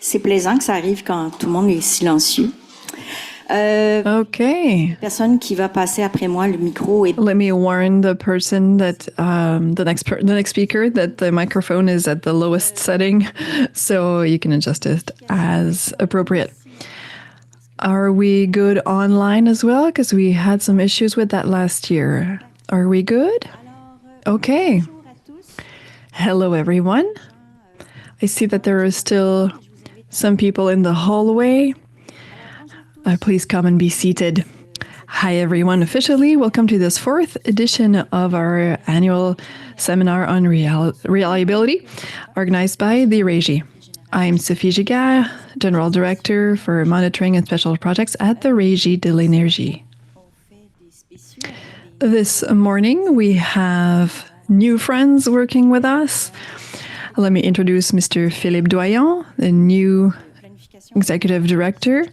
C'est plaisant que ça arrive quand tout le monde est silencieux. Okay. Personne qui va passer après moi le micro est. Let me warn the person that the next speaker that the microphone is at the lowest setting, so you can adjust it as appropriate. Are we good online as well? Because we had some issues with that last year. Are we good? Okay. Hello, everyone. I see that there are still some people in the hallway. Please come and be seated. Hi, everyone. Officially, welcome to this 4th edition of our annual seminar on reliability, organized by the Régie. I'm Sophie Giner, General Director for Monitoring and Special Projects at the Régie de l'Énergie. This morning, we have new friends working with us. Let me introduce Mr. Philippe Doyon, the new Executive Director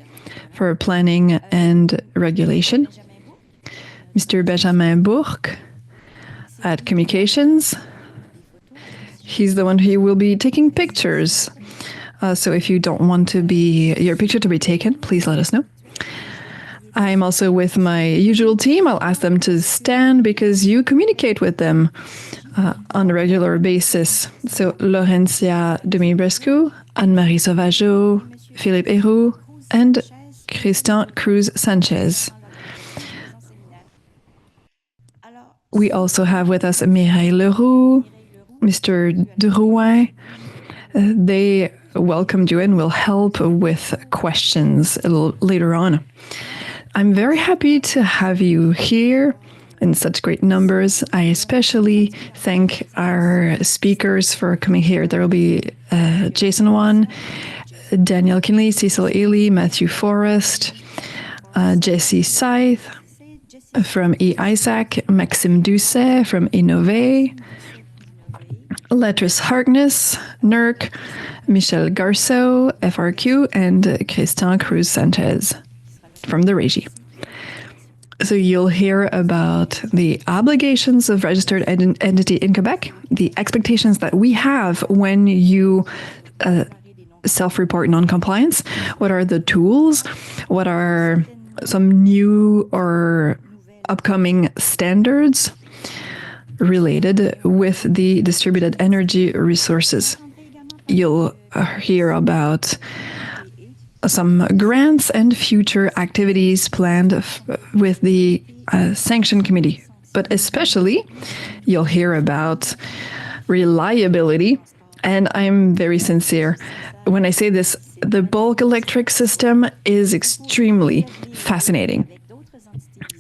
for Planning and Regulation. Mr. Benjamin Bourque at Communications. He's the one who will be taking pictures. So if you don't want your picture to be taken, please let us know. I'm also with my usual team. I'll ask them to stand because you communicate with them on a regular basis. So Laurentia Dumitrescu, Anne-Marie Sauvageau, Philippe Héroux, and Christian Cruz Sanchez. We also have with us Mireille Leroux, Mr. Drouin. They welcomed you and will help with questions a little later on. I'm very happy to have you here in such great numbers. I especially thank our speakers for coming here. There will be Jason Wan, Daniel Kinley, Cecil Ely, Matthew Forrest, Jesse Scythe from eISAC, Maxime Doucet from Innové, Letras Harkness, NERC, Michel Garceau, FRQ, and Christian Cruz Sanchez from the Régie. So you'll hear about the obligations of registered entity in Quebec, the expectations that we have when you self-report non-compliance, what are the tools, what are some new or upcoming standards related with the distributed energy resources. You'll hear about some grants and future activities planned with the Sanction Committee. But especially, you'll hear about reliability. And I'm very sincere when I say this, the bulk electric system is extremely fascinating.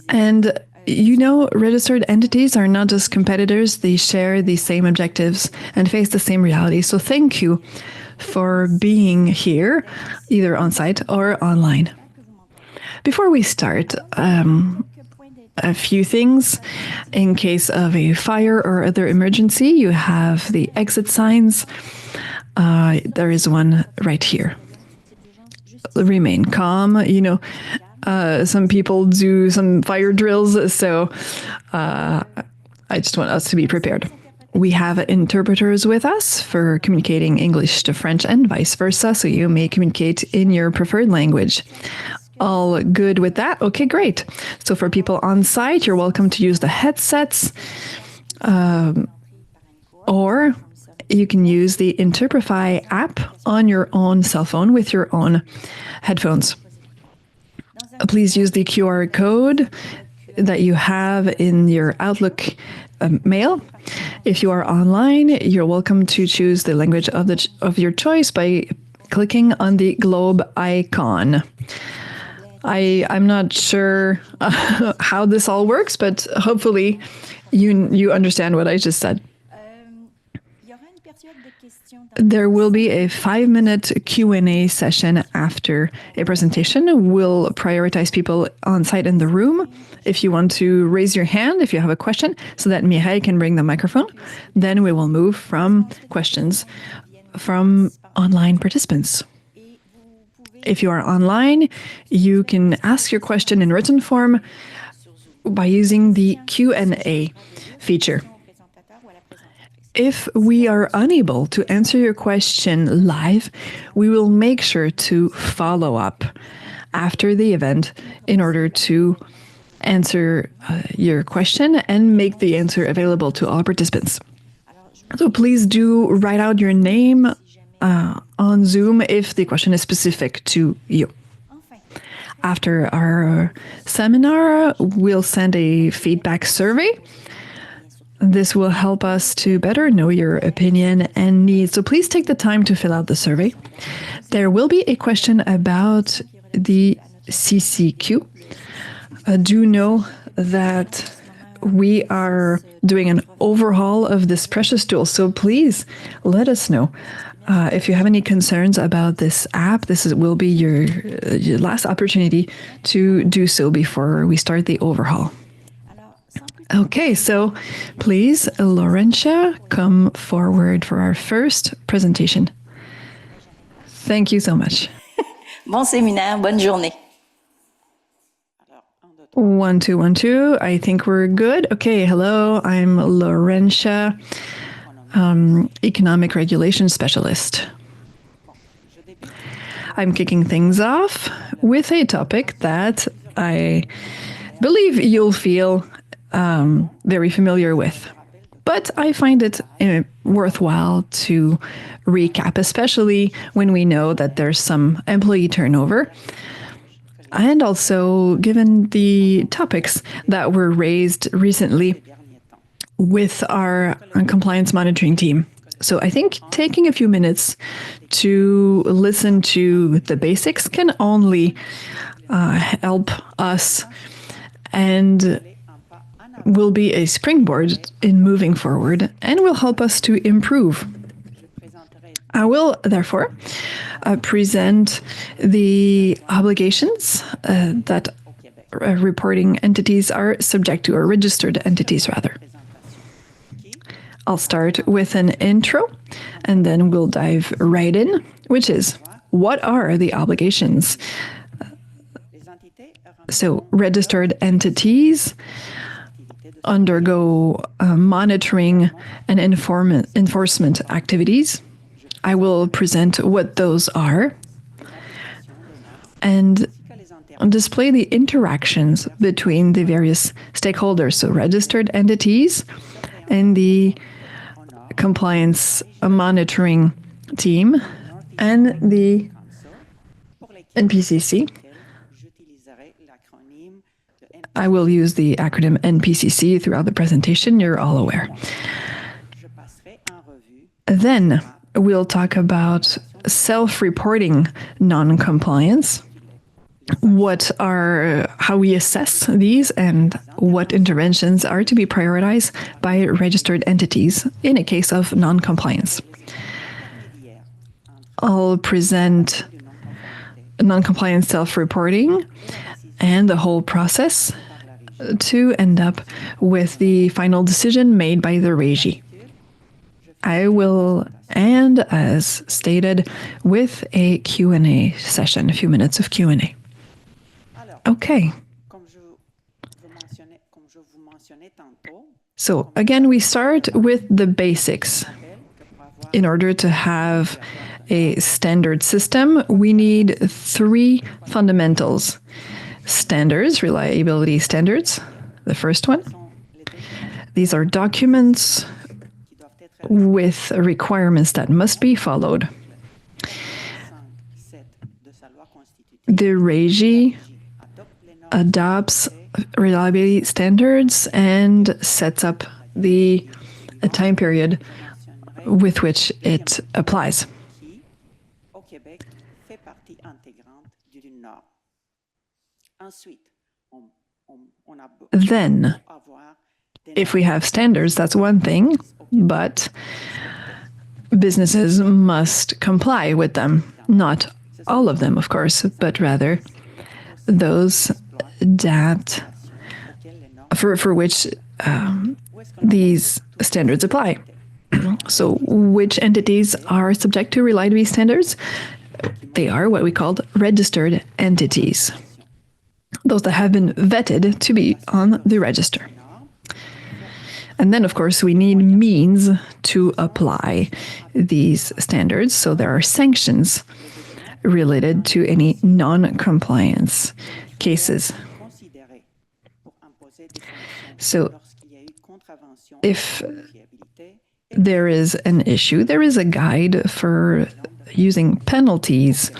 And you know, registered entities are not just competitors, they share the same objectives and face the same reality. So thank you for being here, either on site or online. Before we start, a few things. In case of a fire or other emergency, you have the exit signs. There is one right here. Remain calm. You know, some people do some fire drills, so I just want us to be prepared. We have interpreters with us for communicating English to French and vice versa, so you may communicate in your preferred language. All good with that? Okay, great. So for people on site, you're welcome to use the headsets, or you can use the Interprify app on your own cell phone with your own headphones. Please use the QR code that you have in your Outlook mail. If you are online, you're welcome to choose the language of your choice by clicking on the globe icon. I'm not sure how this all works, but hopefully you understand what I just said. There will be a 5-minute Q&A session after a presentation. We'll prioritize people on site in the room. If you want to raise your hand, if you have a question, so that Mireille can bring the microphone, then we will move from questions from online participants. If you are online, you can ask your question in written form by using the Q&A feature. if we are unable to answer your question live, we will make sure to follow up after the event in order to answer your question and make the answer available to all participants. So please do write out your name on Zoom if the question is specific to you. After our seminar, we'll send a feedback survey. This will help us to better know your opinion and needs. So please take the time to fill out the survey. There will be a question about the CCQ. Do know that we are doing an overhaul of this precious tool. So please let us know if you have any concerns about this app. Will be your last opportunity to do so before we start the overhaul. Okay, so please, Laurentia, come forward for our first presentation. Thank you so much. Bon séminaire, bonne journée. 1, 2, 1, 2. I think we're good. Okay, hello, I'm Laurentia, Economic Regulation Specialist. I'm kicking things off with a topic that I believe you'll feel very familiar with. But I find it worthwhile to recap, especially when we know that there's some employee turnover. And also, given the topics that were raised recently with our compliance monitoring team. So I think taking a few minutes to listen to the basics can only help us and will be a springboard in moving forward and will help us to improve. I will, therefore, present the obligations that reporting entities are subject to, or registered entities, rather. I'll start with an intro, and then we'll dive right in, which is, what are the obligations? So, registered entities undergo monitoring and enforcement activities. I will present what those are and display the interactions between the various stakeholders, so registered entities and the compliance monitoring team and the NPCC. I will use the acronym NPCC throughout the presentation. You're all aware. Then we'll talk about self-reporting non-compliance, how we assess these, and what interventions are to be prioritized by registered entities in a case of non-compliance. I'll present non-compliance self-reporting and the whole process to end up with the final decision made by the Régie. I will end, as stated, with a Q&A session, a few minutes of Q&A. Okay. So again, we start with the basics. In order to have a standard system, we need 3 fundamentals. Standards, reliability standards, the first one. These are documents with requirements that must be followed. The Régie adopts reliability standards and sets up the time period with which it applies. Then, if we have standards, that's one thing, but businesses must comply with them. Not all of them, of course, but rather those that for which these standards apply. So which entities are subject to reliability standards? They are what we call registered entities. Those that have been vetted to be on the register. And then, of course, we need means to apply these standards. So there are sanctions related to any non-compliance cases. So if there is an issue, there is a guide for using penalties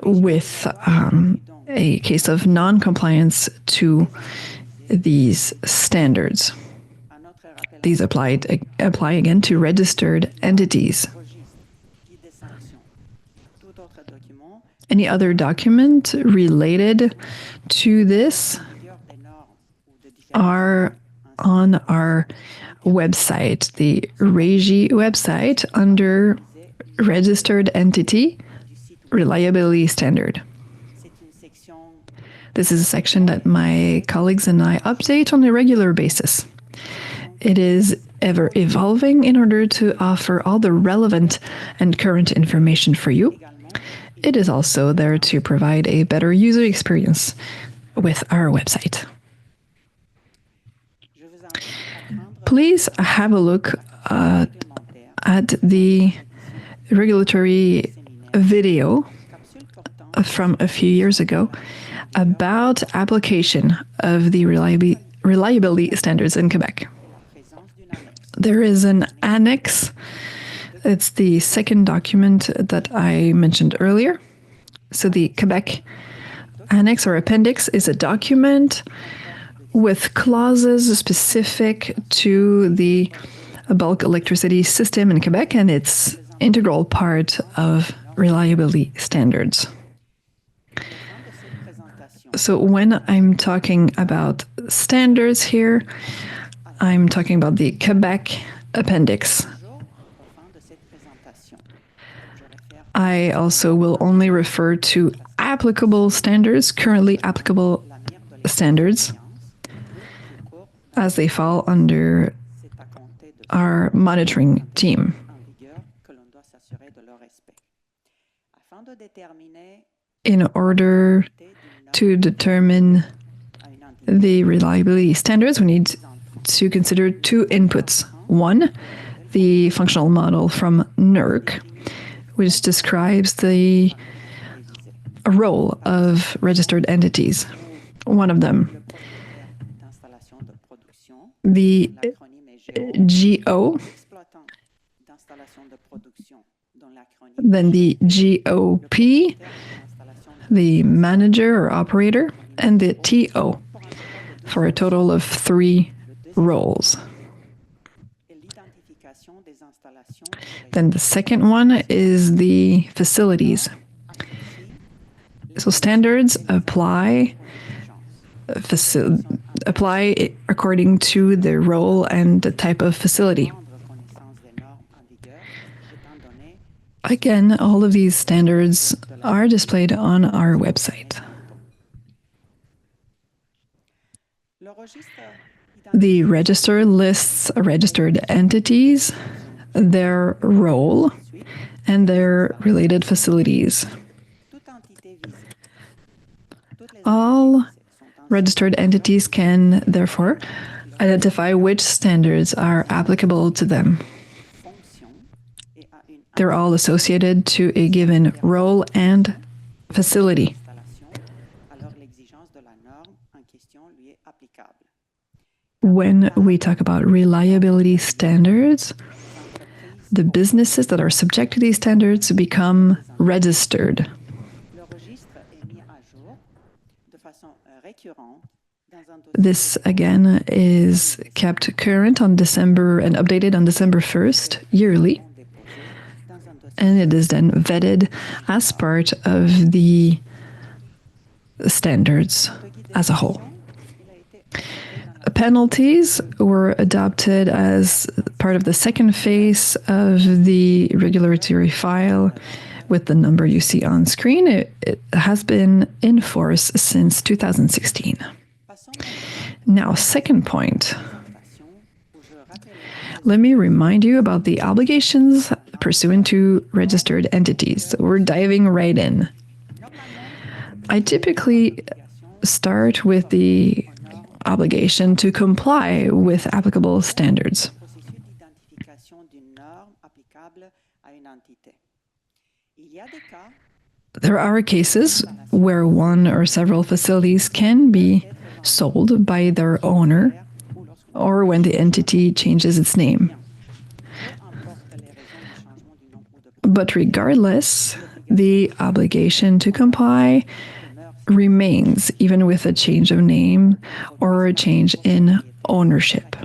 with a case of non-compliance to these standards. These apply again to registered entities. Any other document related to this are on our website, the Régie website, under Registered Entity Reliability Standard. This is a section that my colleagues and I update on a regular basis. It is ever evolving in order to offer all the relevant and current information for you. It is also there to provide a better user experience with our website. Please have a look at the regulatory video from a few years ago about application of the reliability standards in Quebec. There is an annex. It's the second document that I mentioned earlier. So the Quebec annex or appendix is a document with clauses specific to the bulk electricity system in Quebec, and it's integral part of reliability standards. So when I'm talking about standards here, I'm talking about the Quebec appendix. I also will only refer to applicable standards, currently applicable standards, as they fall under our monitoring team. In order to determine the reliability standards, we need to consider two inputs. One, the functional model from NERC, which describes the role of registered entities. One of them, the GO, then the GOP, the manager or operator, and the TO, for a total of 3 roles. Then the second one is the facilities. So standards apply according to the role and the type of facility. Again, all of these standards are displayed on our website. The register lists registered entities, their role, and their related facilities. All registered entities can, therefore, identify which standards are applicable to them. They're all associated to a given role and facility. When we talk about reliability standards, the businesses that are subject to these standards become registered. This, again, is kept current on December and updated on December 1st yearly. And it is then vetted as part of the standards as a whole. Penalties were adopted as part of the second phase of the regulatory file with the number you see on screen. It has been in force since 2016. Now, second point. Let me remind you about the obligations pursuant to registered entities. So we're diving right in. I typically start with the obligation to comply with applicable standards. There are cases where one or several facilities can be sold by their owner or when the entity changes its name. But regardless, the obligation to comply remains even with a change of name or a change in ownership.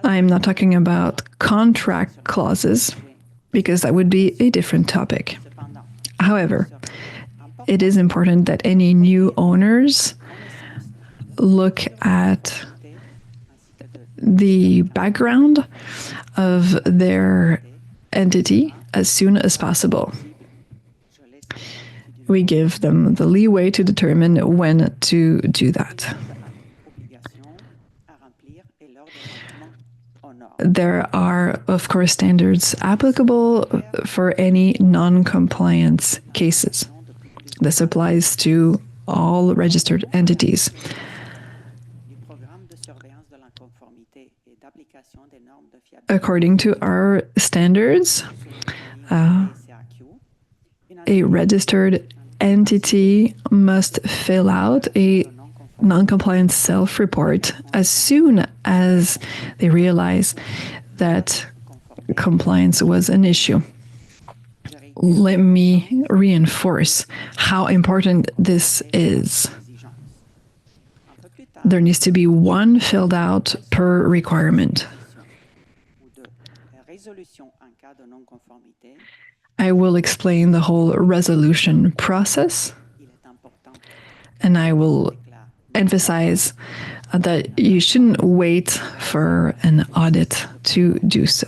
I'm not talking about contract clauses because that would be a different topic. However, it is important that any new owners look at the background of their entity as soon as possible. We give them the leeway to determine when to do that. There are, of course, standards applicable for any non-compliance cases. This applies to all registered entities. According to our standards, a registered entity must fill out a non-compliance self-report as soon as they realize that compliance was an issue. Let me reinforce how important this is. There needs to be one filled out per requirement. I will explain the whole resolution process, and I will emphasize that you shouldn't wait for an audit to do so.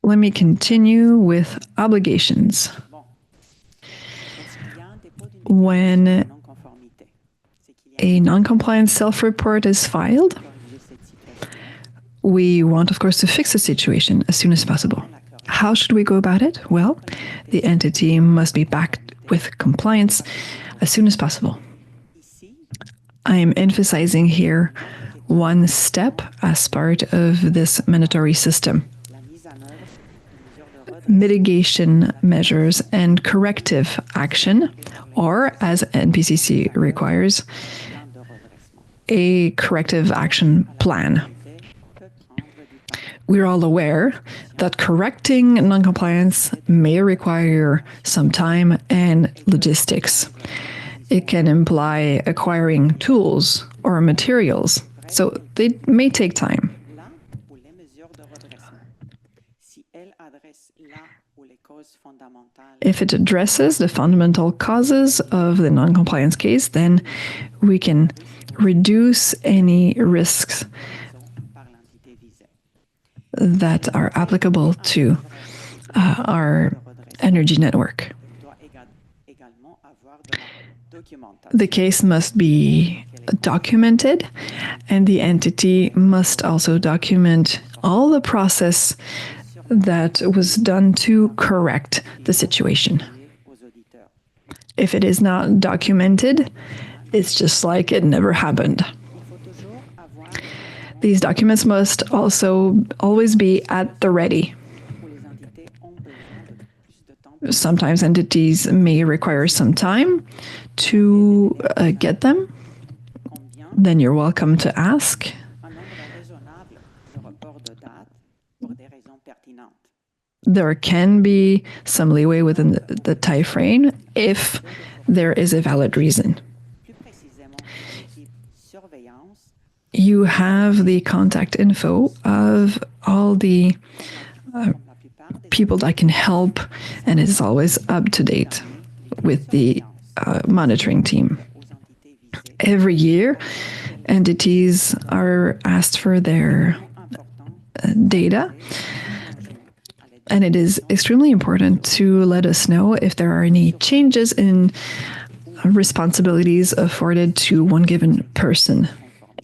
Let me continue with obligations. When a non-compliance self-report is filed, we want, of course, to fix the situation as soon as possible. How should we go about it? Well, the entity must be back with compliance as soon as possible. I am emphasizing here one step as part of this mandatory system. Mitigation measures and corrective action, or as NPCC requires, a corrective action plan. We're all aware that correcting non-compliance may require some time and logistics. It can imply acquiring tools or materials, so they may take time. If it addresses the fundamental causes of the non-compliance case, then we can reduce any risks that are applicable to our energy network. The case must be documented, and the entity must also document all the process that was done to correct the situation. If it is not documented, it's just like it never happened. These documents must also always be at the ready. Sometimes entities may require some time to get them. Then you're welcome to ask. There can be some leeway within the time frame if there is a valid reason. You have the contact info of all the people that can help, and it's always up to date with the monitoring team. Every year, entities are asked for their data, and it is extremely important to let us know if there are any changes in responsibilities afforded to one given person,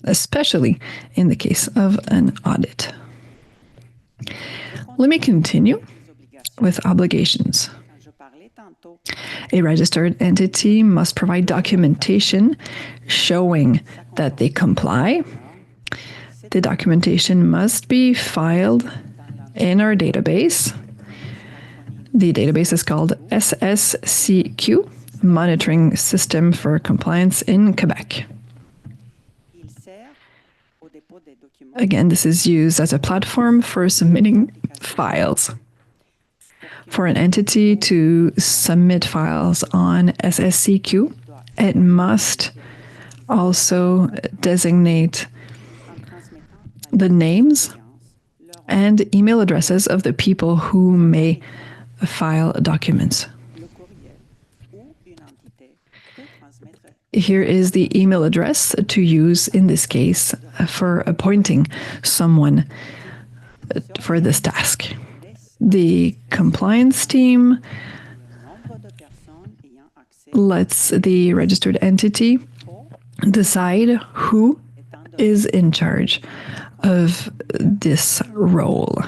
especially in the case of an audit. Let me continue with obligations. A registered entity must provide documentation showing that they comply. The documentation must be filed in our database. The database is called SSCQ, Monitoring System for Compliance in Quebec. Again, this is used as a platform for submitting files. For an entity to submit files on SSCQ, it must also designate the names and email addresses of the people who may file documents. Here is the email address to use in this case for appointing someone for this task. The compliance team lets the registered entity decide who is in charge of this role.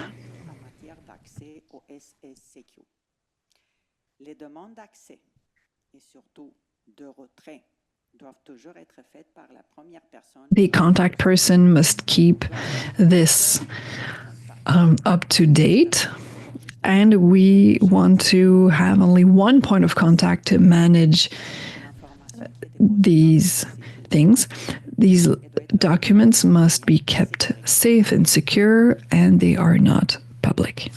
The contact person must keep this up to date, and we want to have only one point of contact to manage these things. These documents must be kept safe and secure, and they are not public.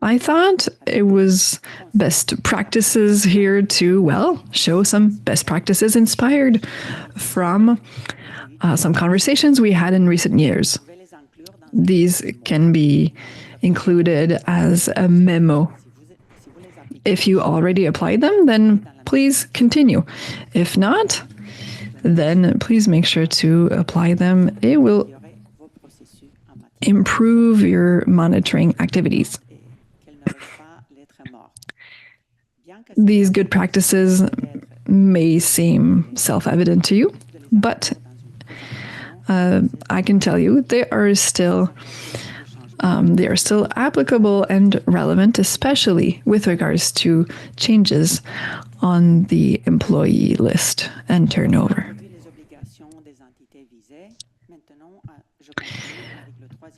I thought it was best practices here to, well, show some best practices inspired from some conversations we had in recent years. These can be included as a memo. If you already applied them, then please continue. If not, then please make sure to apply them. It will improve your monitoring activities. These good practices may seem self-evident to you, but I can tell you they are still applicable and relevant, especially with regards to changes on the employee list and turnover.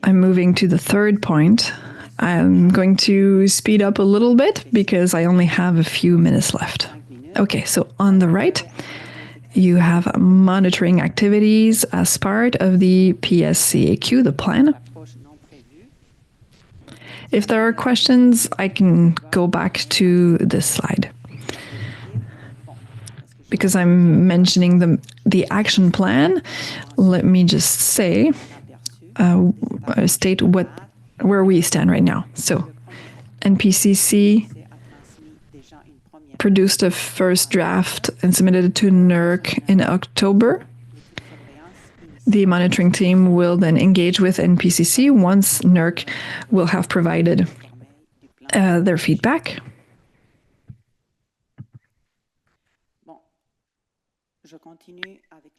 I'm moving to the third point. I'm going to speed up a little bit because I only have a few minutes left. Okay, so on the right, you have monitoring activities as part of the PSCAQ, the plan. If there are questions, I can go back to this slide. Because I'm mentioning the action plan, let me just say, state where we stand right now. So, NPCC produced a first draft and submitted it to NERC in October. The monitoring team will then engage with NPCC once NERC will have provided their feedback.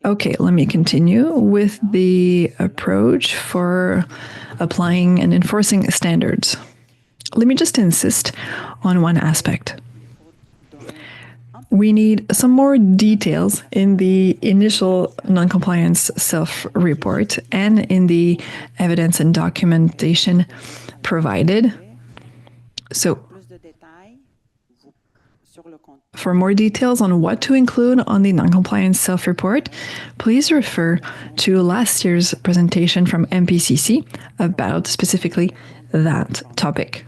Okay, let me continue with the approach for applying and enforcing standards. Let me just insist on one aspect. We need some more details in the initial noncompliance self-report and in the evidence and documentation provided. So, for more details on what to include on the noncompliance self-report, please refer to last year's presentation from NPCC about specifically that topic.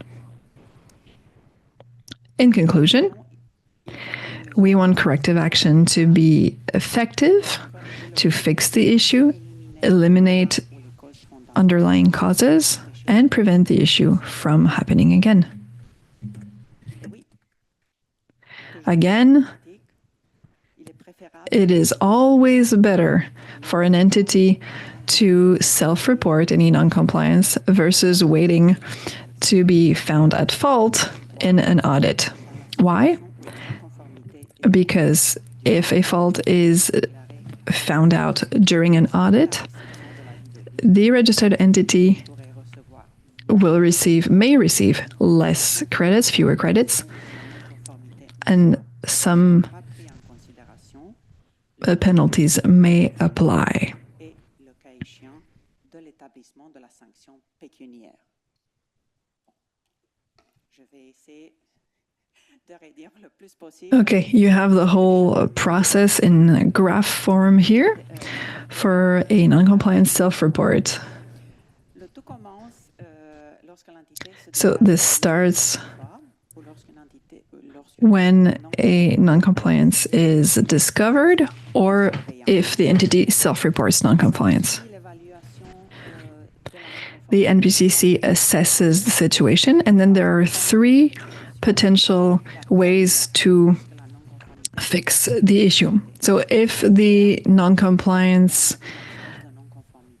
In conclusion, we want corrective action to be effective, to fix the issue, eliminate underlying causes, and prevent the issue from happening again. Again, it is always better for an entity to self-report any noncompliance versus waiting to be found at fault in an audit. Why? Because if a fault is found out during an audit, the registered entity may receive less credits, fewer credits, and some penalties may apply. Okay, you have the whole process in graph form here for a non-compliance self-report. So this starts when a non-compliance is discovered or if the entity self-reports non-compliance. The NPCC assesses the situation, and then there are three potential ways to fix the issue. So if the non-compliance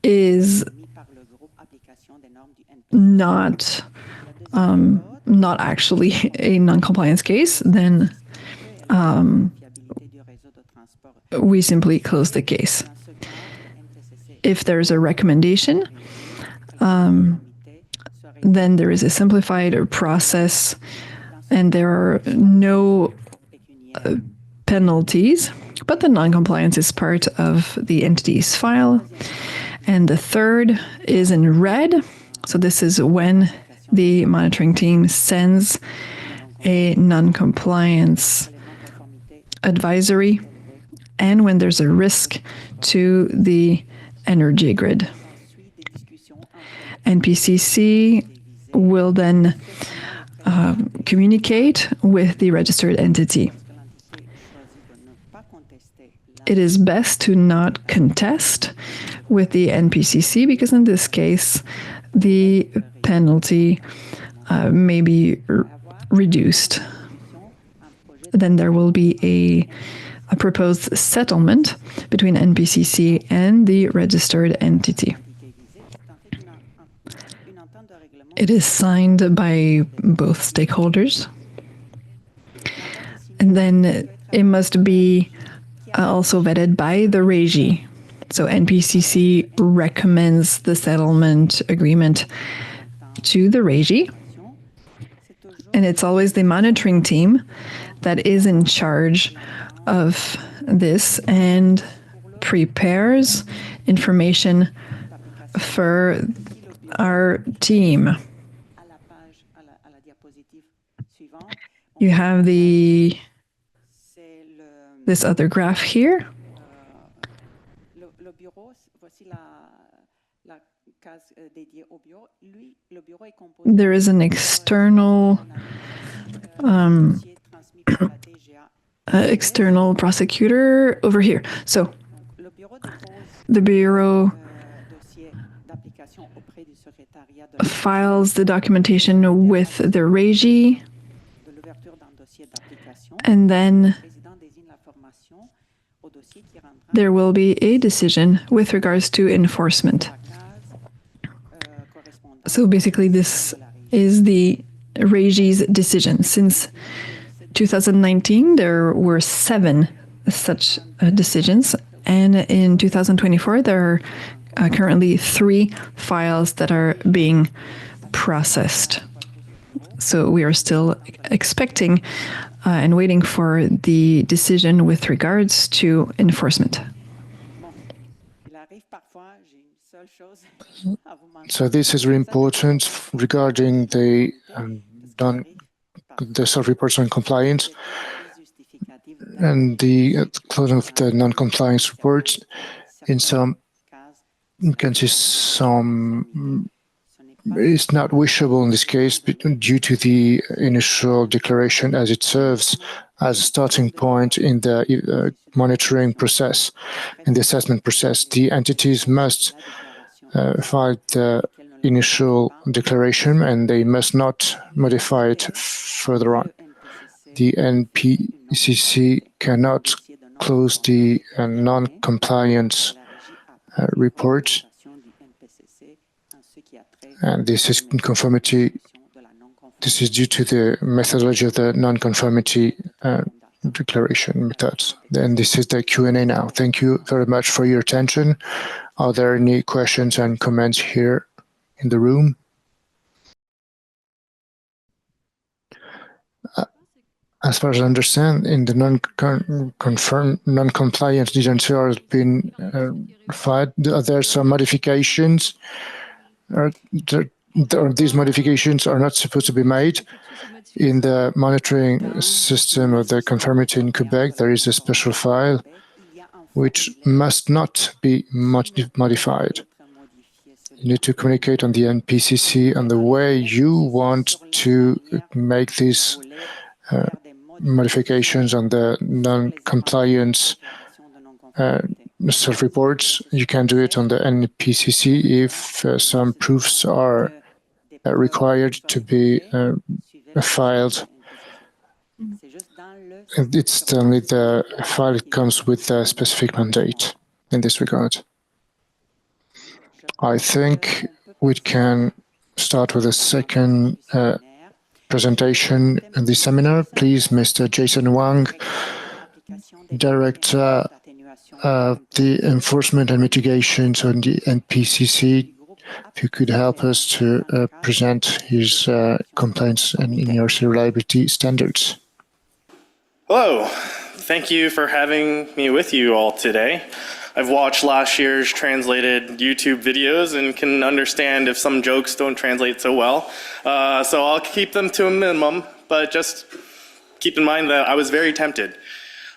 is not actually a non-compliance case, then we simply close the case. If there's a recommendation, then there is a simplified process and there are no penalties, but the non-compliance is part of the entity's file. And the third is in red. So this is when the monitoring team sends a non-compliance advisory and when there's a risk to the energy grid. NPCC will then communicate with the registered entity. It is best to not contest with the NPCC because in this case, the penalty may be reduced. Then there will be a proposed settlement between NPCC and the registered entity. It is signed by both stakeholders. And then it must be also vetted by the Régie. So NPCC recommends the settlement agreement to the Régie. And it's always the monitoring team that is in charge of this and prepares information for our team. You have this other graph here. There is an external external prosecutor over here. So the Bureau files the documentation with the Régie, and then there will be a decision with regards to enforcement. So basically this is the Régie's decision. Since 2019, there were 7 such decisions, and in 2024, there are currently 3 files that are being processed. So we are still expecting and waiting for the decision with regards to enforcement. So this is really important regarding the self-reports on compliance and the closing of the non-compliance reports. In some cases, it's not wishable in this case due to the initial declaration, as it serves as a starting point in the monitoring process, in the assessment process. The entities must file the initial declaration and they must not modify it further on. The NPCC cannot close the non-compliance report, and this is in conformity. This is due to the methodology of the non-conformity declaration methods. Then this is the Q&A now. Thank you very much for your attention. Are there any questions and comments here in the room? As far as I understand, in the non-compliance, these NCR has been filed. There are some modifications. These modifications are not supposed to be made. In the monitoring system of the conformity in Quebec, there is a special file which must not be modified. You need to communicate on the NPCC on the way you want to make these modifications on the non-compliance self-reports. You can do it on the NPCC if some proofs are required to be filed. And it's only the file comes with a specific mandate in this regard. I think we can start with the second presentation in the seminar. Please, Mr. Jason Wang, Director of the Enforcement and Mitigations on the NPCC, if you could help us to present his complaints and in your reliability standards. Hello, thank you for having me with you all today. I've watched last year's translated YouTube videos and can understand if some jokes don't translate so well. So I'll keep them to a minimum, but just keep in mind that I was very tempted.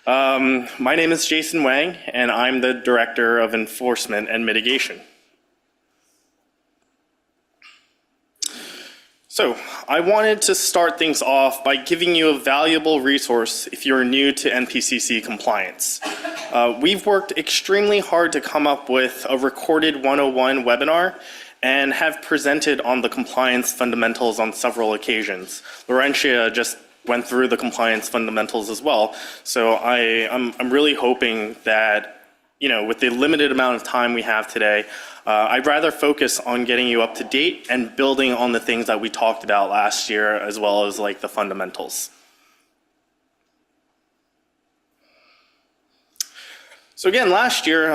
My name is Jason Wang, and I'm the Director of Enforcement and Mitigation. So I wanted to start things off by giving you a valuable resource if you're new to NPCC compliance. We've worked extremely hard to come up with a recorded 101 webinar and have presented on the compliance fundamentals on several occasions. Laurentia just went through the compliance fundamentals as well. So I'm really hoping that, with the limited amount of time we have today, I'd rather focus on getting you up to date and building on the things that we talked about last year, as well as like the fundamentals. So again, last year,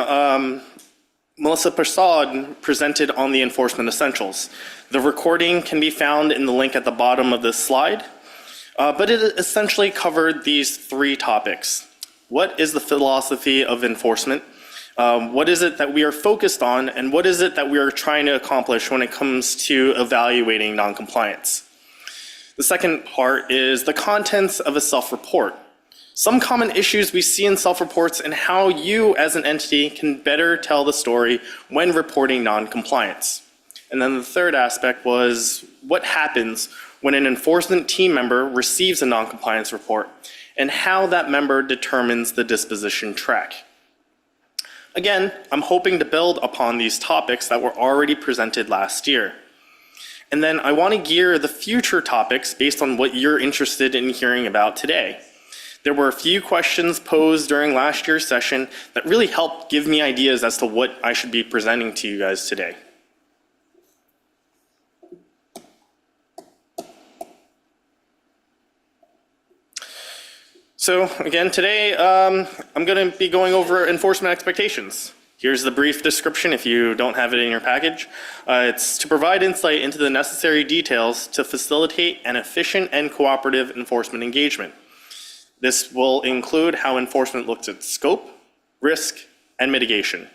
Melissa Prasad presented on the enforcement essentials. The recording can be found in the link at the bottom of this slide, but it essentially covered these three topics. What is the philosophy of enforcement? What is it that we are focused on, and what is it that we are trying to accomplish when it comes to evaluating noncompliance? The second part is the contents of a self-report. Some common issues we see in self-reports and how you as an entity can better tell the story when reporting noncompliance. And then the third aspect was what happens when an enforcement team member receives a noncompliance report and how that member determines the disposition track. Again, I'm hoping to build upon these topics that were already presented last year. And then I want to gear the future topics based on what you're interested in hearing about today. There were a few questions posed during last year's session that really helped give me ideas as to what I should be presenting to you guys today. So again, today I'm going to be going over enforcement expectations. Here's the brief description if you don't have it in your package. It's to provide insight into the necessary details to facilitate an efficient and cooperative enforcement engagement. This will include how enforcement looks at scope, risk, and mitigation.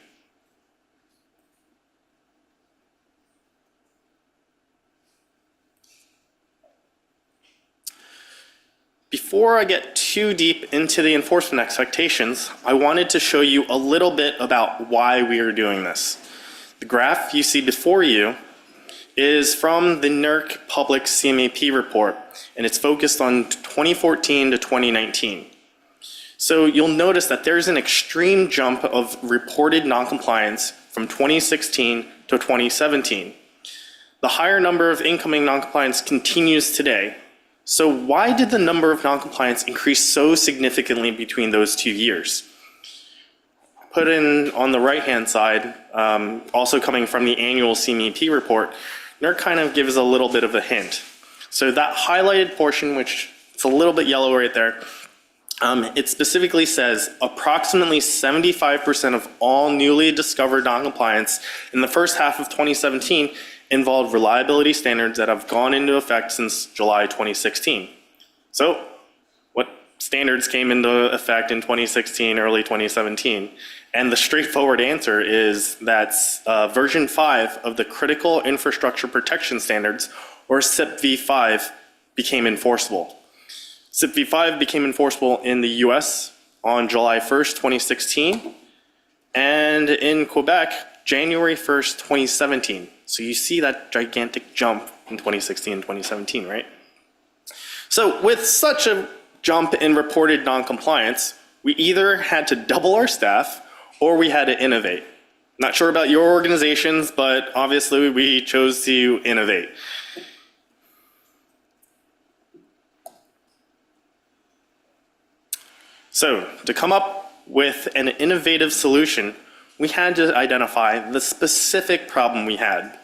Before I get too deep into the enforcement expectations, I wanted to show you a little bit about why we are doing this. The graph you see before you is from the NERC Public CMAP report, and it's focused on 2014 to 2019. So you'll notice that there's an extreme jump of reported noncompliance from 2016 to 2017. The higher number of incoming noncompliance continues today. So why did the number of noncompliance increase so significantly between those 2 years? Put in on the right-hand side, also coming from the annual CMEP report, NERC kind of gives a little bit of a hint. So that highlighted portion, which it's a little bit yellow right there, it specifically says approximately 75% of all newly discovered noncompliance in the first half of 2017 involved reliability standards that have gone into effect since July 2016. So what standards came into effect in 2016, early 2017. And the straightforward answer is that version 5 of the Critical Infrastructure Protection Standards, or CIP v5, became enforceable. CIP v5 became enforceable in the US on July 1st, 2016, and in Quebec, January 1st, 2017. So you see that gigantic jump in 2016 and 2017, right? So with such a jump in reported noncompliance, we either had to double our staff or we had to innovate. Not sure about your organizations, but obviously we chose to innovate. So to come up with an innovative solution, we had to identify the specific problem we had.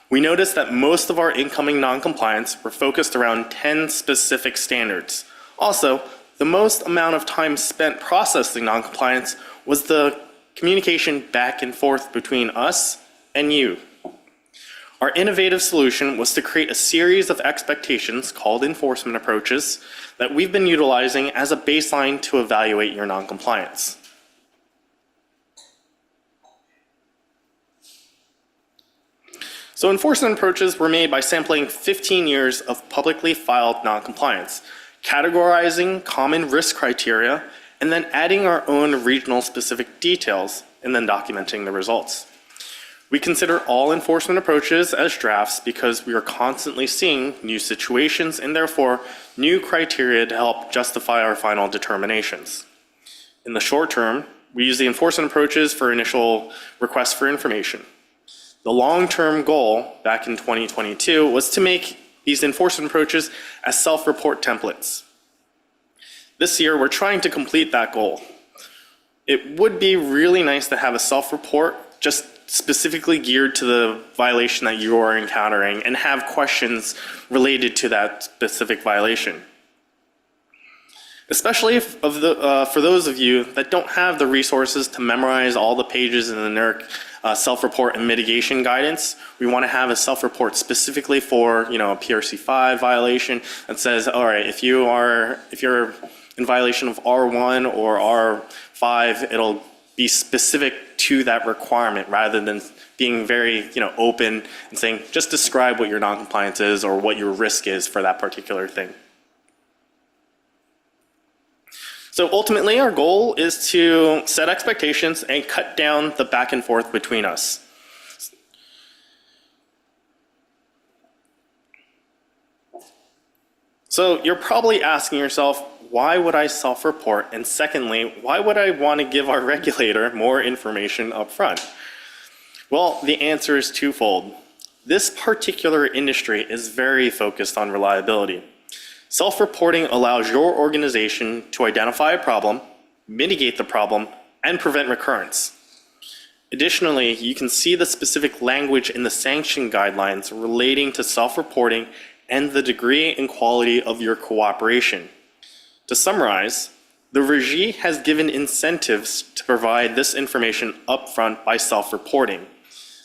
We noticed that most of our incoming noncompliance were focused around 10 specific standards. Also, the most amount of time spent processing noncompliance was the communication back and forth between us and you. Our innovative solution was to create a series of expectations called enforcement approaches that we've been utilizing as a baseline to evaluate your noncompliance. So enforcement approaches were made by sampling 15 years of publicly filed noncompliance, categorizing common risk criteria, and then adding our own regional specific details, and then documenting the results. We consider all enforcement approaches as drafts because we are constantly seeing new situations and therefore new criteria to help justify our final determinations. In the short term, we use the enforcement approaches for initial requests for information. The long-term goal back in 2022 was to make these enforcement approaches as self-report templates. This year, we're trying to complete that goal. It would be really nice to have a self-report just specifically geared to the violation that you are encountering and have questions related to that specific violation. Especially for those of you that don't have the resources to memorize all the pages in the NERC self-report and mitigation guidance, we want to have a self-report specifically for, a PRC5 violation that says, all right, if you're in violation of R1 or R5, it'll be specific to that requirement rather than being very open and saying just describe what your noncompliance is or what your risk is for that particular thing. So ultimately our goal is to set expectations and cut down the back and forth between us. So you're probably asking yourself, why would I self-report? And secondly, why would I want to give our regulator more information up front? Well, the answer is twofold. This particular industry is very focused on reliability. Self-reporting allows your organization to identify a problem, mitigate the problem, and prevent recurrence. Additionally, you can see the specific language in the sanction guidelines relating to self-reporting and the degree and quality of your cooperation. To summarize, the Régie has given incentives to provide this information upfront by self-reporting.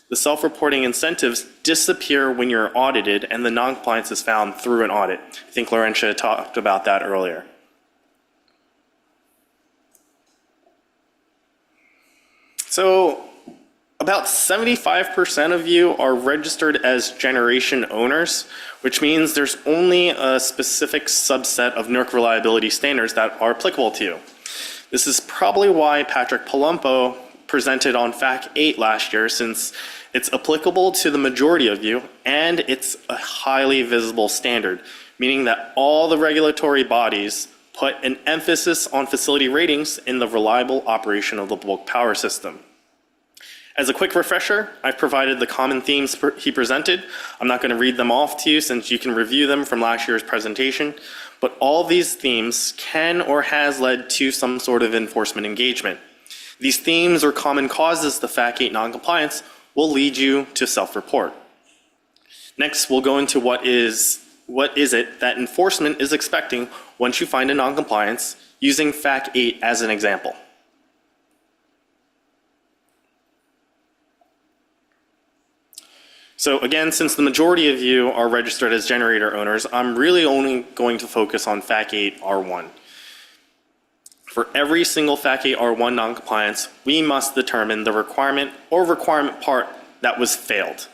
The self-reporting incentives disappear when you're audited and the noncompliance is found through an audit. I think Laurentia talked about that earlier. So about 75% of you are registered as generation owners, which means there's only a specific subset of NERC reliability standards that are applicable to you. This is probably why Patrick Palumbo presented on FAC 8 last year, since it's applicable to the majority of you and it's a highly visible standard, meaning that all the regulatory bodies put an emphasis on facility ratings in the reliable operation of the bulk power system. As a quick refresher, I've provided the common themes he presented. I'm not going to read them off to you since you can review them from last year's presentation, but all of these themes can or has led to some sort of enforcement engagement. These themes or common causes to FAC 8 noncompliance will lead you to self-report. Next, we'll go into what is it that enforcement is expecting once you find a noncompliance, using FAC 8 as an example. So again, since the majority of you are registered as generator owners, I'm really only going to focus on FAC 8 R1. For every single FAC 8 R1 noncompliance, we must determine the requirement or requirement part that was failed.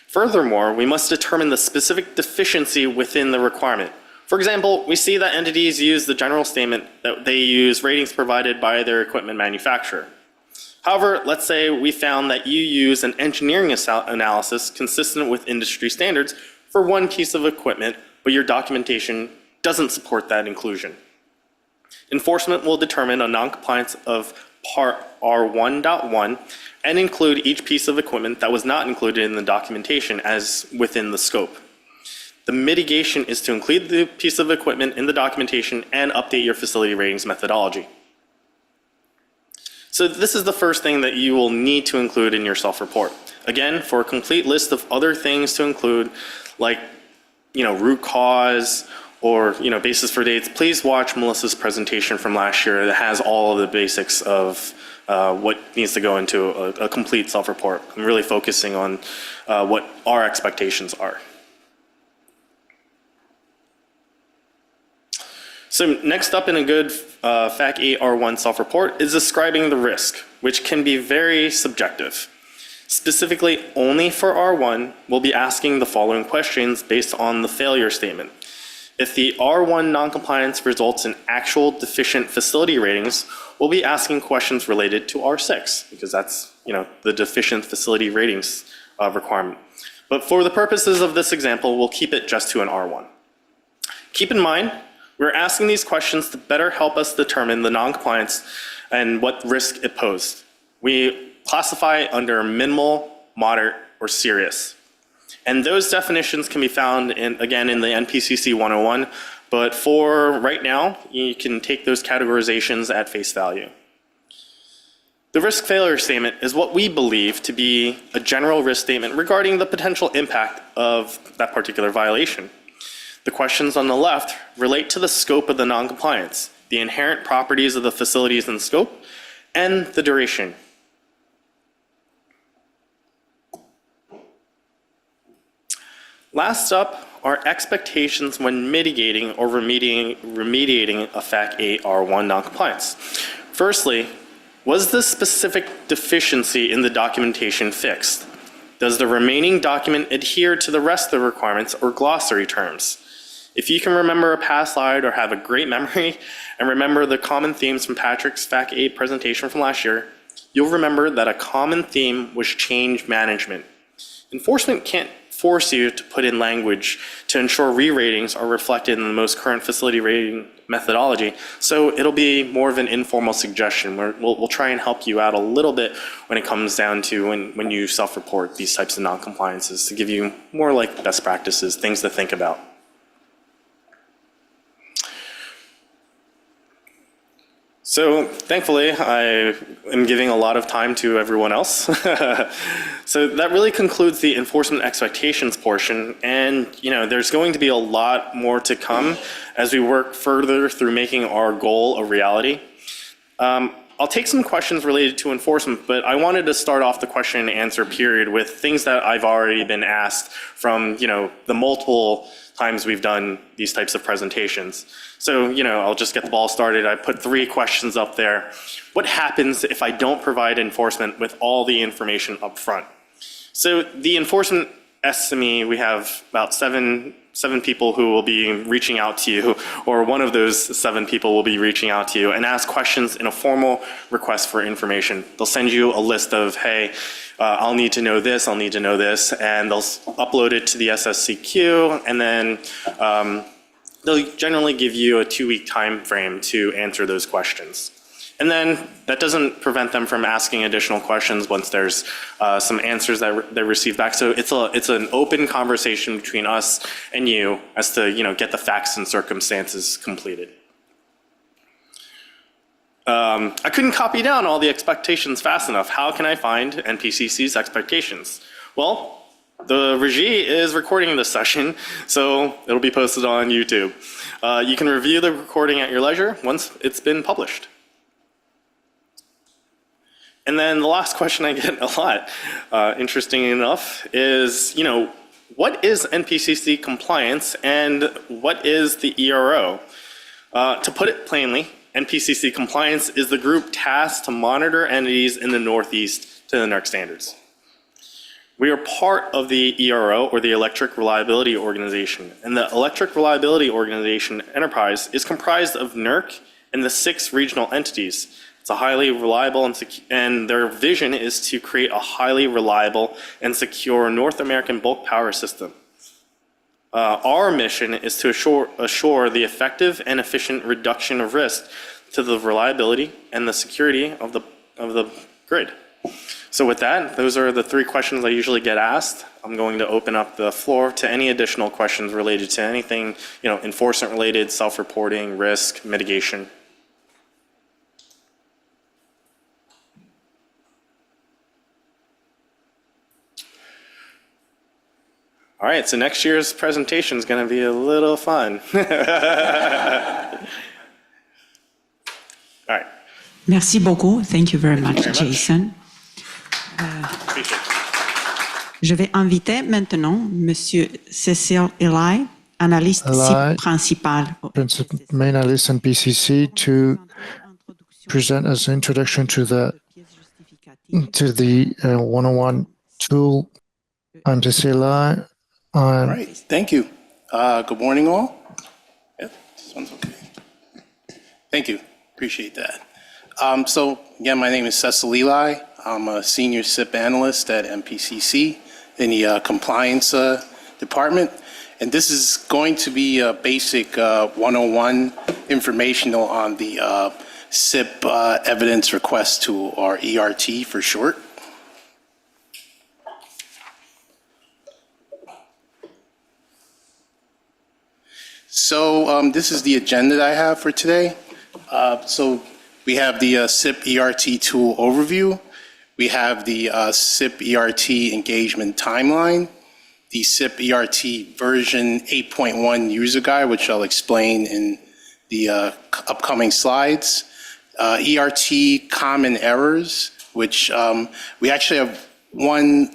Furthermore, we must determine the specific deficiency within the requirement. For example, we see that entities use the general statement that they use ratings provided by their equipment manufacturer. However, let's say we found that you use an engineering analysis consistent with industry standards for one piece of equipment, but your documentation doesn't support that inclusion. Enforcement will determine a noncompliance of Part R1.1 and include each piece of equipment that was not included in the documentation as within the scope. The mitigation is to include the piece of equipment in the documentation and update your facility ratings methodology. So this is the first thing that you will need to include in your self-report. Again, for a complete list of other things to include, like root cause or basis for dates, please watch Melissa's presentation from last year that has all of the basics of what needs to go into a complete self-report. I'm really focusing on what our expectations are. So next up in a good FAC 8 R1 self-report is describing the risk, which can be very subjective. Specifically, only for R1, we'll be asking the following questions based on the failure statement. If the R1 noncompliance results in actual deficient facility ratings, we'll be asking questions related to R6, because that's the deficient facility ratings requirement. But for the purposes of this example, we'll keep it just to an R1. Keep in mind, we're asking these questions to better help us determine the noncompliance and what risk it posed. We classify under minimal, moderate, or serious. And those definitions can be found again in the NPCC 101, but for right now, you can take those categorizations at face value. The risk failure statement is what we believe to be a general risk statement regarding the potential impact of that particular violation. The questions on the left relate to the scope of the noncompliance, the inherent properties of the facilities in scope, and the duration. Last up are expectations when mitigating or remediating a FAC 8 R1 noncompliance. Firstly, was the specific deficiency in the documentation fixed? Does the remaining document adhere to the rest of the requirements or glossary terms? If you can remember a past slide or have a great memory and remember the common themes from Patrick's FAC 8 presentation from last year, you'll remember that a common theme was change management. Enforcement can't force you to put in language to ensure re-ratings are reflected in the most current facility rating methodology, so it'll be more of an informal suggestion where we'll try and help you out a little bit when it comes down to when you self-report these types of non-compliances to give you more like best practices, things to think about. So thankfully, I am giving a lot of time to everyone else. So that really concludes the enforcement expectations portion. And there's going to be a lot more to come as we work further through making our goal a reality. I'll take some questions related to enforcement, but I wanted to start off the question and answer period with things that I've already been asked from the multiple times we've done these types of presentations. So, I'll just get the ball started. I put 3 questions up there. What happens if I don't provide enforcement with all the information up front? So the enforcement SME, we have about seven people who will be reaching out to you, or one of those 7 people will be reaching out to you and ask questions in a formal request for information. They'll send you a list of, hey, I'll need to know this, I'll need to know this, and they'll upload it to the SSCQ, and then they'll generally give you a 2-week time frame to answer those questions. And then that doesn't prevent them from asking additional questions once there's some answers that they receive back. So it's an open conversation between us and you as to get the facts and circumstances completed. I couldn't copy down all the expectations fast enough. How can I find NPCC's expectations? Well, the Régie is recording this session, so it'll be posted on YouTube. You can review the recording at your leisure once it's been published. And then the last question I get a lot, interesting enough, is, what is NPCC compliance and what is the ERO? To put it plainly, NPCC Compliance is the group tasked to monitor entities in the Northeast to the NERC standards. We are part of the ERO, or the Electric Reliability Organization, and the Electric Reliability Organization enterprise is comprised of NERC and the 6 regional entities. It's a highly reliable and their vision is to create a highly reliable and secure North American bulk power system. Our mission is to assure the effective and efficient reduction of risk to the reliability and the security of the grid. So with that, those are the 3 questions I usually get asked. I'm going to open up the floor to any additional questions related to anything, enforcement related, self-reporting, risk, mitigation. All right, so next year's presentation is going to be a little fun. All right. Merci beaucoup. Thank you very much, Jason. Je vais inviter maintenant Monsieur Cecil Eli, analyste principal. Main analyst NPCC, to present as an introduction to the 101 tool. I'm Cecil. All right, thank you. Good morning, all. Yeah, this one's okay. Thank you, appreciate that. So again, my name is Cecil Eli. I'm a senior SIP analyst at NPCC in the compliance department. And this is going to be a basic 101 informational on the SIP evidence request tool, or ERT for short. So this is the agenda that I have for today. So we have the SIP ERT tool overview. We have the SIP ERT engagement timeline, the SIP ERT version 8.1 user guide, which I'll explain in the upcoming slides, ERT common errors, which we actually have one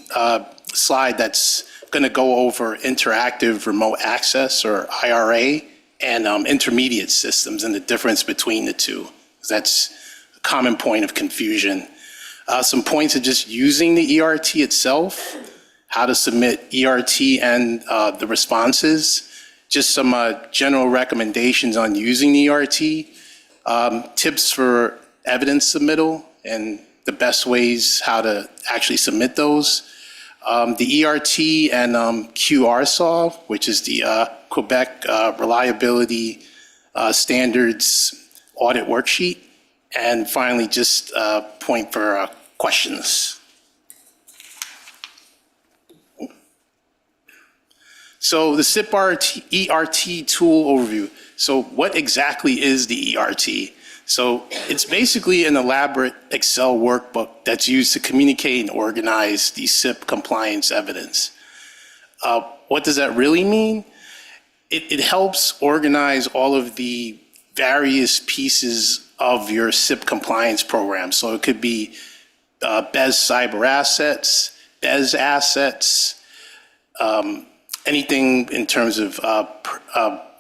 slide that's going to go over interactive remote access, or IRA, and intermediate systems and the difference between the two. That's a common point of confusion. Some points of just using the ERT itself, how to submit ERT and the responses, just some general recommendations on using the ERT, tips for evidence submittal and the best ways how to actually submit those. The ERT and QRSOL, which is the Quebec Reliability Standards Audit Worksheet. And finally, just a point for questions. So the SIP ERT tool overview. So what exactly is the ERT? So it's basically an elaborate Excel workbook that's used to communicate and organize the SIP compliance evidence. What does that really mean? It helps organize all of the various pieces of your SIP compliance program. So it could be BES cyber assets, BES assets, anything in terms of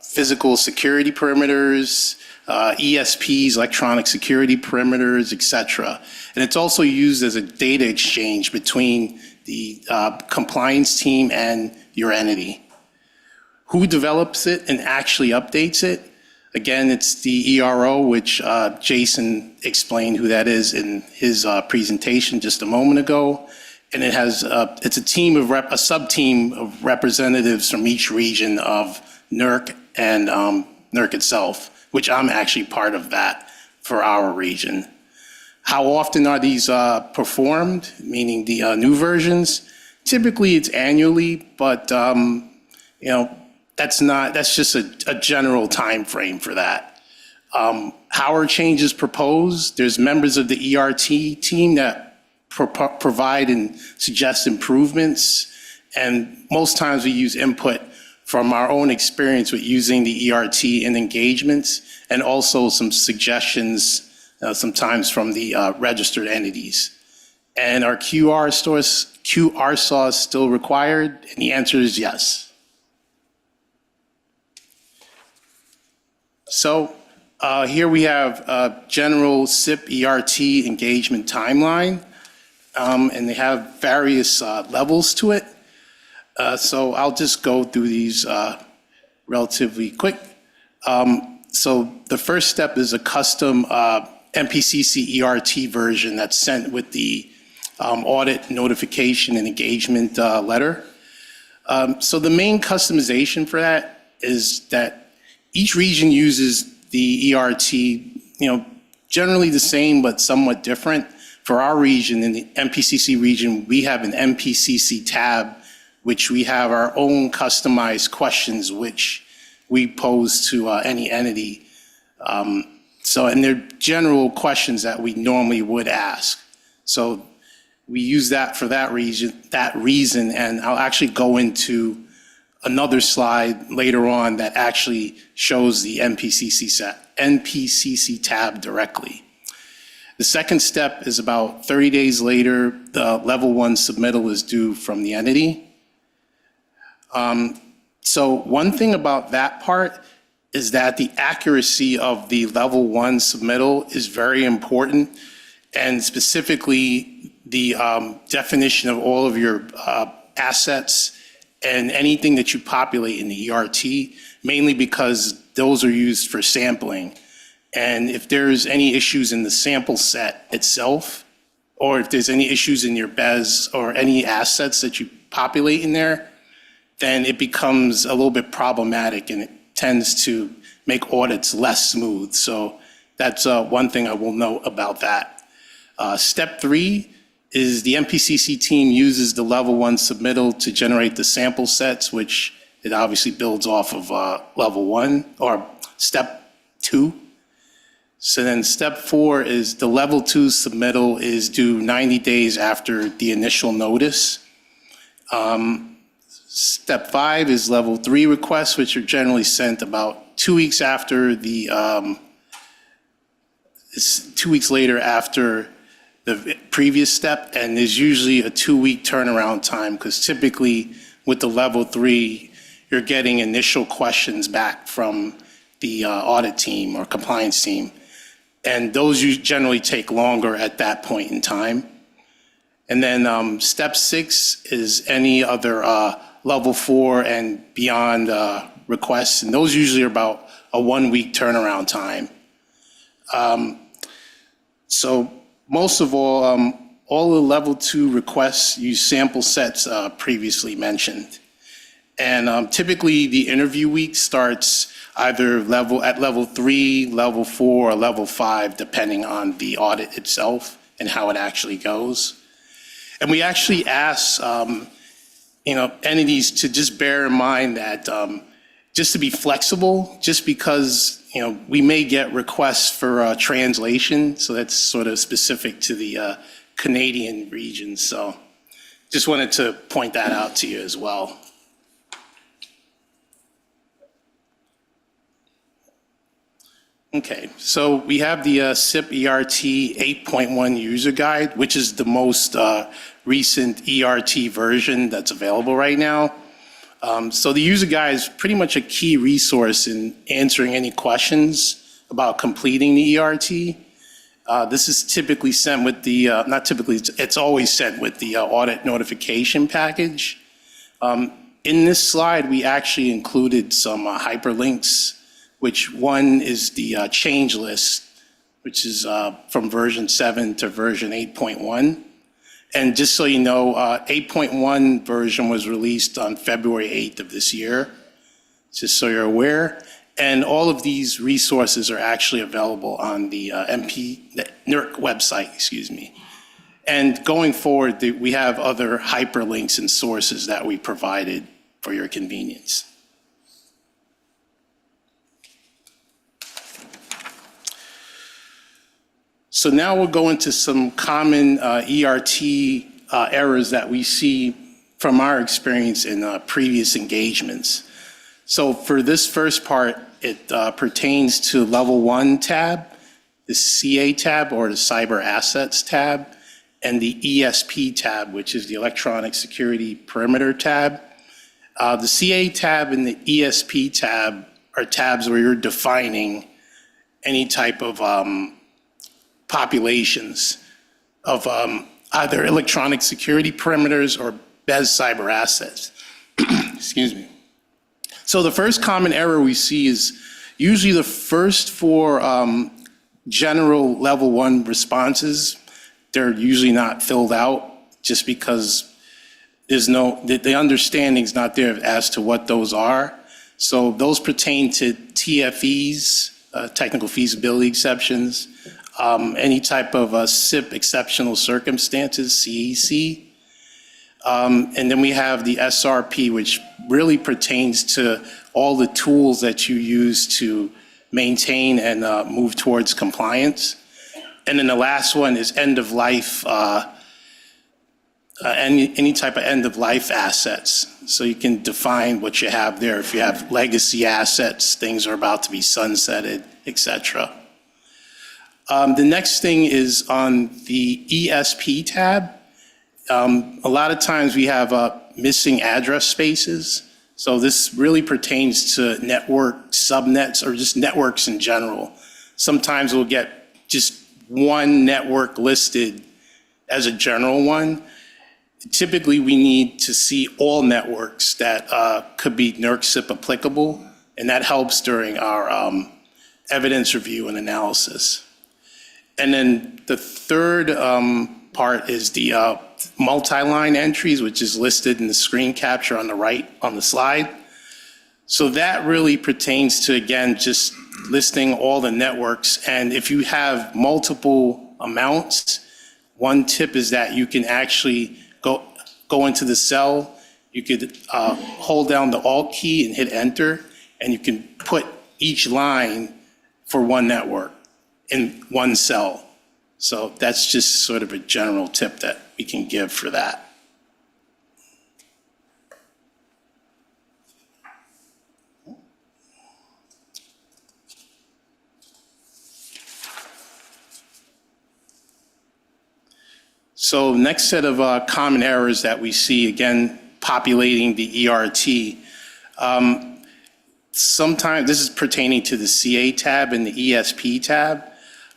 physical security perimeters, ESPs, electronic security perimeters, etc. And it's also used as a data exchange between the compliance team and your entity. Who develops it and actually updates it? Again, it's the ERO, which Jason explained who that is in his presentation just a moment ago. And it has it's a team of a sub-team of representatives from each region of NERC and NERC itself, which I'm actually part of that for our region. How often are these performed, meaning the new versions? Typically it's annually, but that's just a general time frame for that. How are changes proposed? There's members of the ERT team that provide and suggest improvements, and most times we use input from our own experience with using the ERT in engagements, and also some suggestions sometimes from the registered entities. And are QRSOs still required? And the answer is yes. So Here we have a general SIP ERT engagement timeline, and they have various levels to it. So I'll just go through these relatively quick. So the first step is a custom NPCC ERT version that's sent with the audit notification and engagement letter. So the main customization for that is that each region uses the ERT, generally the same but somewhat different. For our region, in the NPCC region, we have an NPCC tab, which we have our own customized questions, which we pose to any entity. And they're general questions that we normally would ask. So we use that for that reason, and I'll actually go into another slide later on that actually shows the NPCC tab directly. The second step is about 30 days later, the level 1 submittal is due from the entity. So one thing about that part is that the accuracy of the level 1 submittal is very important, and specifically the definition of all of your assets and anything that you populate in the ERT, mainly because those are used for sampling. And if there's any issues in the sample set itself, or if there's any issues in your BES or any assets that you populate in there, then it becomes a little bit problematic and it tends to make audits less smooth. So that's one thing I will note about that. Step 3 is the NPCC team uses the level 1 submittal to generate the sample sets, which it obviously builds off of level 1 or step 2. So then step 4 is the level 2 submittal is due 90 days after the initial notice. Step 5 is level 3 requests, which are generally sent about 2 weeks after it's 2 weeks later after the previous step, and there's usually a 2-week turnaround time because typically with the level 3, you're getting initial questions back from the audit team or compliance team, and those generally take longer at that point in time. And then step 6 is any other level 4 and beyond requests, and those usually are about a 1-week turnaround time. So most of all the level 2 requests use sample sets previously mentioned. And typically the interview week starts either at level 3, level 4, or level 5, depending on the audit itself and how it actually goes. And we actually ask entities to just bear in mind that just to be flexible, just because we may get requests for translation, so that's sort of specific to the Canadian region. So just wanted to point that out to you as well. Okay, so we have the SIP ERT 8.1 user guide, which is the most recent ERT version that's available right now. So the user guide is pretty much a key resource in answering any questions about completing the ERT. This is typically sent with the, not typically, it's always sent with the audit notification package. In this slide, we actually included some hyperlinks, which one is the change list, which is from version 7 to version 8.1. And just so you know, 8.1 version was released on February 8th of this year, just so you're aware. And all of these resources are actually available on the NERC website, excuse me. And going forward, we have other hyperlinks and sources that we provided for your convenience. So now we'll go into some common ERT errors that we see from our experience in previous engagements. So for this first part, it pertains to level 1 tab, the CA tab or the Cyber Assets tab, and the ESP tab, which is the Electronic Security Perimeter tab. The CA tab and the ESP tab are tabs where you're defining any type of populations of either electronic security perimeters or BES cyber assets. Excuse me. So the first common error we see is usually the first four general level 1 responses. They're usually not filled out just because the understanding's not there as to what those are. So those pertain to TFEs, technical feasibility exceptions, any type of SIP exceptional circumstances, CEC. And then we have the SRP, which really pertains to all the tools that you use to maintain and move towards compliance. And then the last one is end of life, any type of end of life assets. So you can define what you have there. If you have legacy assets, things are about to be sunsetted, et cetera. The next thing is on the ESP tab. A lot of times we have missing address spaces. So this really pertains to network subnets or just networks in general. Sometimes we'll get just one network listed as a general one. Typically, we need to see all networks that could be NERC SIP applicable, and that helps during our evidence review and analysis. And then the third part is the multi-line entries, which is listed in the screen capture on the right on the slide. So that really pertains to, again, just listing all the networks. And if you have multiple amounts, one tip is that you can actually go into the cell. You could hold down the Alt key and hit Enter, and you can put each line for one network in one cell. So that's just sort of a general tip that we can give for that. So next set of common errors that we see, again, populating the ERT. Sometimes this is pertaining to the CA tab and the ESP tab.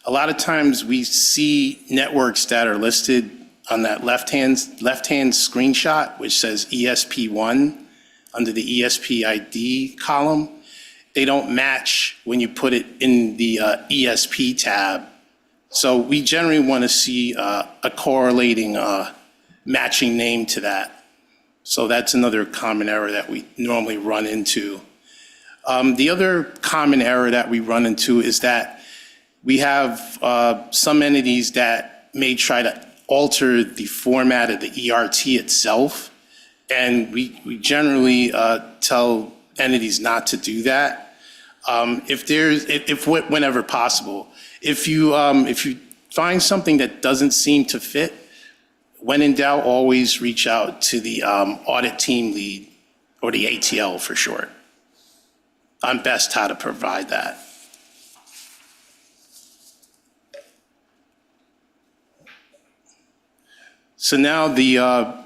A lot of times we see networks that are listed on that left-hand screenshot, which says ESP1 under the ESP ID column. They don't match when you put it in the ESP tab. So we generally want to see a correlating matching name to that. So that's another common error that we normally run into. The other common error that we run into is that we have some entities that may try to alter the format of the ERT itself, and we generally tell entities not to do that. Whenever possible. If you find something that doesn't seem to fit, when in doubt, always reach out to the audit team lead, or the ATL for short. I'm best how to provide that. So now the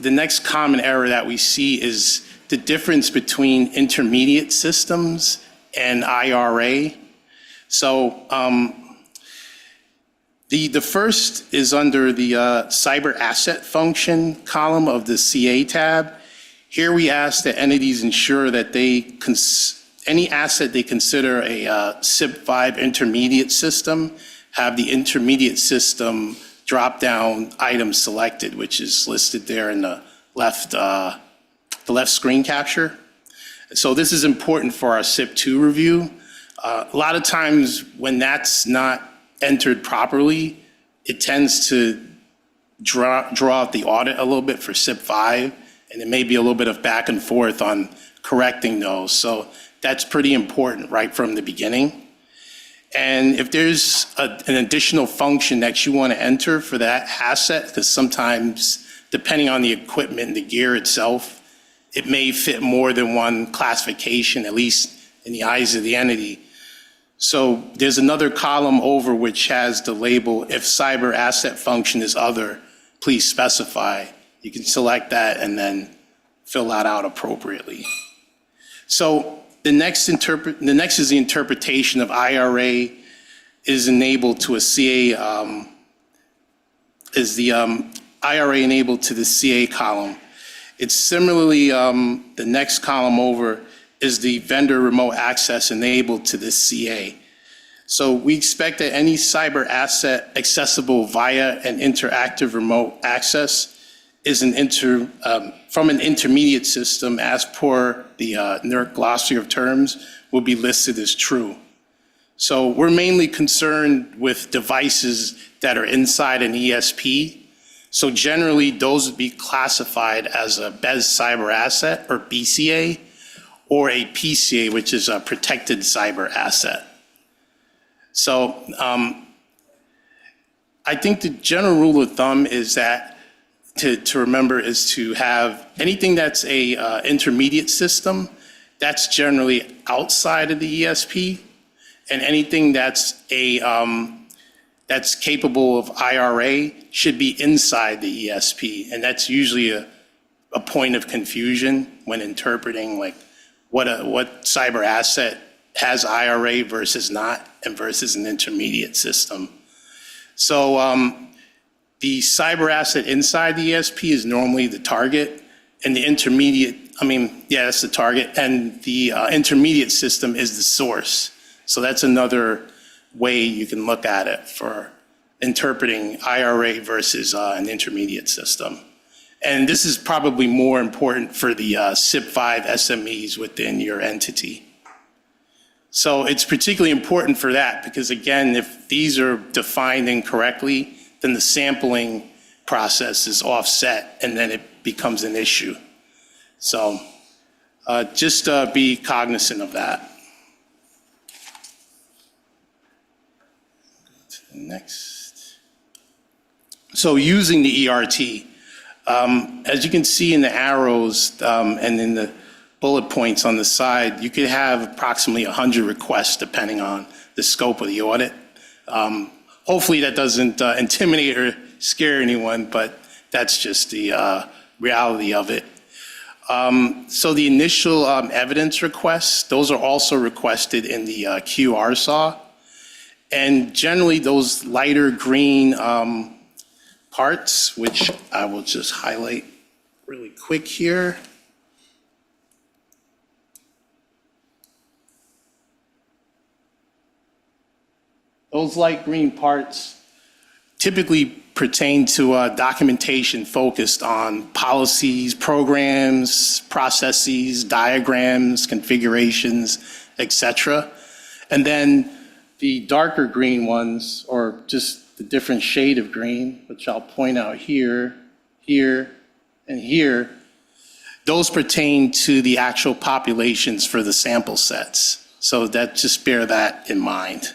next common error that we see is the difference between intermediate systems and IRA. So the first is under the cyber asset function column of the CA tab. Here we ask that entities ensure that any asset they consider a CIP5 intermediate system have the intermediate system drop-down item selected, which is listed there in the left screen capture. So this is important for our CIP2 review. A lot of times when that's not entered properly, it tends to draw out the audit a little bit for CIP5, and there may be a little bit of back and forth on correcting those. So that's pretty important right from the beginning. And if there's an additional function that you want to enter for that asset, because sometimes, depending on the equipment and the gear itself, it may fit more than one classification, at least in the eyes of the entity. So there's another column over which has the label, if cyber asset function is other, please specify. You can select that and then fill that out appropriately. So The next is the interpretation of IRA is enabled to a CA, is the IRA enabled to the CA column. It's similarly, the next column over is the vendor remote access enabled to the CA. So we expect that any cyber asset accessible via an interactive remote access is from an intermediate system as per the NERC glossary of terms will be listed as true. So we're mainly concerned with devices that are inside an ESP. So generally those would be classified as a BES cyber asset or BCA or a PCA, which is a protected cyber asset. So I think the general rule of thumb is that to remember is to have anything that's a intermediate system, that's generally outside of the ESP, and anything that's that's capable of IRA should be inside the ESP, and that's usually a point of confusion when interpreting like what cyber asset has IRA versus not, and versus an intermediate system. So the cyber asset inside the ESP is normally the target, and the intermediate, that's the target, and the intermediate system is the source. So that's another way you can look at it for interpreting IRA versus an intermediate system. And this is probably more important for the CIP5 SMEs within your entity. So it's particularly important for that because, again, if these are defined incorrectly, then the sampling process is offset and then it becomes an issue. So just be cognizant of that. Next. So using the ERT, as you can see in the arrows and in the bullet points on the side, you could have approximately 100 requests depending on the scope of the audit. Hopefully that doesn't intimidate or scare anyone, but that's just the reality of it. So the initial evidence requests, those are also requested in the QR SAW. And generally those lighter green parts, which I will just highlight really quick here. Those light green parts typically pertain to documentation focused on policies, programs, processes, diagrams, configurations, etc. And then the darker green ones, or just the different shade of green, which I'll point out here, here, and here, those pertain to the actual populations for the sample sets. So that just bear that in mind.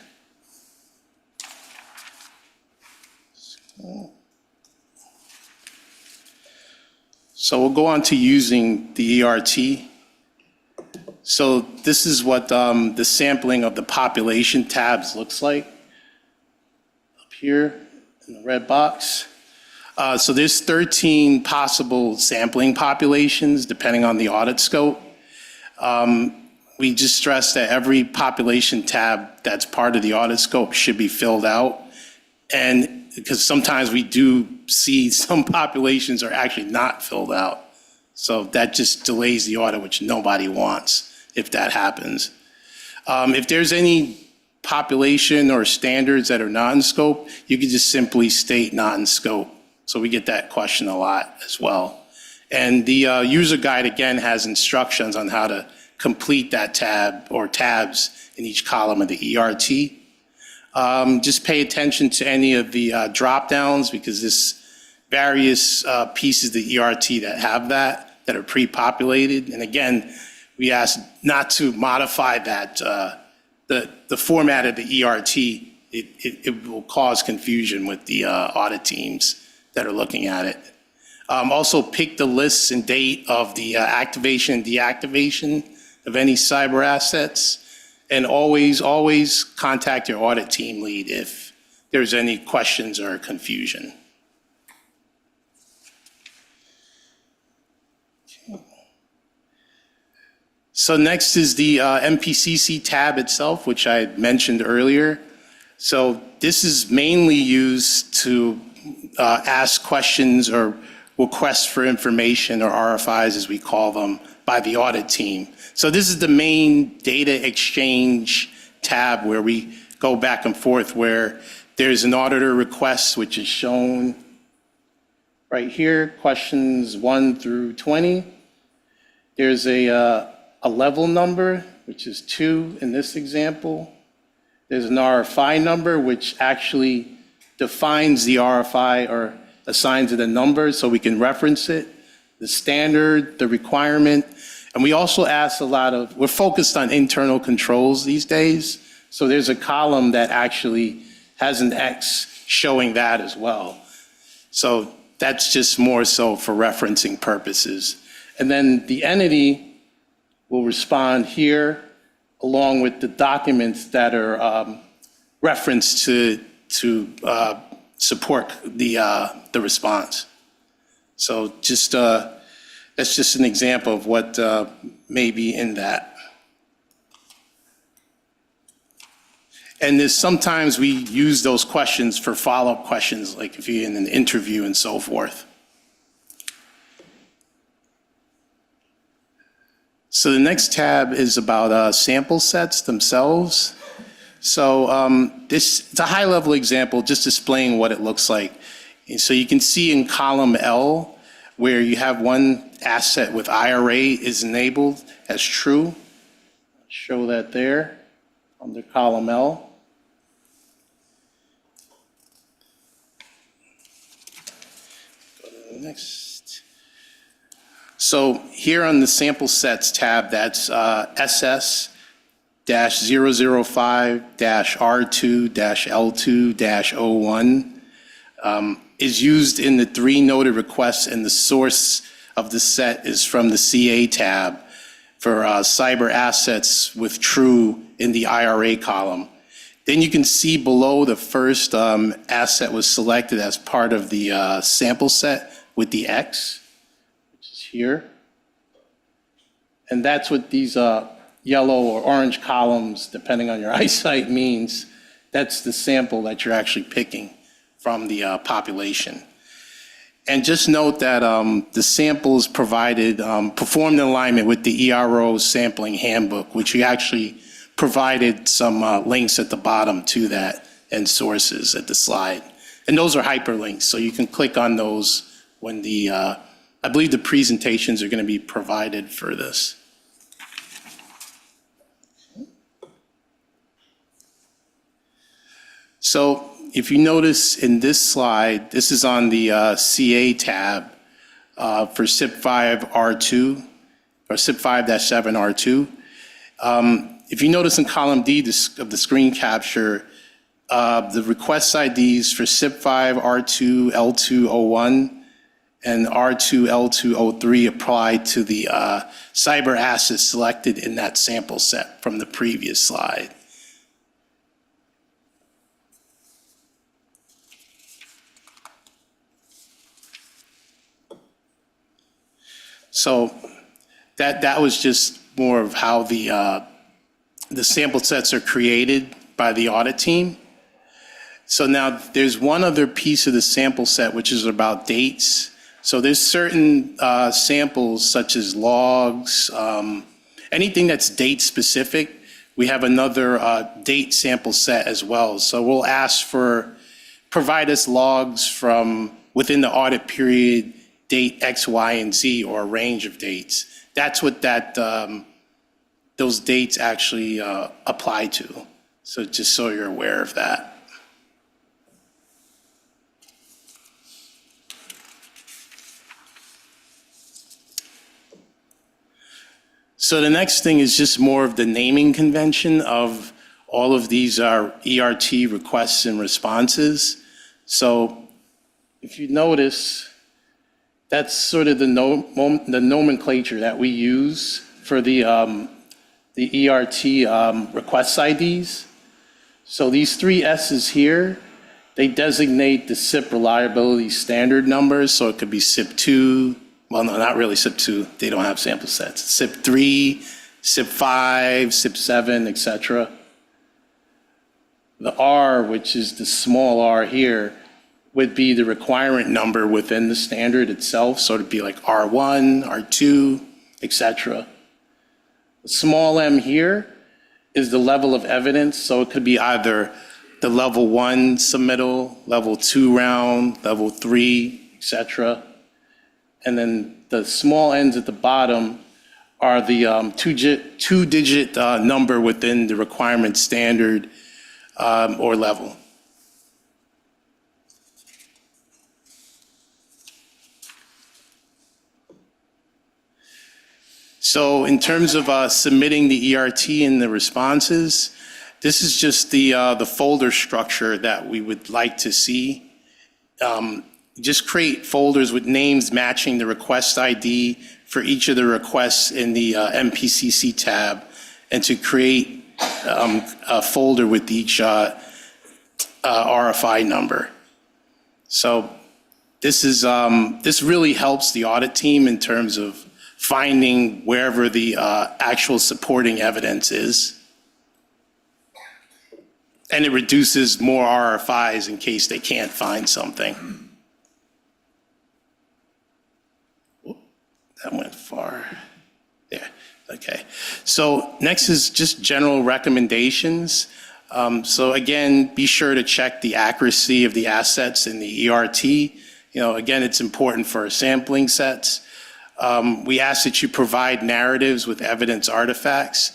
So we'll go on to using the ERT. So this is what the sampling of the population tabs looks like up here in the red box. So there's 13 possible sampling populations depending on the audit scope. We just stress that every population tab that's part of the audit scope should be filled out. And because sometimes we do see some populations are actually not filled out. So that just delays the audit, which nobody wants if that happens. If there's any population or standards that are not in scope, you can just simply state not in scope. So we get that question a lot as well. And the user guide, again, has instructions on how to complete that tab or tabs in each column of the ERT. Just pay attention to any of the drop downs because there's various pieces of the ERT that have that are pre-populated. And again, we ask not to modify that, the format of the ERT. It will cause confusion with the audit teams that are looking at it. Also pick the lists and date of the activation and deactivation of any cyber assets. And always contact your audit team lead if there's any questions or confusion. Okay. So next is the NPCC tab itself, which I had mentioned earlier. So this is mainly used to ask questions or requests for information, or RFIs as we call them, by the audit team. So this is the main data exchange tab where we go back and forth, where there's an auditor request, which is shown right here, questions 1 through 20. There's a level number, which is 2 in this example. There's an RFI number, which actually defines the RFI or assigns it a number so we can reference it, the standard, the requirement. And we also ask we're focused on internal controls these days. So there's a column that actually has an X showing that as well. So that's just more so for referencing purposes. And then the entity will respond here along with the documents that are referenced to support the response. So just that's just an example of what may be in that. And there's sometimes we use those questions for follow-up questions, like if you're in an interview and so forth. So the next tab is about sample sets themselves. So it's a high-level example, just displaying what it looks like. And so you can see in column L, where you have one asset with IRA is enabled as true. Show that there under column L. Go to the next. So here on the sample sets tab, that's SS-005-R2-L2-01 is used in the 3 noted requests, and the source of the set is from the CA tab for cyber assets with true in the IRA column. Then you can see below the first asset was selected as part of the sample set with the X, which is here. And that's what these yellow or orange columns, depending on your eyesight, means. That's the sample that you're actually picking from the population. And just note that the samples provided, performed in alignment with the ERO sampling handbook, which we actually provided some links at the bottom to that and sources at the slide. And those are hyperlinks, so you can click on those when I believe the presentations are going to be provided for this. So if you notice in this slide, this is on the CA tab for SIP5 R2 or SIP5-7 R2. If you notice in column D of the screen capture, the request IDs for SIP5 R2 L201 and R2 L203 apply to the cyber assets selected in that sample set from the previous slide. So that was just more of how the sample sets are created by the audit team. So now there's one other piece of the sample set, which is about dates. So there's certain samples such as logs, anything that's date specific. We have another date sample set as well. So we'll ask provide us logs from within the audit period, date X, Y, and Z, or a range of dates. That's what those dates actually apply to. So just so you're aware of that. So the next thing is just more of the naming convention of all of these are ERT requests and responses. So if you notice, that's sort of the nomenclature that we use for the ERT request IDs. So these 3 S's here, they designate the SIP reliability standard numbers. So it could be SIP2, well, no, not really SIP2. They don't have sample sets. SIP3, SIP 5, SIP 7, etc. The R, which is the small r here, would be the requirement number within the standard itself. So it'd be like R1, R2, etc. The small m here is the level of evidence. So it could be either the level 1 submittal, level 2 round, level 3, etc. And then the small n's at the bottom are the two-digit number within the requirement standard or level. So in terms of submitting the ERT and the responses, this is just the folder structure that we would like to see. Just create folders with names matching the request ID for each of the requests in the NPCC tab, and to create a folder with each RFI number. So this really helps the audit team in terms of finding wherever the actual supporting evidence is. And it reduces more RFIs in case they can't find something. That went far. Yeah, okay. So next is just general recommendations. So again, be sure to check the accuracy of the assets in the ERT. Again, it's important for sampling sets. We ask that you provide narratives with evidence artifacts.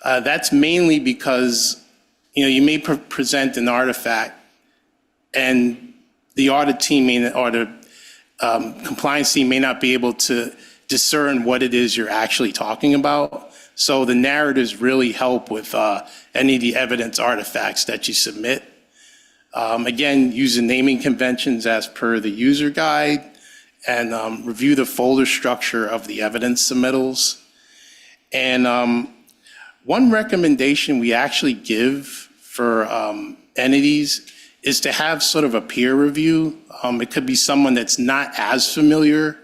That's mainly because you may present an artifact and the audit team or the compliance team may not be able to discern what it is you're actually talking about. So the narratives really help with any of the evidence artifacts that you submit. Again, use the naming conventions as per the user guide, and review the folder structure of the evidence submittals. And one recommendation we actually give for entities is to have sort of a peer review. It could be someone that's not as familiar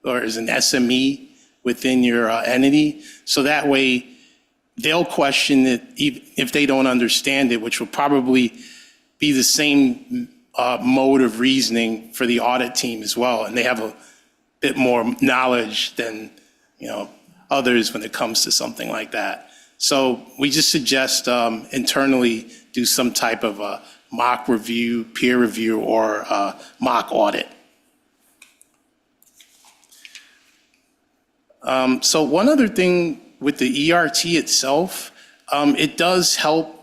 or is an SME within your entity. So that way they'll question it if they don't understand it, which will probably be the same mode of reasoning for the audit team as well. And they have a bit more knowledge than others when it comes to something like that. So we just suggest internally do some type of a mock review, peer review, or mock audit. So one other thing with the ERT itself, it does help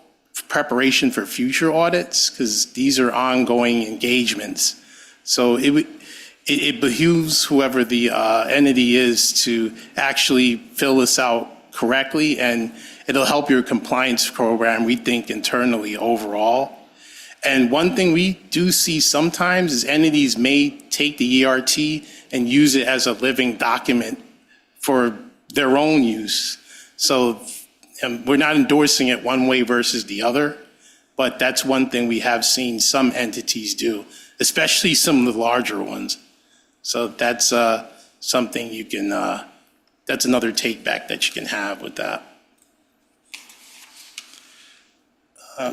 preparation for future audits because these are ongoing engagements. So it behooves whoever the entity is to actually fill this out correctly, and it'll help your compliance program, we think, internally overall. And one thing we do see sometimes is entities may take the ERT and use it as a living document for their own use. So we're not endorsing it one way versus the other, but that's one thing we have seen some entities do, especially some of the larger ones. So that's something you can, that's another take back that you can have with that.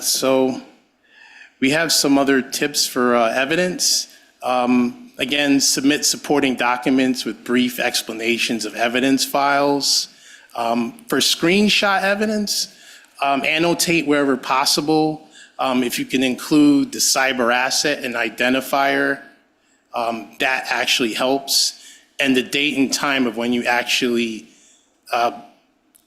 So we have some other tips for evidence. Again, submit supporting documents with brief explanations of evidence files. For screenshot evidence, annotate wherever possible. If you can include the cyber asset and identifier, that actually helps. And the date and time of when you actually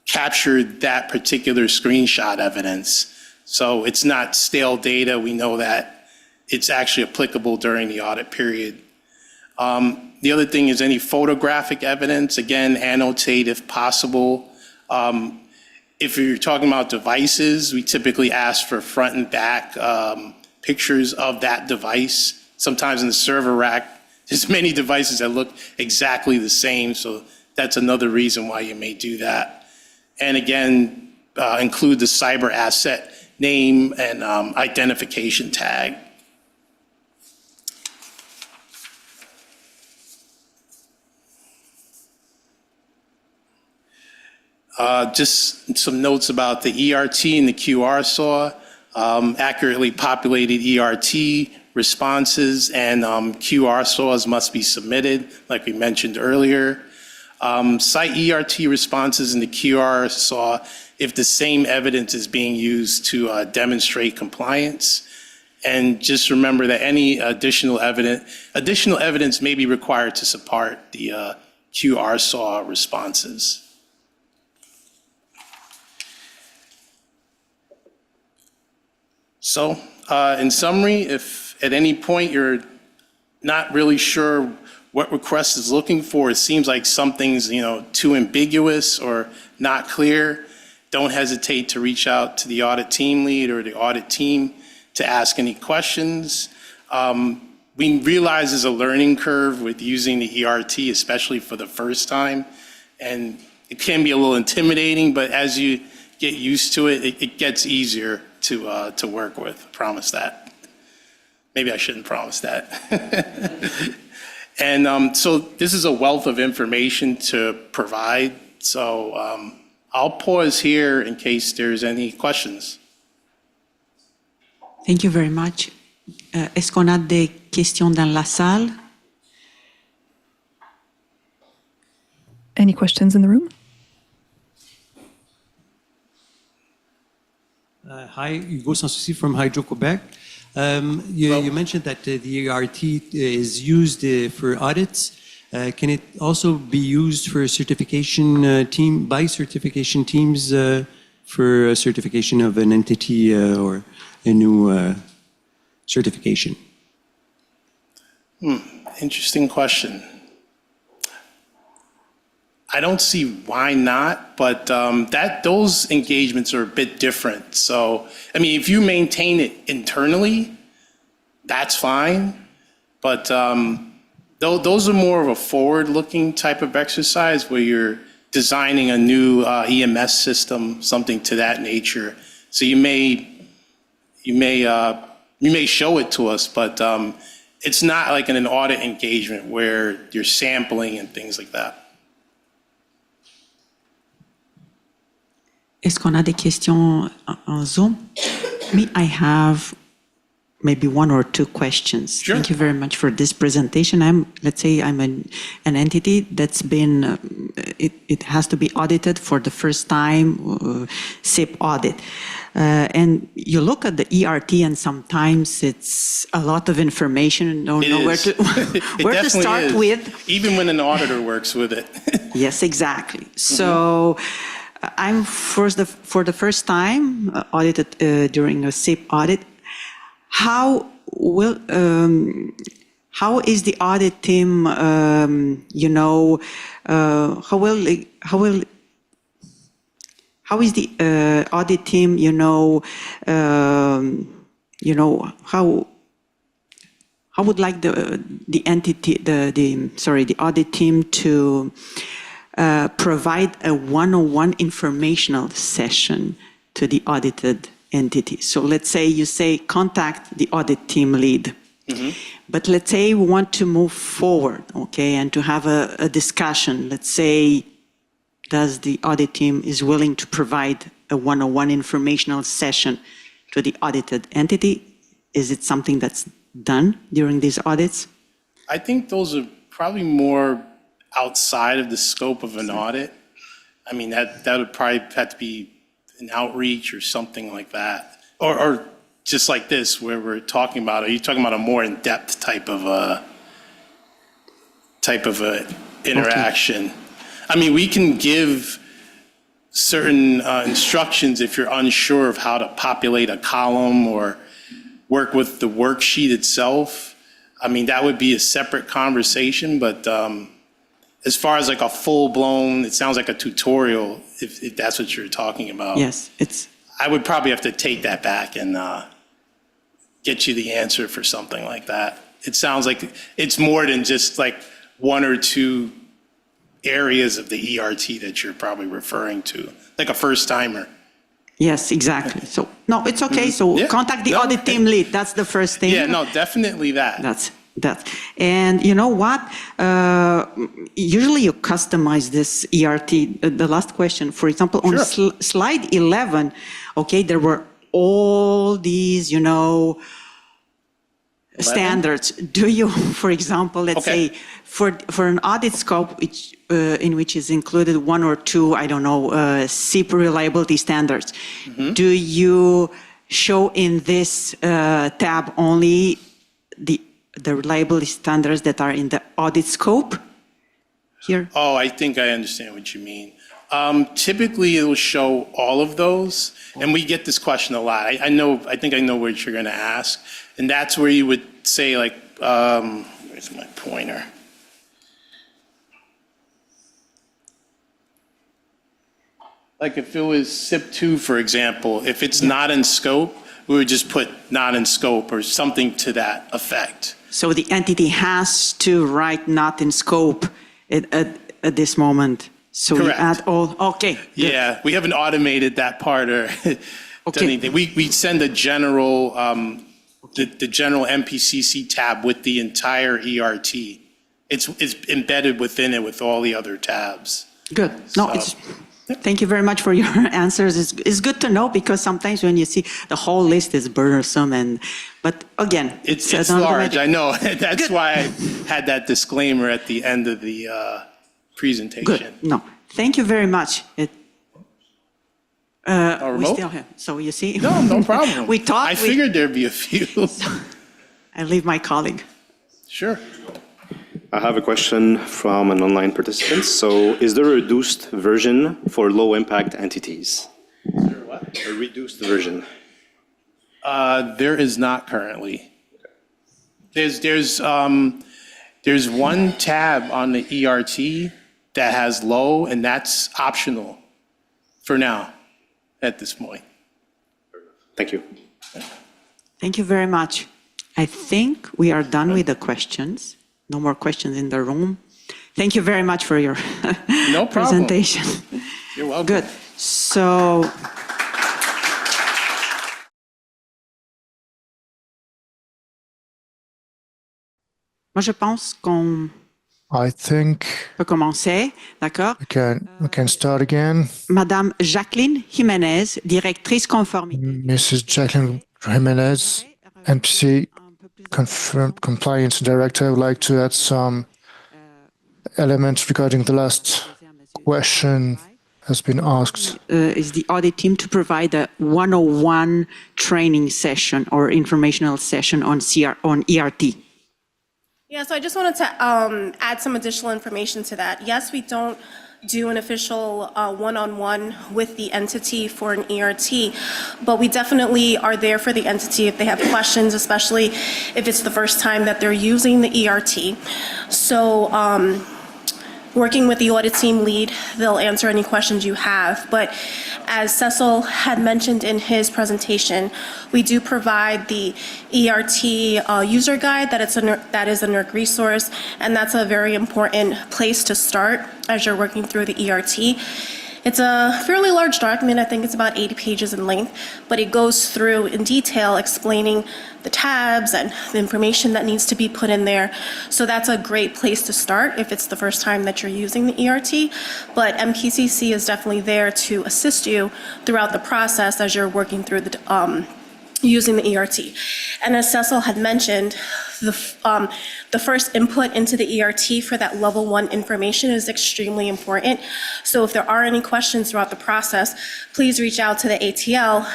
captured that particular screenshot evidence. So it's not stale data. We know that it's actually applicable during the audit period. The other thing is any photographic evidence, again, annotate if possible. If you're talking about devices, we typically ask for front and back pictures of that device. Sometimes in the server rack, there's many devices that look exactly the same, so that's another reason why you may do that. And again, include the cyber asset name and identification tag. Just some notes about the ERT and the QR SAW, accurately populated ERT responses and QR SAWs must be submitted, like we mentioned earlier. Cite ERT responses in the QR SAW if the same evidence is being used to demonstrate compliance. And just remember that any additional evidence may be required to support the QR SAW responses. So, in summary, if at any point you're not really sure what request is looking for, it seems like something's, too ambiguous or not clear, don't hesitate to reach out to the audit team lead or the audit team to ask any questions. We realize there's a learning curve with using the ERT, especially for the first time, and it can be a little intimidating, but as you get used to it, it gets easier to work with. I promise that. Maybe I shouldn't promise that. And so this is a wealth of information to provide. So I'll pause here in case there's any questions. Thank you very much. Est-ce qu'on a des questions dans la salle? Any questions in the room? Hi, Hugo Sansouci from Hydro Quebec. You mentioned that the ERT is used for audits. Can it also be used for certification by certification teams for certification of an entity or a new certification? Interesting question. I don't see why not, but those engagements are a bit different. So, I mean, if you maintain it internally, that's fine. But those are more of a forward-looking type of exercise where you're designing a new EMS system, something to that nature. So you may show it to us, but it's not like an audit engagement where you're sampling and things like that. Est-ce qu'on a des questions en Zoom? Me, I have maybe one or two questions. Sure. Thank you very much for this presentation. Let's say I'm an entity that's been, it has to be audited for the first time, SIP audit. And you look at the ERT and sometimes it's a lot of information and don't know where to start with. Even when an auditor works with it. Yes, exactly. So I'm for the first time audited during a SIP audit. How is the audit team, how is the audit team, how would like the entity, the audit team to provide a one-on-one informational session to the audited entity. So let's say you say contact the audit team lead. Mm-hmm. But let's say we want to move forward, okay, and to have a discussion. Let's say, does the audit team is willing to provide a one-on-one informational session to the audited entity? Is it something that's done during these audits? I think those are probably more outside of the scope of an audit. I mean, that would probably have to be an outreach or something like that. Or just like this, where we're talking about, are you talking about a more in-depth type of interaction? Okay. I mean, we can give certain instructions if you're unsure of how to populate a column or work with the worksheet itself. I mean, that would be a separate conversation, but as far as like a full-blown, it sounds like a tutorial, if that's what you're talking about. Yes, I would probably have to take that back and get you the answer for something like that. It sounds like it's more than just like one or two areas of the ERT that you're probably referring to, like a first-timer. Yes, exactly. So, no, it's okay. So contact the audit team lead. That's the first thing. Yeah, no, definitely that. That. And you know what? Usually you customize this ERT. The last question, for example, on slide 11, okay, there were all these, standards. Do you, for example, let's say, for an audit scope in which is included one or two, I don't know, SIP reliability standards, do you show in this tab only the reliability standards that are in the audit scope here? Oh, I think I understand what you mean. Typically, it will show all of those, and we get this question a lot. I think I know what you're going to ask, and that's where you would say, like, where's my pointer? Like if it was SIP2, for example, if it's not in scope, we would just put not in scope or something to that effect. So the entity has to write not in scope at this moment. So Correct. we add all, okay. Good. Yeah, we haven't automated that part or done anything. We send a general, the general NPCC tab with the entire ERT. It's embedded within it with all the other tabs. Good. No, thank you very much for your answers. It's good to know because sometimes when you see the whole list is burdensome but again, it's large. I know. That's why I had that disclaimer at the end of the presentation. Good. No, thank you very much. We still have. So you see. No problem. We talked. I figured there'd be a few. I leave my colleague. Sure. I have a question from an online participant. So is there a reduced version for low-impact entities? Is there what? A reduced version. There is not currently. There's one tab on the ERT that has low, and that's optional for now at this point. Thank you. Thank you very much. I think we are done with the questions. No more questions in the room. Thank you very much for your presentation. You're welcome. Good. So, moi je pense qu'on I think peut commencer, d'accord? we can start again. Madame Jacqueline Jiménez, directrice conformité. Mrs. Jacqueline Jimenez, NPC Compliance Director, I would like to add some elements regarding the last question has been asked. Is the audit team to provide a 101 training session or informational session on ERT? Yeah, so I just wanted to add some additional information to that. Yes, we don't do an official one-on-one with the entity for an ERT, but we definitely are there for the entity if they have questions, especially if it's the first time that they're using the ERT. So working with the audit team lead, they'll answer any questions you have. But as Cecil had mentioned in his presentation, we do provide the ERT user guide that is a NERC resource, and that's a very important place to start as you're working through the ERT. It's a fairly large document. I think it's about 80 pages in length, but it goes through in detail explaining the tabs and the information that needs to be put in there. So that's a great place to start if it's the first time that you're using the ERT. But NPCC is definitely there to assist you throughout the process as you're working through the using the ERT. And as Cecil had mentioned, the first input into the ERT for that level 1 information is extremely important. So if there are any questions throughout the process, please reach out to the ATL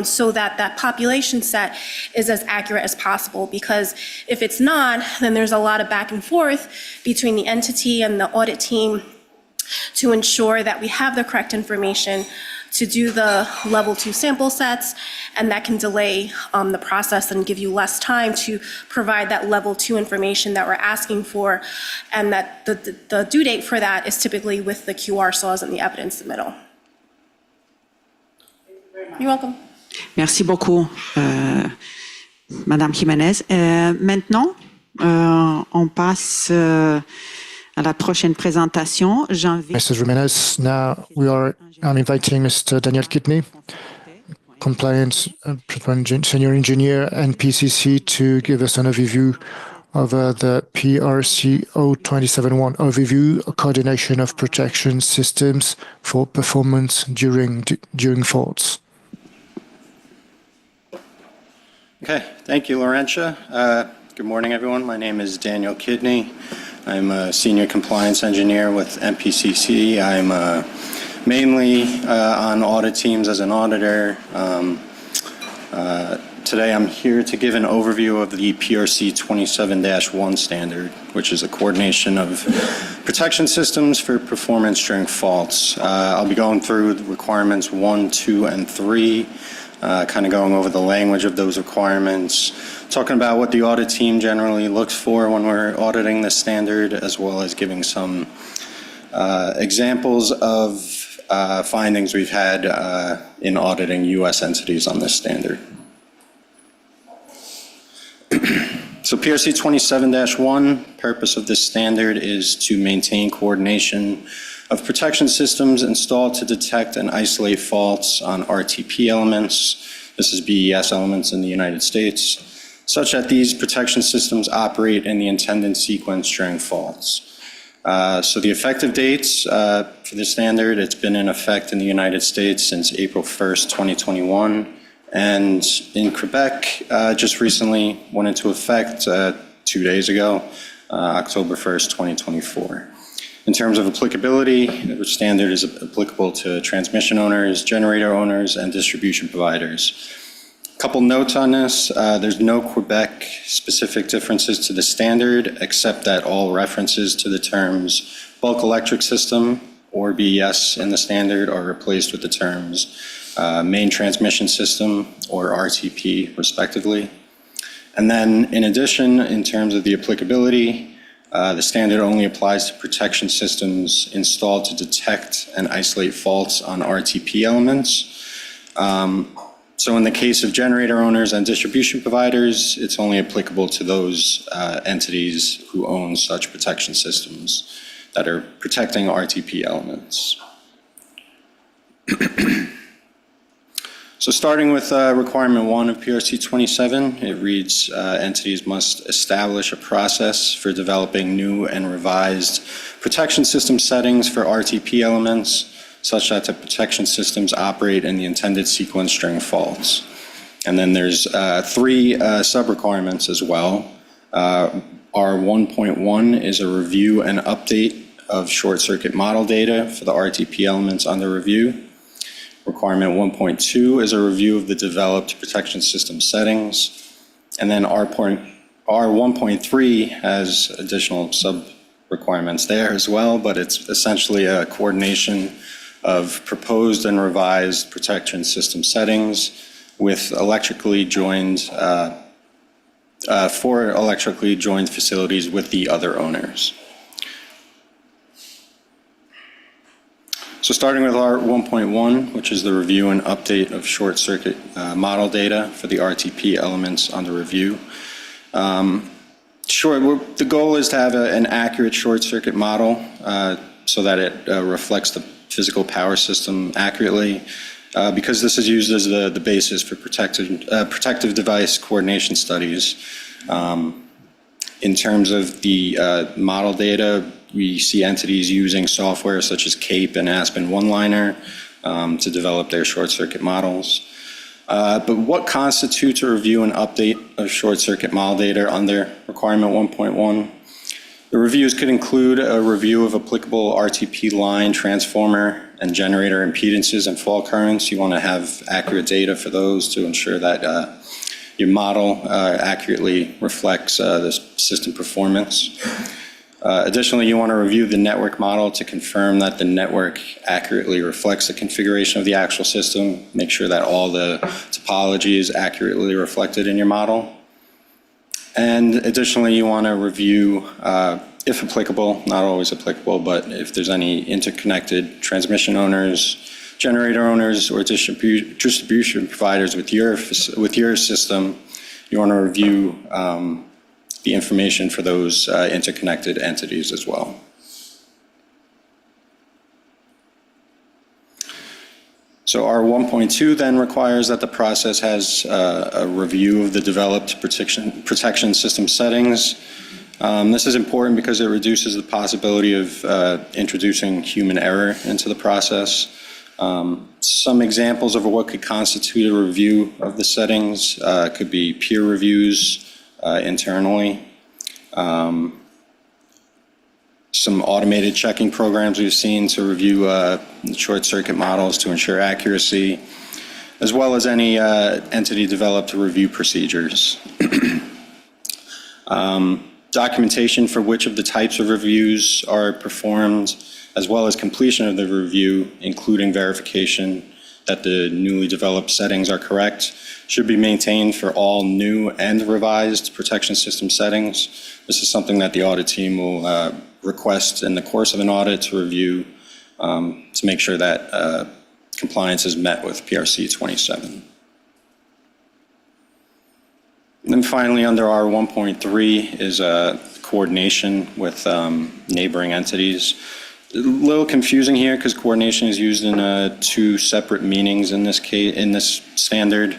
so that that population set is as accurate as possible, because if it's not, then there's a lot of back and forth between the entity and the audit team to ensure that we have the correct information to do the level 2 sample sets, and that can delay the process and give you less time to provide that level 2 information that we're asking for, and that the due date for that is typically with the QR saws and the evidence submittal. You're welcome. Merci beaucoup, Madame Jiménez. Maintenant, on passe à la prochaine présentation. Mrs. Jimenez, now I'm inviting Mr. Daniel Kidney, Compliance Senior Engineer, NPCC, to give us an overview over the PRC 0271 overview, coordination of protection systems for performance during faults. Okay, thank you, Laurentia. Good morning, everyone. My name is Daniel Kidney. I'm a senior compliance engineer with NPCC. I'm mainly on audit teams as an auditor. Today I'm here to give an overview of the PRC 27-1 standard, which is a coordination of protection systems for performance during faults. I'll be going through the requirements 1, 2, and 3, kind of going over the language of those requirements, talking about what the audit team generally looks for when we're auditing the standard, as well as giving some examples of findings we've had in auditing U.S. entities on this standard. So PRC 27-1, purpose of this standard is to maintain coordination of protection systems installed to detect and isolate faults on RTP elements. This is BES elements in the United States, such that these protection systems operate in the intended sequence during faults. So the effective dates for the standard, it's been in effect in the United States since April 1st, 2021. And in Quebec, just recently went into effect 2 days ago, October 1st, 2024. In terms of applicability, the standard is applicable to transmission owners, generator owners, and distribution providers. A couple notes on this. There's no Quebec-specific differences to the standard, except that all references to the terms bulk electric system or BES in the standard are replaced with the terms main transmission system or RTP, respectively. And then in addition, in terms of the applicability, the standard only applies to protection systems installed to detect and isolate faults on RTP elements. So in the case of generator owners and distribution providers, it's only applicable to those entities who own such protection systems that are protecting RTP elements. So starting with requirement 1 of PRC 27, it reads entities must establish a process for developing new and revised protection system settings for RTP elements such that the protection systems operate in the intended sequence during faults. And then there's 3 sub-requirements as well. R1.1 is a review and update of short circuit model data for the RTP elements under review. Requirement 1.2 is a review of the developed protection system settings. And then R1.3 has additional sub-requirements there as well, but it's essentially a coordination of proposed and revised protection system settings with electrically joined, for electrically joined facilities with the other owners. So starting with R1.1, which is the review and update of short circuit model data for the RTP elements under review. The goal is to have an accurate short circuit model so that it reflects the physical power system accurately, because this is used as the basis for protective device coordination studies. In terms of the model data, we see entities using software such as CAPE and Aspen One-Liner to develop their short circuit models. But what constitutes a review and update of short circuit model data under requirement 1.1? The reviews could include a review of applicable RTP line, transformer, and generator impedances and fault currents. You want to have accurate data for those to ensure that your model accurately reflects the system performance. Additionally, you want to review the network model to confirm that the network accurately reflects the configuration of the actual system, make sure that all the topology is accurately reflected in your model. And additionally, you want to review, if applicable, not always applicable, but if there's any interconnected transmission owners, generator owners, or distribution providers with your system, you want to review the information for those interconnected entities as well. So R1.2 then requires that the process has a review of the developed protection system settings This is important because it reduces the possibility of introducing human error into the process. Some examples of what could constitute a review of the settings could be peer reviews internally. Some automated checking programs we've seen to review short circuit models to ensure accuracy, as well as any entity-developed review procedures. Documentation for which of the types of reviews are performed, as well as completion of the review, including verification that the newly developed settings are correct, should be maintained for all new and revised protection system settings. This is something that the audit team will request in the course of an audit to review to make sure that compliance is met with PRC 27. And then finally, under our 1.3 is coordination with neighboring entities. A little confusing here because coordination is used in two separate meanings in this case, in this standard.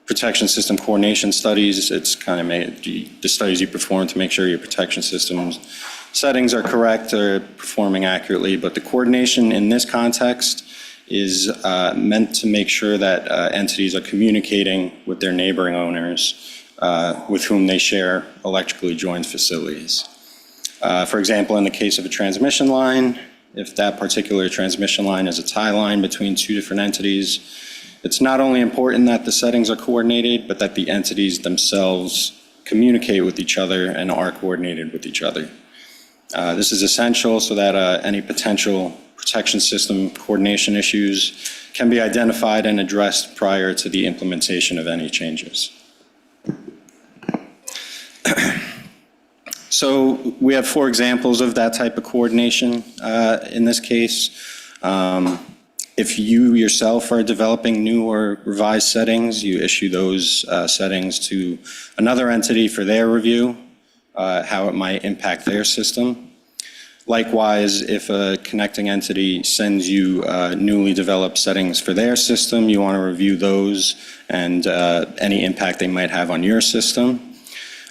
Protection system coordination studies, it's kind of the studies you perform to make sure your protection systems settings are correct or performing accurately, but the coordination in this context is meant to make sure that entities are communicating with their neighboring owners with whom they share electrically joined facilities. For example, in the case of a transmission line, if that particular transmission line is a tie line between two different entities, it's not only important that the settings are coordinated, but that the entities themselves communicate with each other and are coordinated with each other. This is essential so that any potential protection system coordination issues can be identified and addressed prior to the implementation of any changes. So we have 4 examples of that type of coordination in this case. If you yourself are developing new or revised settings, you issue those settings to another entity for their review, how it might impact their system. Likewise, if a connecting entity sends you newly developed settings for their system, you want to review those and any impact they might have on your system.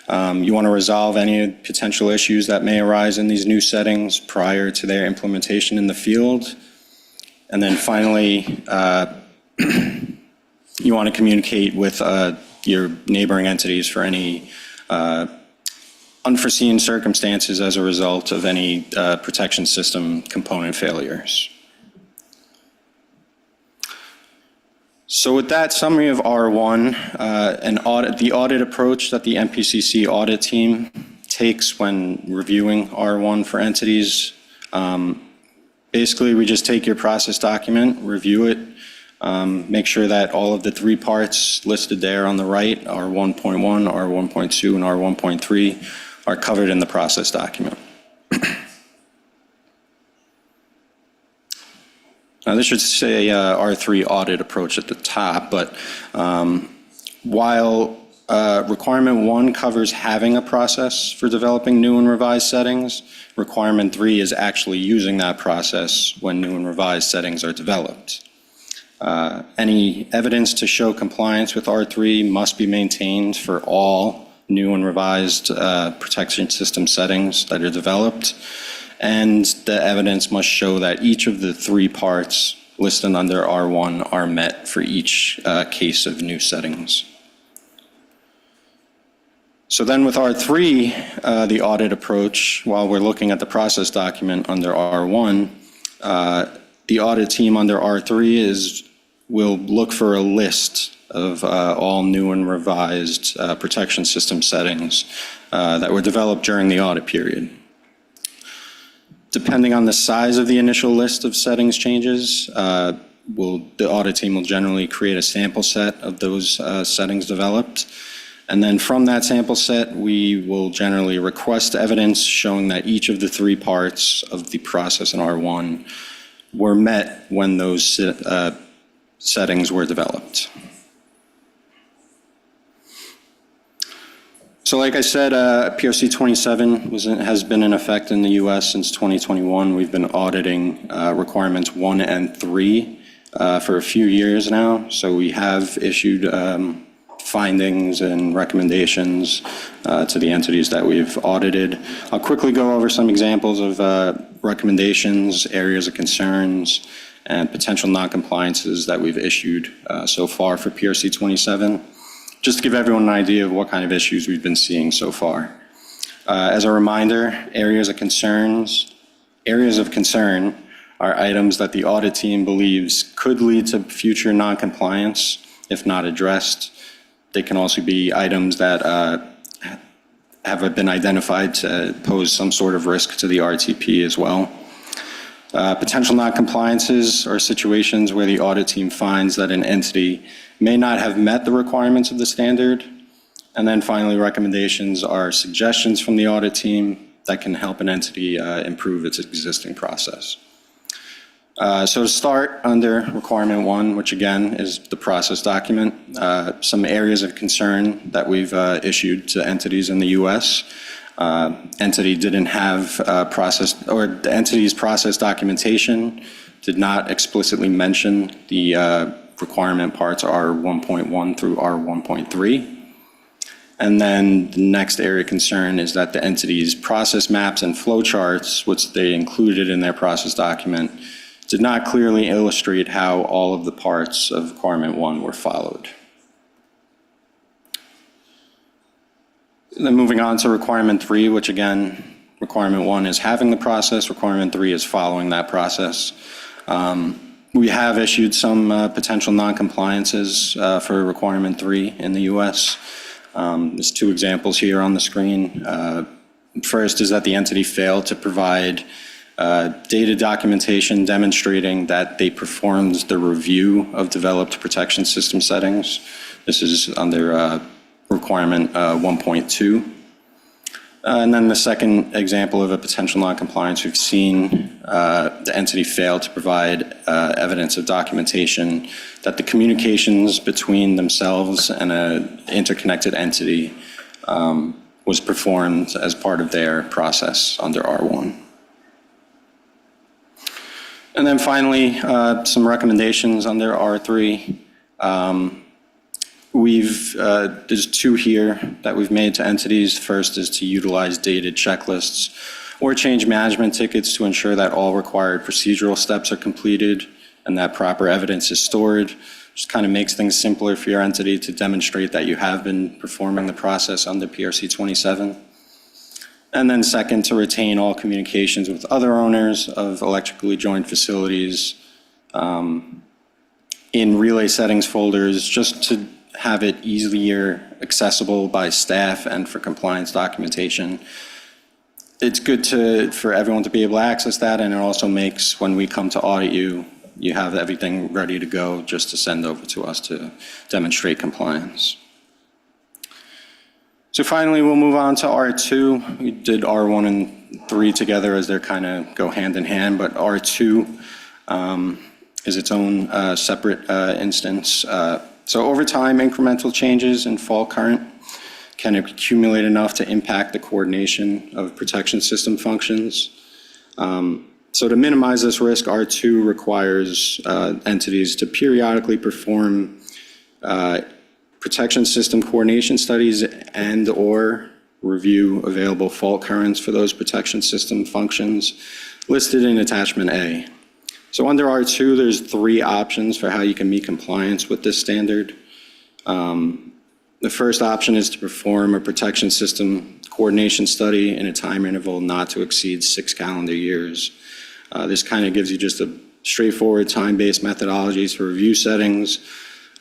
You want to resolve any potential issues that may arise in these new settings prior to their implementation in the field. And then finally, you want to communicate with your neighboring entities for any unforeseen circumstances as a result of any protection system component failures. So with that summary of R1, the audit approach that the NPCC audit team takes when reviewing R1 for entities, basically we just take your process document, review it, make sure that all of the 3 parts listed there on the right, R1.1, R1.2, and R1.3, are covered in the process document. Now this should say R3 audit approach at the top, but while requirement 1 covers having a process for developing new and revised settings, requirement 3 is actually using that process when new and revised settings are developed. Any evidence to show compliance with R3 must be maintained for all new and revised protection system settings that are developed, and the evidence must show that each of the 3 parts listed under R1 are met for each case of new settings. So then with R3, the audit approach, while we're looking at the process document under R1, the audit team under R3 will look for a list of all new and revised protection system settings that were developed during the audit period. Depending on the size of the initial list of settings changes, the audit team will generally create a sample set of those settings developed. And then from that sample set, we will generally request evidence showing that each of the 3 parts of the process in R1 were met when those settings were developed. So like I said, PRC 27 has been in effect in the US since 2021. We've been auditing requirements 1 and 3 for a few years now. So we have issued findings and recommendations to the entities that we've audited. I'll quickly go over some examples of recommendations, areas of concerns, and potential non-compliances that we've issued so far for PRC 27, just to give everyone an idea of what kind of issues we've been seeing so far. As a reminder, areas of concern are items that the audit team believes could lead to future non-compliance if not addressed. They can also be items that have been identified to pose some sort of risk to the RTP as well. Potential non-compliances are situations where the audit team finds that an entity may not have met the requirements of the standard. And then finally, recommendations are suggestions from the audit team that can help an entity improve its existing process. So to start, under requirement 1, which again is the process document, some areas of concern that we've issued to entities in the US. Entity didn't have process, or the entity's process documentation did not explicitly mention the requirement parts R1.1 through R1.3. And then the next area of concern is that the entity's process maps and flowcharts, which they included in their process document, did not clearly illustrate how all of the parts of requirement 1 were followed. Then moving on to requirement 3, which again, requirement 1 is having the process, requirement 3 is following that process. We have issued some potential non-compliances for requirement 3 in the US. There's 2 examples here on the screen. First is that the entity failed to provide data documentation demonstrating that they performed the review of developed protection system settings. This is under requirement 1.2. And then the second example of a potential non-compliance we've seen, the entity failed to provide evidence of documentation that the communications between themselves and an interconnected entity was performed as part of their process under R1. And then finally, some recommendations under R3. There's 2 here that we've made to entities. First is to utilize dated checklists or change management tickets to ensure that all required procedural steps are completed and that proper evidence is stored. Just kind of makes things simpler for your entity to demonstrate that you have been performing the process under PRC 27. And then second, to retain all communications with other owners of electrically joined facilities in relay settings folders, just to have it easier accessible by staff and for compliance documentation. It's good for everyone to be able to access that, and it also makes, when we come to audit you, you have everything ready to go just to send over to us to demonstrate compliance. So finally, we'll move on to R2. We did R1 and 3 together as they kind of go hand in hand, but R2 is its own separate instance. So over time, incremental changes in fault current can accumulate enough to impact the coordination of protection system functions. So to minimize this risk, R2 requires entities to periodically perform protection system coordination studies and or review available fault currents for those protection system functions listed in attachment A. So under R2, there's 3 options for how you can meet compliance with this standard. The first option is to perform a protection system coordination study in a time interval not to exceed 6 calendar years. This kind of gives you just a straightforward time-based methodologies for review settings,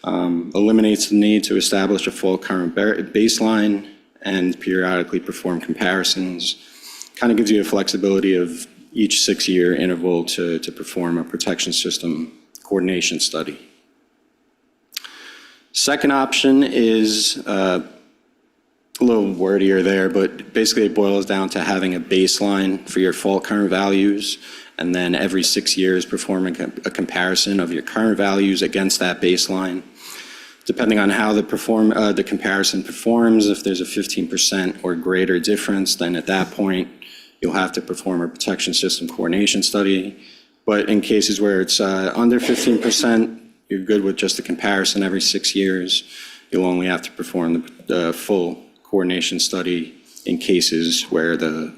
eliminates the need to establish a full current baseline and periodically perform comparisons. Kind of gives you a flexibility of each 6-year interval to perform a protection system coordination study. Second option is a little wordier there, but basically it boils down to having a baseline for your fault current values, and then every 6 years performing a comparison of your current values against that baseline. Depending on how the comparison performs, if there's a 15% or greater difference, then at that point, you'll have to perform a protection system coordination study. But in cases where it's under 15%, you're good with just a comparison every 6 years. you'll only have to perform the full coordination study in cases where the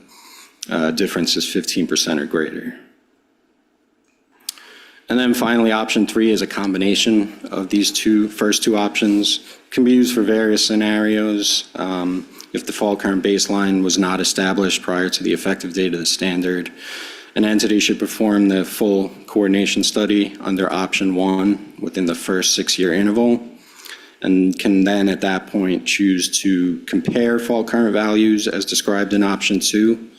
difference is 15% or greater. And then finally, option 3 is a combination of these first two options. It can be used for various scenarios. If the fall current baseline was not established prior to the effective date of the standard, an entity should perform the full coordination study under option 1 within the first 6-year interval, and can then at that point choose to compare fall current values as described in option 2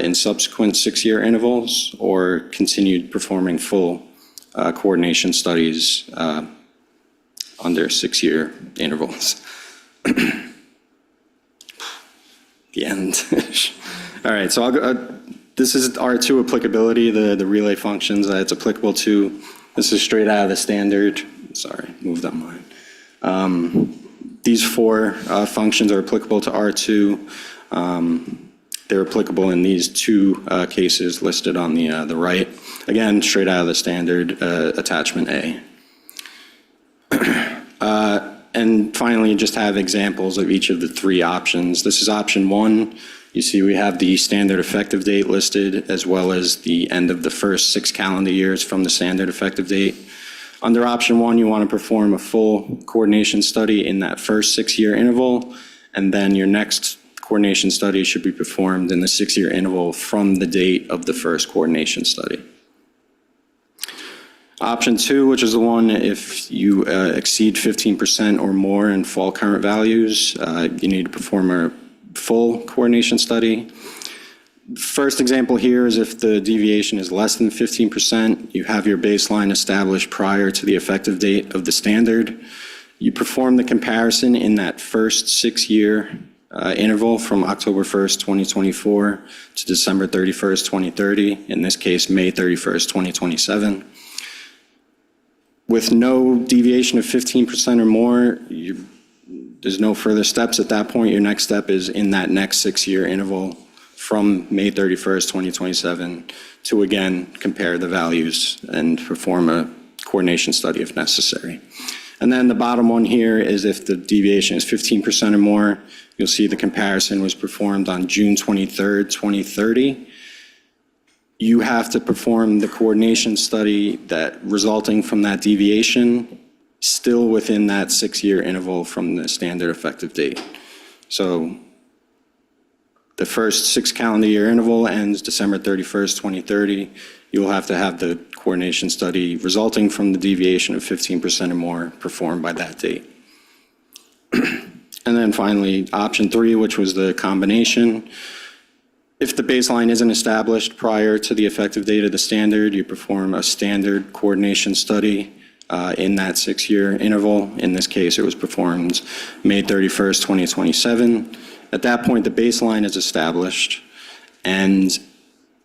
in subsequent 6-year intervals, or continued performing full coordination studies under 6-year intervals. The end. All right, so I'll go, this is R2 applicability, the relay functions that it's applicable to. This is straight out of the standard. Sorry, moved on mine. These 4 functions are applicable to R2. They're applicable in these 2 cases listed on the right. Again, straight out of the standard, attachment A. And finally, just have examples of each of the 3 options. This is option 1. You see we have the standard effective date listed, as well as the end of the first 6 calendar years from the standard effective date. Under option 1, you want to perform a full coordination study in that first 6-year interval, and then your next coordination study should be performed in the 6-year interval from the date of the first coordination study. Option 2, which is the one if you exceed 15% or more in fall current values, you need to perform a full coordination study. First example here is if the deviation is less than 15%, you have your baseline established prior to the effective date of the standard. You perform the comparison in that first 6-year interval from October 1st, 2024 to December 31st, 2030, in this case, May 31st, 2027. With no deviation of 15% or more, there's no further steps at that point. Your next step is in that next 6-year interval from May 31st, 2027 to again compare the values and perform a coordination study if necessary. And then the bottom one here is if the deviation is 15% or more, you'll see the comparison was performed on June 23rd, 2030. You have to perform the coordination study that resulting from that deviation still within that 6-year interval from the standard effective date. So the first 6 calendar year interval ends December 31st, 2030. You'll have to have the coordination study resulting from the deviation of 15% or more performed by that date. And then finally, option 3, which was the combination. If the baseline isn't established prior to the effective date of the standard, you perform a standard coordination study in that 6-year interval. In this case, it was performed May 31st, 2027. At that point, the baseline is established, and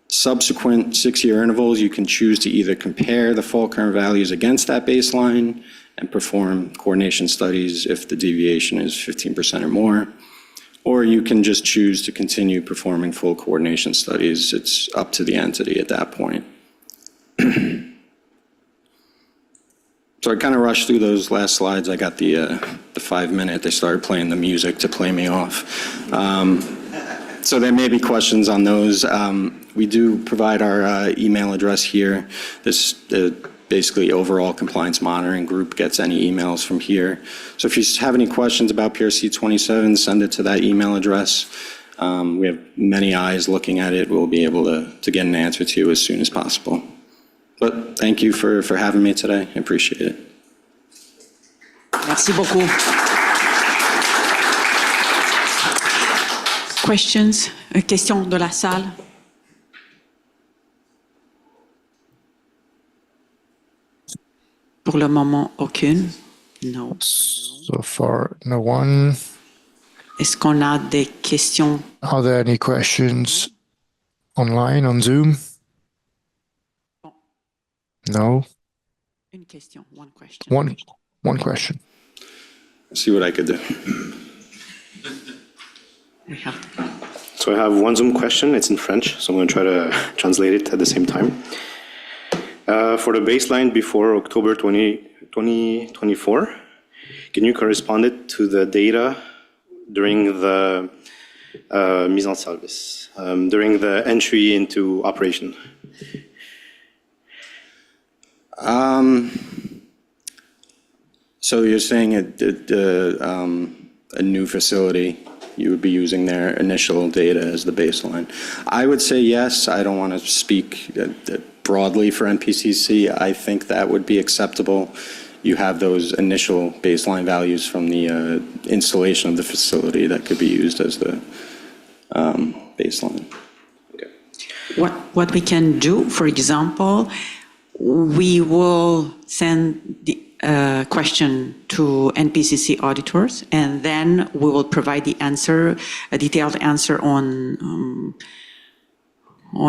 subsequent 6-year intervals, you can choose to either compare the fall current values against that baseline and perform coordination studies if the deviation is 15% or more, or you can just choose to continue performing full coordination studies. It's up to the entity at that point. So I kind of rushed through those last slides. I got the 5-minute. They started playing the music to play me off. So there may be questions on those. We do provide our email address here. This basically overall compliance monitoring group gets any emails from here. So if you have any questions about PRC 27, send it to that email address. We have many eyes looking at it. We'll be able to get an answer to you as soon as possible. But thank you for having me today. I appreciate it. Merci beaucoup. Questions? Questions de la salle? Pour le moment, aucune. No. So far, no one. Est-ce qu'on a des questions? Are there any questions online on Zoom? No. Une question, one question. One question. See what I could do. We have. So I have one Zoom question. It's in French, so I'm going to try to translate it at the same time. For the baseline before October 2024, can you correspond it to the data during the mise en service, during the entry into operation? So you're saying a new facility, you would be using their initial data as the baseline. I would say yes. I don't want to speak broadly for NPCC. I think that would be acceptable. You have those initial baseline values from the installation of the facility that could be used as the baseline. Okay. What we can do, for example, we will send the question to NPCC auditors, and then we will provide the answer, a detailed answer on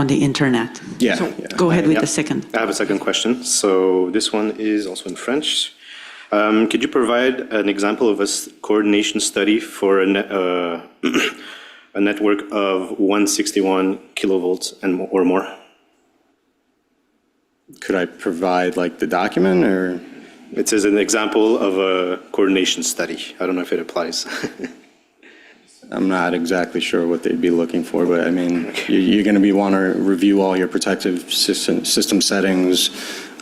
the internet. Yeah. So go ahead with the second. I have a second question. So this one is also in French. Could you provide an example of a coordination study for a network of 161 kilovolts or more? Could I provide like the document or? It says an example of a coordination study. I don't know if it applies. I'm not exactly sure what they'd be looking for, but I mean, you're going to want to review all your protective system settings,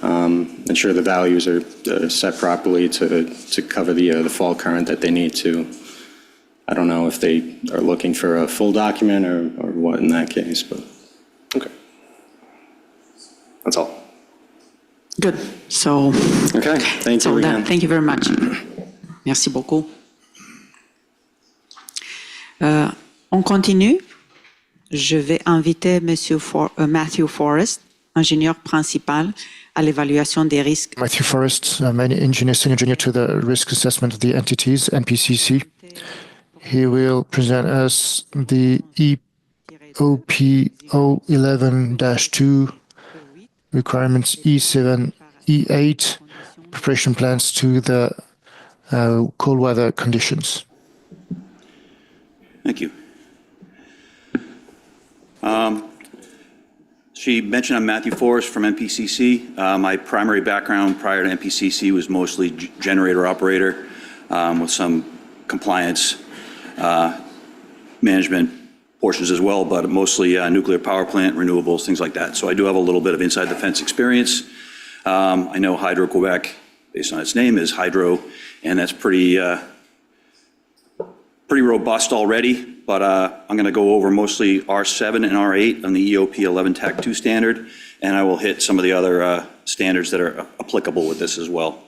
ensure the values are set properly to cover the fault current that they need to. I don't know if they are looking for a full document or what in that case, but. Okay. That's all. Good. So. Okay. Thank you again. Thank you very much. Merci beaucoup. On continue. Je vais inviter Matthew Forrest, ingénieur principal à l'évaluation des risques. Matthew Forrest, senior engineer to the risk assessment of the entities, NPCC. He will present us the EOP 011-2 requirements, E7, E8, preparation plans to the cold weather conditions. Thank you. She mentioned I'm Matthew Forrest from NPCC. My primary background prior to NPCC was mostly generator operator with some compliance management portions as well, but mostly nuclear power plant, renewables, things like that. So I do have a little bit of inside the fence experience. I know Hydro-Quebec, based on its name, is hydro, and that's pretty robust already, but I'm going to go over mostly R7 and R8 on the EOP 11 TAC 2 standard, and I will hit some of the other standards that are applicable with this as well.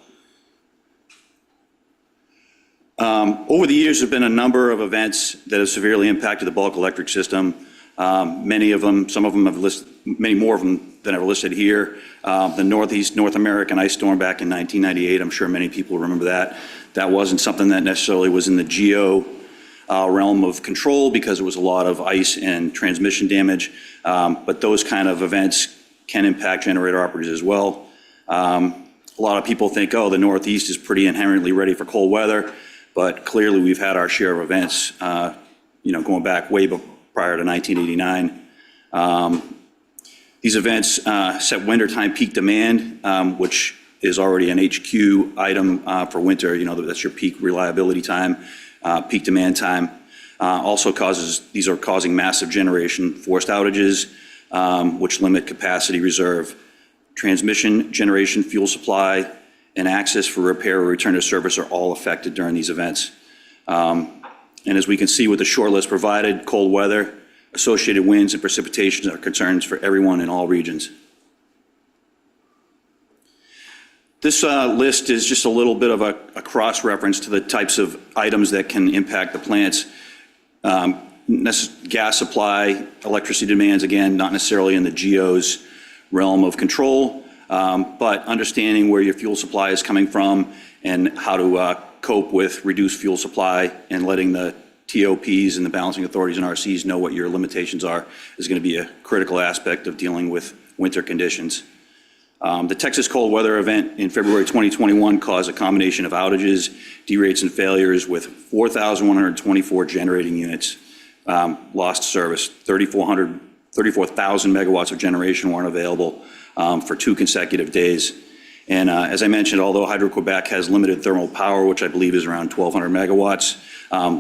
Over the years, there have been a number of events that have severely impacted the bulk electric system. Many of them, some of them have listed, many more of them than are listed here. The North American ice storm back in 1998, I'm sure many people remember that. That wasn't something that necessarily was in the geo realm of control because it was a lot of ice and transmission damage. But those kind of events can impact generator operators as well. A lot of people think, oh, the Northeast is pretty inherently ready for cold weather. But clearly, we've had our share of events, going back way prior to 1989. These events set wintertime peak demand, which is already an HQ item for winter. That's your peak reliability time, peak demand time. These are causing massive generation forced outages, which limit capacity reserve. Transmission, generation, fuel supply, and access for repair or return to service are all affected during these events. And as we can see with the short list provided, cold weather, associated winds, and precipitation are concerns for everyone in all regions. This list is just a little bit of a cross-reference to the types of items that can impact the plants. Gas supply, electricity demands, again, not necessarily in the GEO's realm of control, but understanding where your fuel supply is coming from and how to cope with reduced fuel supply and letting the TOPs and the balancing authorities and RCs know what your limitations are is going to be a critical aspect of dealing with winter conditions. The Texas cold weather event in February 2021 caused a combination of outages, derates, and failures with 4,124 generating units lost service. 34,000 megawatts of generation weren't available for 2 consecutive days. And as I mentioned, although Hydro-Quebec has limited thermal power, which I believe is around 1,200 megawatts,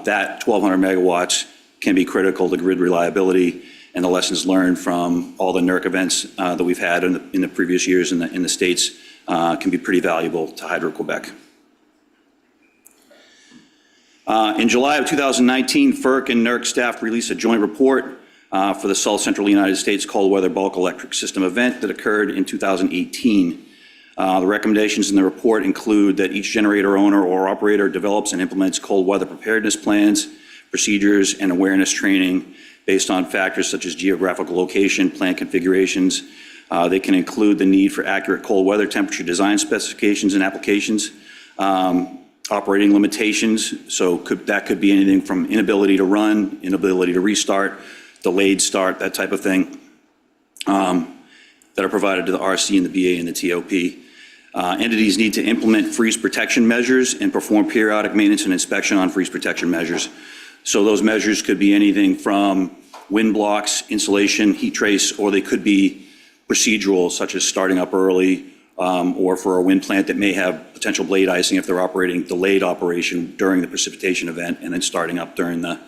that 1,200 megawatts can be critical to grid reliability, and the lessons learned from all the NERC events that we've had in the previous years in the States can be pretty valuable to Hydro-Quebec. In July of 2019, FERC and NERC staff released a joint report for the South Central United States cold weather bulk electric system event that occurred in 2018. The recommendations in the report include that each generator owner or operator develops and implements cold weather preparedness plans, procedures, and awareness training based on factors such as geographical location, plant configurations. They can include the need for accurate cold weather temperature design specifications and applications, operating limitations. So that could be anything from inability to run, inability to restart, delayed start, that type of thing, that are provided to the RC and the BA and the TOP. Entities need to implement freeze protection measures and perform periodic maintenance and inspection on freeze protection measures. So those measures could be anything from wind blocks, insulation, heat trace, or they could be procedural, such as starting up early, or for a wind plant that may have potential blade icing if they're operating delayed operation during the precipitation event, and then starting up during the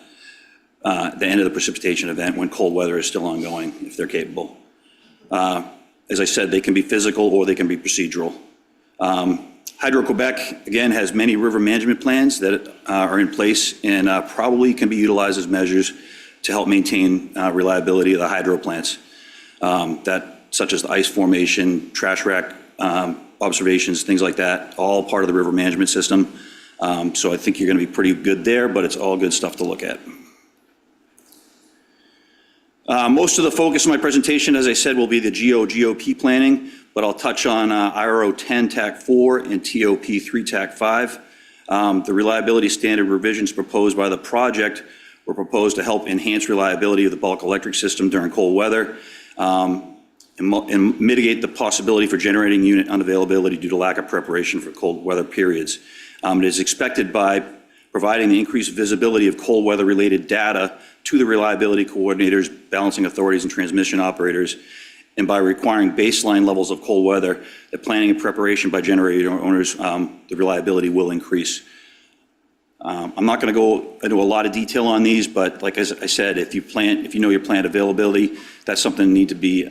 end of the precipitation event when cold weather is still ongoing, if they're capable. As I said, they can be physical or they can be procedural. Hydro-Quebec, again, has many river management plans that are in place and probably can be utilized as measures to help maintain reliability of the hydro plants, such as the ice formation, trash rack observations, things like that, all part of the river management system. So I think you're going to be pretty good there, but it's all good stuff to look at. Most of the focus of my presentation, as I said, will be the GOP planning, but I'll touch on IRO 10 TAC 4 and TOP 3 TAC 5. The reliability standard revisions proposed by the project were proposed to help enhance reliability of the bulk electric system during cold weather and mitigate the possibility for generating unit unavailability due to lack of preparation for cold weather periods. It is expected by providing the increased visibility of cold weather related data to the reliability coordinators, balancing authorities, and transmission operators, and by requiring baseline levels of cold weather, the planning and preparation by generator owners, the reliability will increase. I'm not going to go into a lot of detail on these, but like I said, if you know your plant availability, that's something you need to be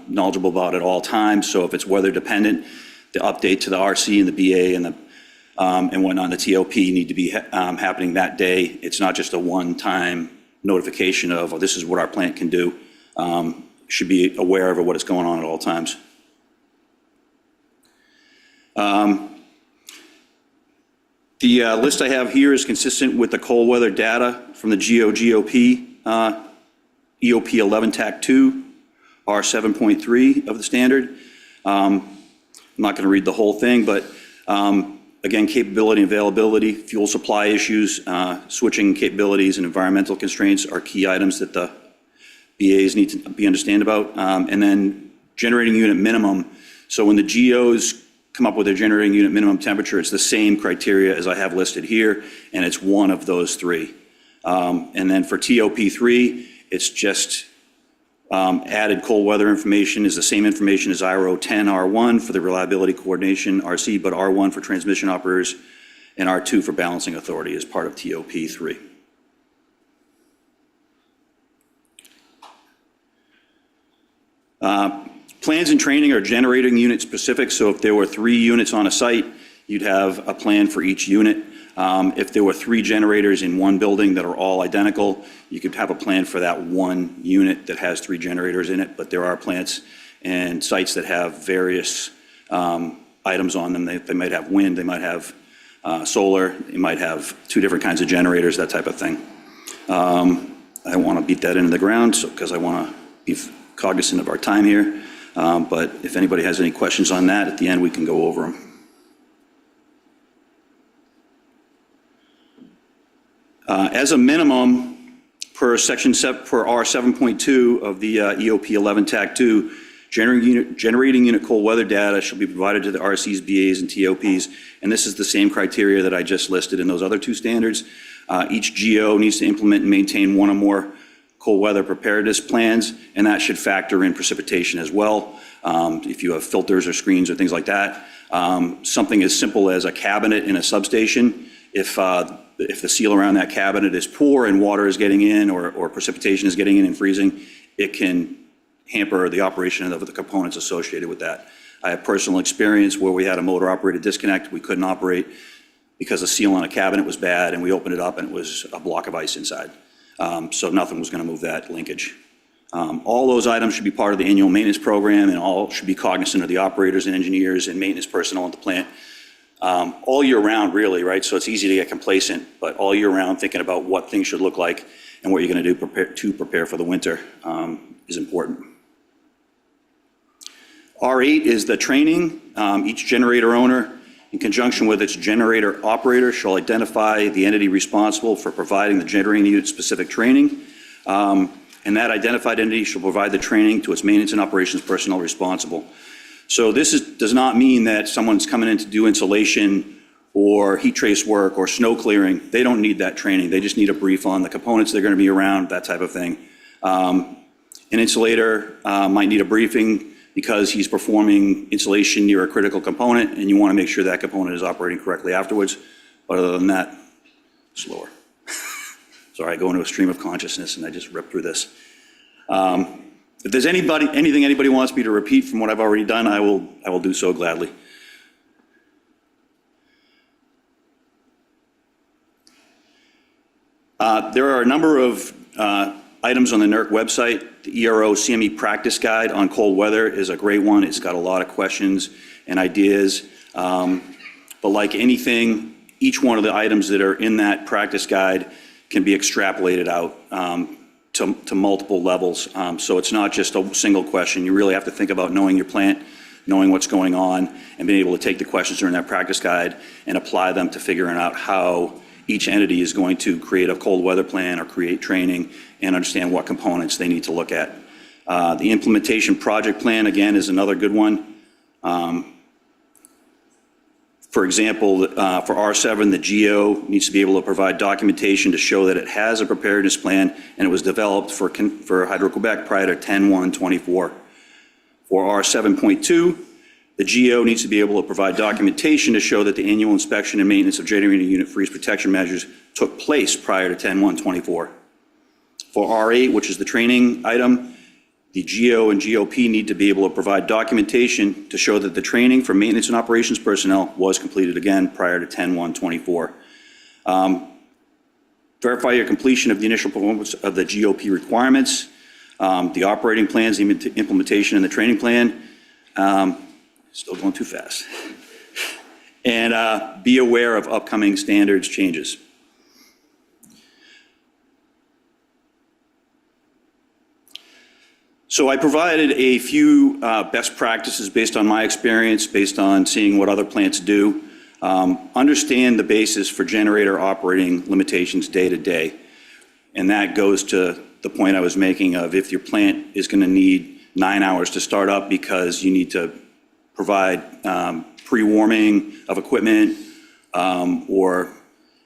knowledgeable about at all times. So if it's weather dependent, the update to the RC and the BA and whatnot, the TOP need to be happening that day. It's not just a one-time notification of, oh, this is what our plant can do. Should be aware of what is going on at all times. The list I have here is consistent with the cold weather data from the GOP, EOP 11 TAC 2, R7.3 of the standard. I'm not going to read the whole thing, but again, capability and availability, fuel supply issues, switching capabilities, and environmental constraints are key items that the BAs need to be understand about. And then generating unit minimum. So when the GOs come up with their generating unit minimum temperature, it's the same criteria as I have listed here, and it's one of those three. And then for TOP3, it's just added cold weather information is the same information as IRO 10 R1 for the reliability coordination RC, but R1 for transmission operators and R2 for balancing authority as part of TOP3. Plans and training are generating unit specific. So if there were 3 units on a site, you'd have a plan for each unit. If there were 3 generators in one building that are all identical, you could have a plan for that one unit that has 3 generators in it. But there are plants and sites that have various items on them. They might have wind, they might have solar, they might have 2 different kinds of generators, that type of thing. I don't want to beat that into the ground because I want to be cognizant of our time here. But if anybody has any questions on that, at the end we can go over them. As a minimum, per section per R7.2 of the EOP 11 TAC 2, generating unit cold weather data shall be provided to the RCs, BAs, and TOPs, and this is the same criteria that I just listed in those other 2 standards. Each GO needs to implement and maintain one or more cold weather preparedness plans, and that should factor in precipitation as well. If you have filters or screens or things like that. Something as simple as a cabinet in a substation, if the seal around that cabinet is poor and water is getting in or precipitation is getting in and freezing, it can hamper the operation of the components associated with that. I have personal experience where we had a motor operated disconnect. We couldn't operate because the seal on a cabinet was bad, and we opened it up and it was a block of ice inside. So nothing was going to move that linkage. All those items should be part of the annual maintenance program, and all should be cognizant of the operators and engineers and maintenance personnel at the plant. All year round, really, right? So it's easy to get complacent, but all year round thinking about what things should look like and what you're going to do to prepare for the winter is important. R8 is the training. Each generator owner, in conjunction with its generator operator, shall identify the entity responsible for providing the generating unit specific training. And that identified entity shall provide the training to its maintenance and operations personnel responsible. So this does not mean that someone's coming in to do insulation or heat trace work or snow clearing. They don't need that training. They just need a brief on the components they're going to be around, that type of thing. An insulator might need a briefing because he's performing insulation near a critical component, and you want to make sure that component is operating correctly afterwards. But other than that, slower. Sorry, I go into a stream of consciousness and I just rip through this. If there's anything anybody wants me to repeat from what I've already done, I will do so gladly. There are a number of items on the NERC website. The ERO CME practice guide on cold weather is a great one. It's got a lot of questions and ideas. But like anything, each one of the items that are in that practice guide can be extrapolated out to multiple levels. So it's not just a single question. You really have to think about knowing your plant, knowing what's going on, and being able to take the questions that are in that practice guide and apply them to figuring out how each entity is going to create a cold weather plan or create training and understand what components they need to look at. The implementation project plan, again, is another good one. For example, for R7, the GO needs to be able to provide documentation to show that it has a preparedness plan and it was developed for Hydro-Quebec prior to 10/1/24. For R7.2, the GO needs to be able to provide documentation to show that the annual inspection and maintenance of generating unit freeze protection measures took place prior to 10/1/24. For R8, which is the training item, the GO and GOP need to be able to provide documentation to show that the training for maintenance and operations personnel was completed again prior to 10/1/24. Verify your completion of the initial performance of the GOP requirements, the operating plans, the implementation, and the training plan. Still going too fast. And be aware of upcoming standards changes. So I provided a few best practices based on my experience, based on seeing what other plants do. Understand the basis for generator operating limitations day to day. And that goes to the point I was making of if your plant is going to need 9 hours to start up because you need to provide pre-warming of equipment or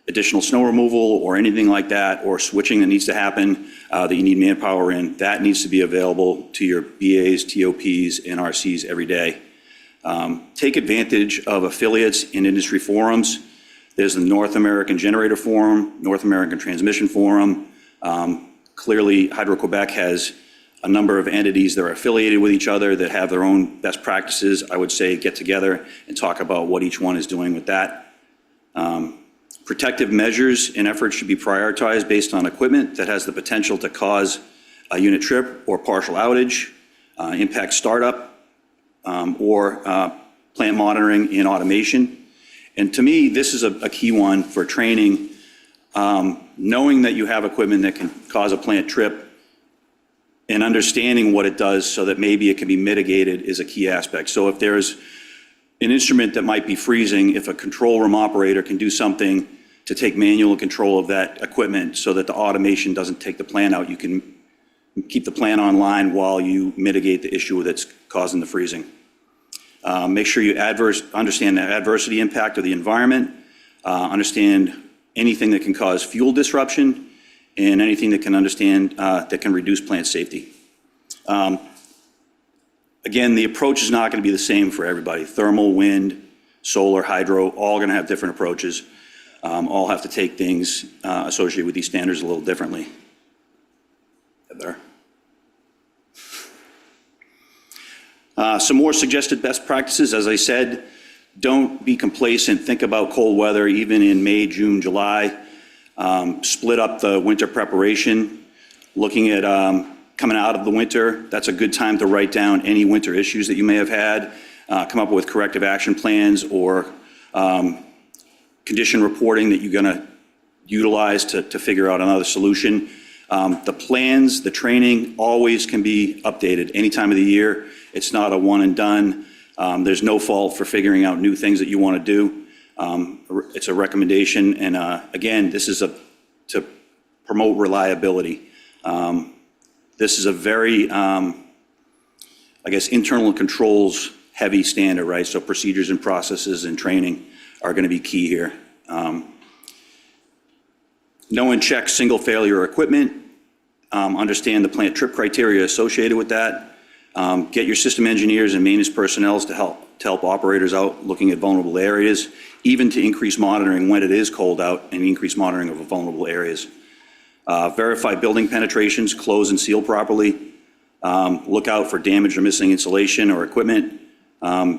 additional snow removal or anything like that, or switching that needs to happen that you need manpower in, that needs to be available to your BAs, TOPs, and RCs every day. Take advantage of affiliates in industry forums. There's the North American Generator Forum, North American Transmission Forum. Clearly, Hydro-Quebec has a number of entities that are affiliated with each other that have their own best practices. I would say get together and talk about what each one is doing with that. Protective measures and efforts should be prioritized based on equipment that has the potential to cause a unit trip or partial outage, impact startup, or plant monitoring and automation. And to me, this is a key one for training. Knowing that you have equipment that can cause a plant trip and understanding what it does so that maybe it can be mitigated is a key aspect. So if there's an instrument that might be freezing, if a control room operator can do something to take manual control of that equipment so that the automation doesn't take the plant out, you can keep the plant online while you mitigate the issue that's causing the freezing. Make sure you understand the adversity impact of the environment, understand anything that can cause fuel disruption, and anything that can understand, that can reduce plant safety. Again, the approach is not going to be the same for everybody. Thermal, wind, solar, hydro, all going to have different approaches. All have to take things associated with these standards a little differently. There. Some more suggested best practices. As I said, don't be complacent. Think about cold weather, even in May, June, July. Split up the winter preparation. Looking at coming out of the winter, that's a good time to write down any winter issues that you may have had, come up with corrective action plans or condition reporting that you're going to utilize to figure out another solution. The plans, the training always can be updated any time of the year. It's not a one and done. There's no fault for figuring out new things that you want to do. It's a recommendation. And again, this is to promote reliability. This is a very, I guess, internal controls heavy standard, right? So procedures and processes and training are going to be key here. Know and check single failure equipment. Understand the plant trip criteria associated with that. Get your system engineers and maintenance personnel to help operators out looking at vulnerable areas, even to increase monitoring when it is cold out and increase monitoring of vulnerable areas. Verify building penetrations, close and seal properly. Look out for damaged or missing insulation or equipment.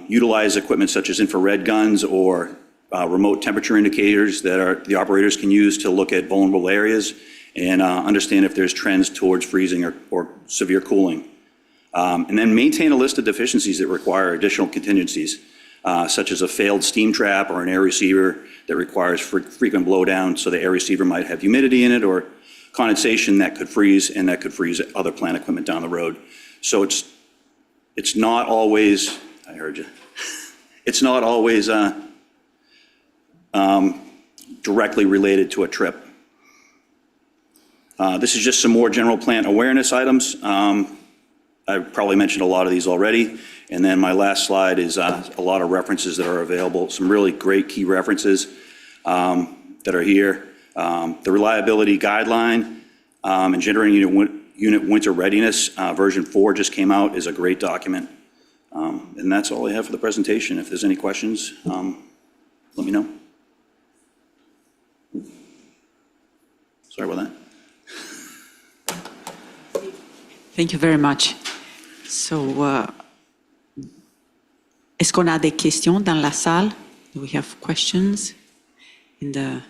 Utilize equipment such as infrared guns or remote temperature indicators that the operators can use to look at vulnerable areas and understand if there's trends towards freezing or severe cooling. And then maintain a list of deficiencies that require additional contingencies, such as a failed steam trap or an air receiver that requires frequent blowdown, so the air receiver might have humidity in it or condensation that could freeze, and that could freeze other plant equipment down the road. So it's not always, I heard you, it's not always directly related to a trip. This is just some more general plant awareness items. I've probably mentioned a lot of these already. And then my last slide is a lot of references that are available, some really great key references that are here. The reliability guideline and generating unit winter readiness, version 4 just came out, is a great document. And that's all I have for the presentation. If there's any questions, let me know. Sorry about that. Thank you very much. So, est-ce qu'on a des questions dans la salle? Do we have questions in the,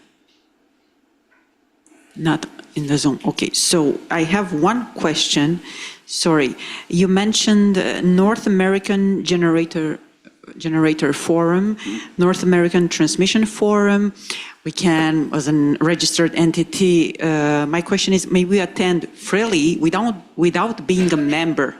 not in the Zoom? Okay, so I have one question. Sorry, you mentioned North American Generator Forum, North American Transmission Forum. We can, as a registered entity, my question is, may we attend freely without being a member?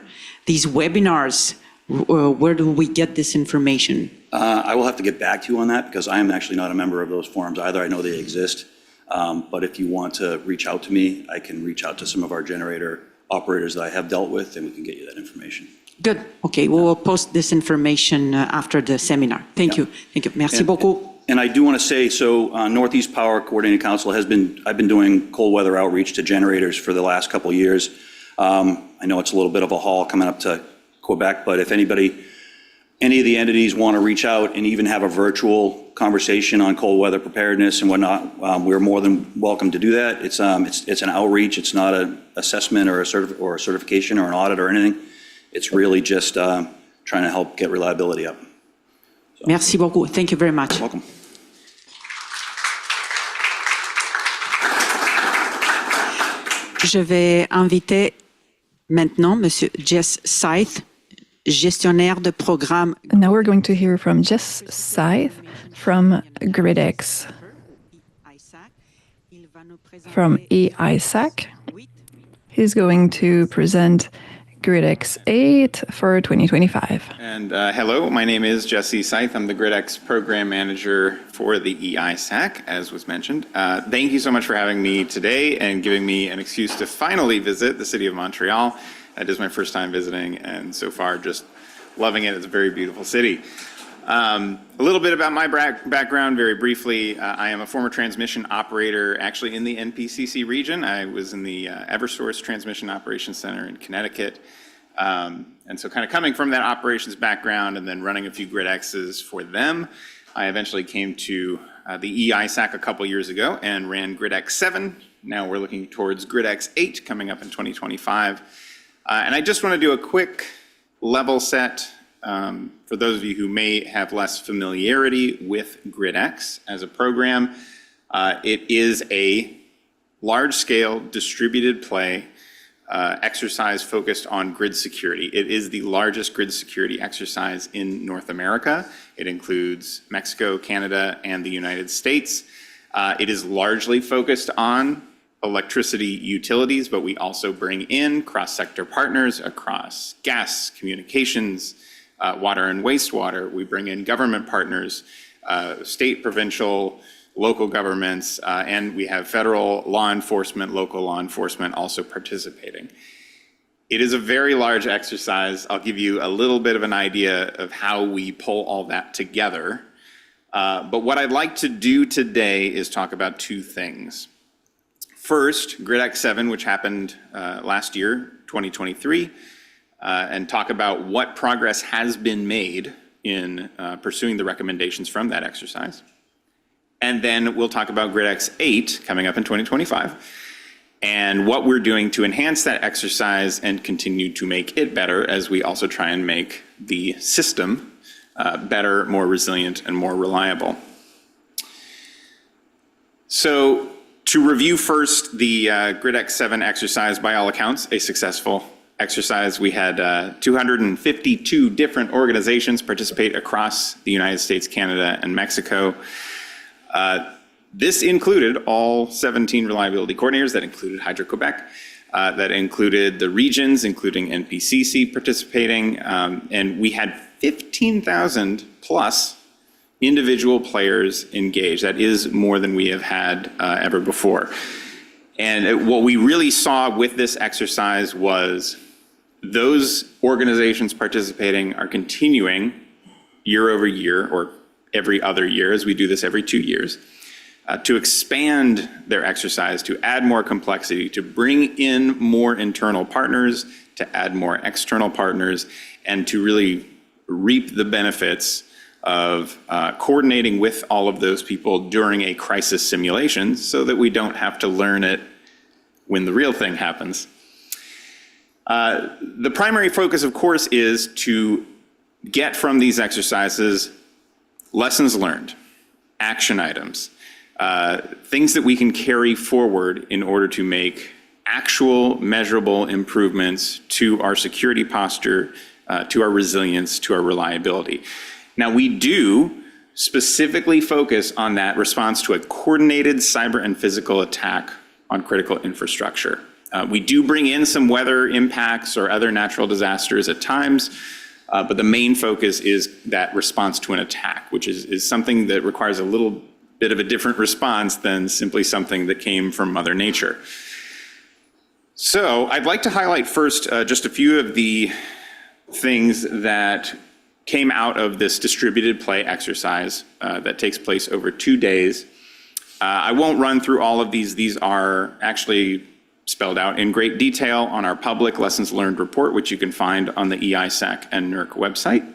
These webinars, where do we get this information? I will have to get back to you on that because I am actually not a member of those forums either. I know they exist. But if you want to reach out to me, I can reach out to some of our generator operators that I have dealt with, and we can get you that information. Good. Okay, we will post this information after the seminar. Thank you. Thank you. Merci beaucoup. And I do want to say, so Northeast Power Coordinating Council I've been doing cold weather outreach to generators for the last couple of years. I know it's a little bit of a haul coming up to Quebec, but if any of the entities want to reach out and even have a virtual conversation on cold weather preparedness and whatnot, we're more than welcome to do that. It's an outreach. It's not an assessment or a certification or an audit or anything. It's really just trying to help get reliability up. So. Merci beaucoup. Thank you very much. You're welcome. Je vais inviter maintenant Monsieur Jess Scythe, gestionnaire de programme. Now we're going to hear from Jess Scythe from GridEx, from EISAC. He's going to present GridEx 8 for 2025. And hello, my name is Jesse Scythe. I'm the GridEx program manager for the EISAC, as was mentioned. Thank you so much for having me today and giving me an excuse to finally visit the city of Montreal. It is my first time visiting, and so far just loving it. It's a very beautiful city. A little bit about my background, very briefly. I am a former transmission operator, actually in the NPCC region. I was in the Eversource Transmission Operations Center in Connecticut. And so kind of coming from that operations background and then running a few GridExes for them, I eventually came to the EISAC a couple years ago and ran GridEx 7. Now we're looking towards GridEx 8 coming up in 2025. And I just want to do a quick level set for those of you who may have less familiarity with GridEx as a program. It is a large-scale distributed play exercise focused on grid security. It is the largest grid security exercise in North America. It includes Mexico, Canada, and the United States. It is largely focused on electricity utilities, but we also bring in cross-sector partners across gas, communications, water and wastewater. We bring in government partners, state, provincial, local governments, and we have federal law enforcement, local law enforcement also participating. It is a very large exercise. I'll give you a little bit of an idea of how we pull all that together. But what I'd like to do today is talk about two things. First, GridEx 7, which happened last year, 2023, and talk about what progress has been made in pursuing the recommendations from that exercise. And then we'll talk about GridEx 8 coming up in 2025 and what we're doing to enhance that exercise and continue to make it better as we also try and make the system better, more resilient, and more reliable. So to review first the GridEx 7 exercise, by all accounts, a successful exercise. We had 252 different organizations participate across the United States, Canada, and Mexico. This included all 17 reliability coordinators. That included Hydro-Quebec. That included the regions, including NPCC participating. And we had 15,000 plus individual players engaged. That is more than we have had ever before. And what we really saw with this exercise was those organizations participating are continuing year over year, or every other year, as we do this every 2 years, to expand their exercise, to add more complexity, to bring in more internal partners, to add more external partners, and to really reap the benefits of coordinating with all of those people during a crisis simulation so that we don't have to learn it when the real thing happens. The primary focus, of course, is to get from these exercises lessons learned, action items, things that we can carry forward in order to make actual measurable improvements to our security posture, to our resilience, to our reliability. Now, we do specifically focus on that response to a coordinated cyber and physical attack on critical infrastructure. We do bring in some weather impacts or other natural disasters at times, but the main focus is that response to an attack, which is something that requires a little bit of a different response than simply something that came from Mother Nature. So I'd like to highlight first just a few of the things that came out of this distributed play exercise that takes place over 2 days. I won't run through all of these. These are actually spelled out in great detail on our public lessons learned report, which you can find on the EISAC and NERC website.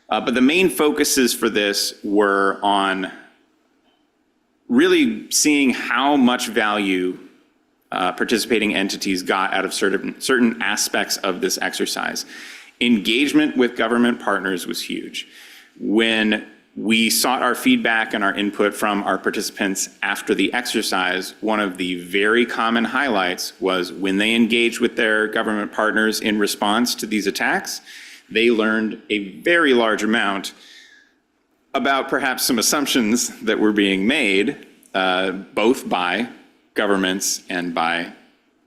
But the main focuses for this were on really seeing how much value participating entities got out of certain aspects of this exercise. Engagement with government partners was huge. When we sought our feedback and our input from our participants after the exercise, one of the very common highlights was when they engaged with their government partners in response to these attacks, they learned a very large amount about perhaps some assumptions that were being made, both by governments and by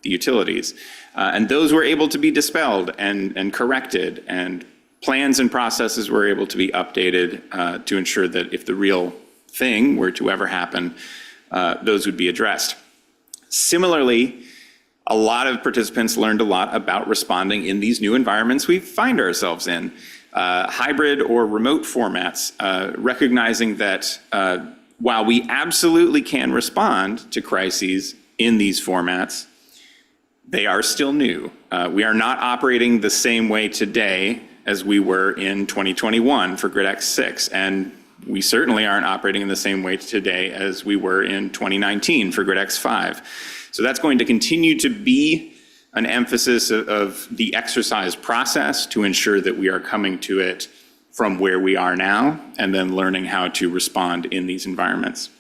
the utilities. And those were able to be dispelled and corrected, and plans and processes were able to be updated to ensure that if the real thing were to ever happen, those would be addressed. Similarly, a lot of participants learned a lot about responding in these new environments we find ourselves in. hybrid or remote formats, recognizing that while we absolutely can respond to crises in these formats, they are still new. We are not operating the same way today as we were in 2021 for GridEx 6, and we certainly aren't operating in the same way today as we were in 2019 for GridEx 5. So that's going to continue to be an emphasis of the exercise process to ensure that we are coming to it from where we are now and then learning how to respond in these environments.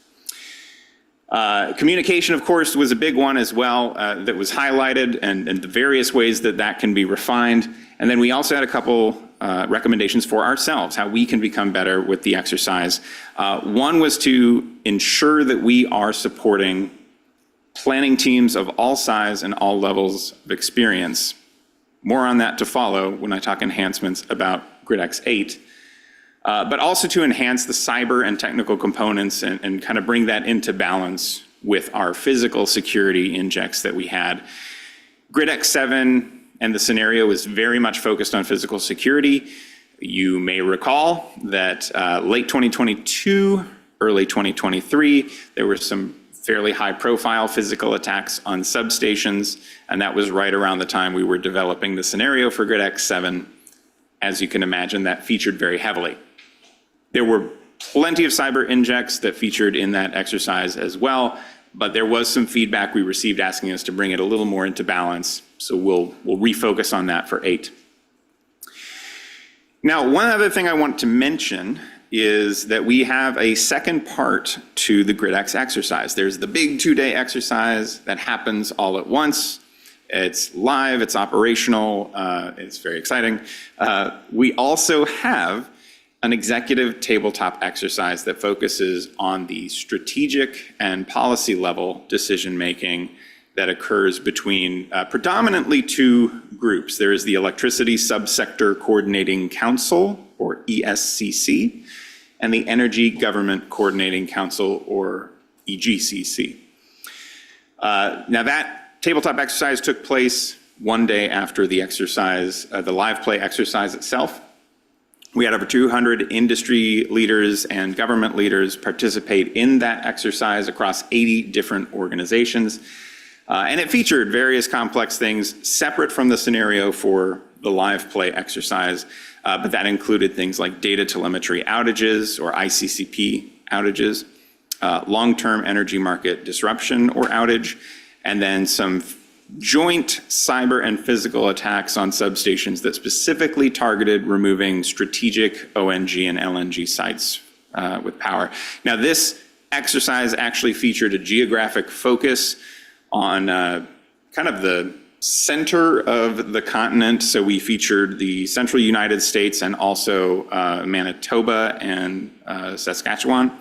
Communication, of course, was a big one as well that was highlighted, and the various ways that that can be refined. And then we also had a couple recommendations for ourselves, how we can become better with the exercise. One was to ensure that we are supporting planning teams of all size and all levels of experience. More on that to follow when I talk enhancements about GridEx 8. But also to enhance the cyber and technical components and kind of bring that into balance with our physical security injects that we had. GridEx 7 and the scenario is very much focused on physical security. You may recall that late 2022, early 2023, there were some fairly high-profile physical attacks on substations, and that was right around the time we were developing the scenario for GridEx 7. As you can imagine, that featured very heavily. There were plenty of cyber injects that featured in that exercise as well, but there was some feedback we received asking us to bring it a little more into balance, so we'll refocus on that for 8. Now, one other thing I want to mention is that we have a second part to the GridEx exercise. There's the big 2-day exercise that happens all at once. It's live, it's operational, it's very exciting. We also have an executive tabletop exercise that focuses on the strategic and policy level decision-making that occurs between predominantly 2 groups. There is the Electricity Subsector Coordinating Council, or ESCC, and the Energy Government Coordinating Council, or EGCC. Now that tabletop exercise took place one day after the exercise, the live play exercise itself. We had over 200 industry leaders and government leaders participate in that exercise across 80 different organizations. And it featured various complex things separate from the scenario for the live play exercise, but that included things like data telemetry outages, or ICCP outages, long-term energy market disruption or outage, and then some joint cyber and physical attacks on substations that specifically targeted removing strategic ONG and LNG sites with power. Now, this exercise actually featured a geographic focus on kind of the center of the continent. So we featured the central United States and also Manitoba and Saskatchewan.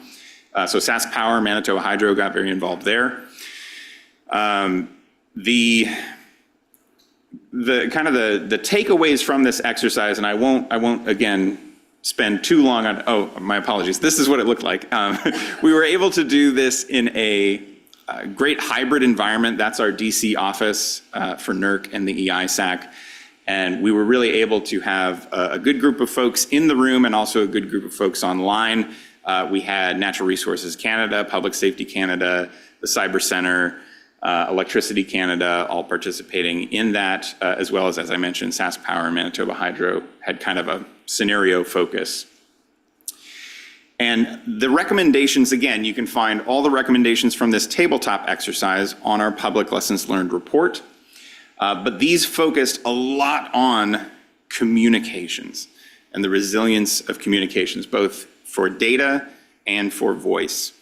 So SaskPower, Manitoba Hydro got very involved there. The kind of the takeaways from this exercise, and I won't again spend too long on, oh, my apologies. This is what it looked like. We were able to do this in a great hybrid environment. That's our DC office for NERC and the EISAC. And we were really able to have a good group of folks in the room and also a good group of folks online. We had Natural Resources Canada, Public Safety Canada, the Cyber Center, Electricity Canada, all participating in that, as well as I mentioned, SaskPower and Manitoba Hydro had kind of a scenario focus. And the recommendations, again, you can find all the recommendations from this tabletop exercise on our public lessons learned report. But these focused a lot on communications and the resilience of communications, both for data and for voice.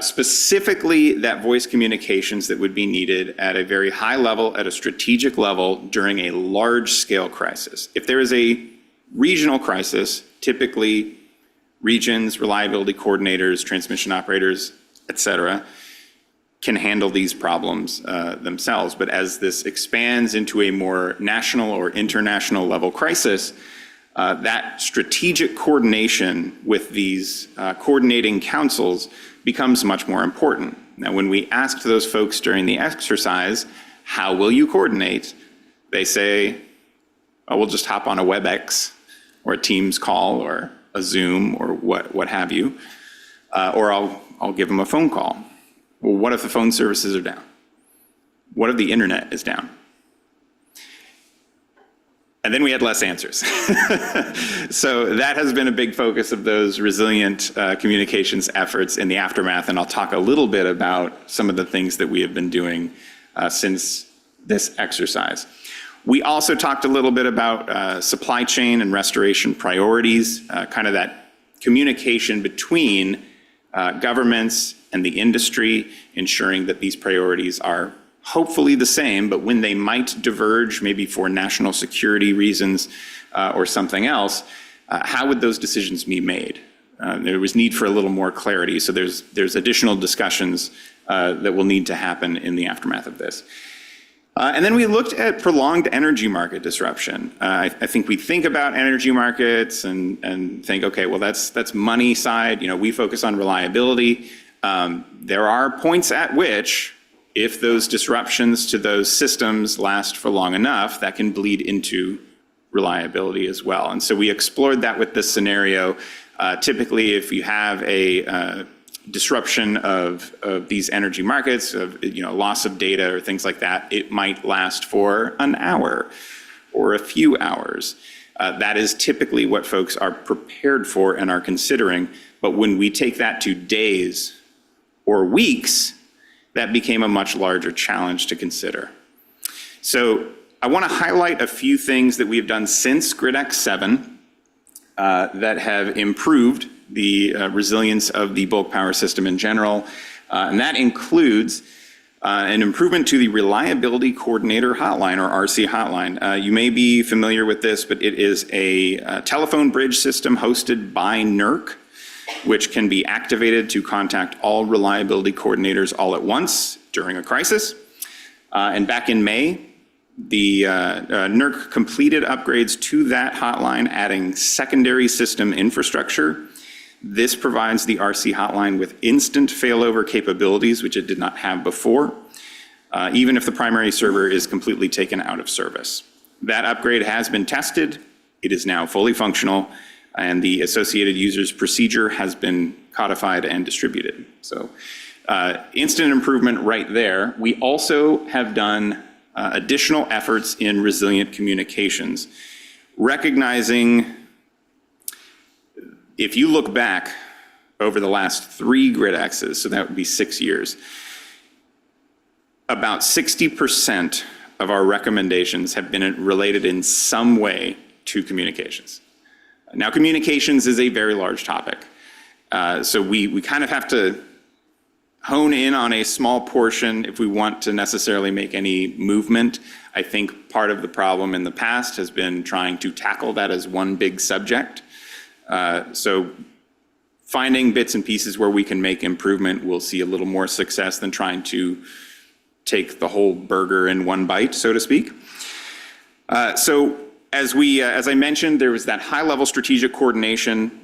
Specifically, that voice communications that would be needed at a very high level, at a strategic level during a large-scale crisis. If there is a regional crisis, typically regions, reliability coordinators, transmission operators, et cetera, can handle these problems themselves. But as this expands into a more national or international level crisis, that strategic coordination with these coordinating councils becomes much more important. Now, when we asked those folks during the exercise, how will you coordinate? They say, oh, we'll just hop on a WebEx or a Teams call or a Zoom or what have you, or I'll give them a phone call. Well, what if the phone services are down? What if the internet is down? And then we had less answers. So that has been a big focus of those resilient communications efforts in the aftermath, and I'll talk a little bit about some of the things that we have been doing since this exercise. We also talked a little bit about supply chain and restoration priorities, kind of that communication between governments and the industry, ensuring that these priorities are hopefully the same, but when they might diverge, maybe for national security reasons or something else, how would those decisions be made? There was need for a little more clarity, so there's additional discussions that will need to happen in the aftermath of this. And then we looked at prolonged energy market disruption. I think we think about energy markets and think, okay, well, that's money side. You know, we focus on reliability. There are points at which, if those disruptions to those systems last for long enough, that can bleed into reliability as well. And so we explored that with this scenario. Typically, if you have a disruption of these energy markets, of loss of data or things like that, it might last for an hour or a few hours. That is typically what folks are prepared for and are considering. But when we take that to days or weeks, that became a much larger challenge to consider. So I want to highlight a few things that we've done since GridEx 7 that have improved the resilience of the bulk power system in general. And that includes an improvement to the Reliability Coordinator Hotline, or RC Hotline. You may be familiar with this, but it is a telephone bridge system hosted by NERC, which can be activated to contact all reliability coordinators all at once during a crisis. And back in May, the NERC completed upgrades to that hotline, adding secondary system infrastructure. This provides the RC hotline with instant failover capabilities, which it did not have before, even if the primary server is completely taken out of service. That upgrade has been tested. It is now fully functional, and the associated user's procedure has been codified and distributed. So instant improvement right there. We also have done additional efforts in resilient communications, recognizing, if you look back over the last 3 GridExes, so that would be 6 years, about 60% of our recommendations have been related in some way to communications. Now, communications is a very large topic. So we kind of have to hone in on a small portion if we want to necessarily make any movement. I think part of the problem in the past has been trying to tackle that as one big subject. So finding bits and pieces where we can make improvement, we'll see a little more success than trying to take the whole burger in one bite, so to speak. So as I mentioned, there was that high-level strategic coordination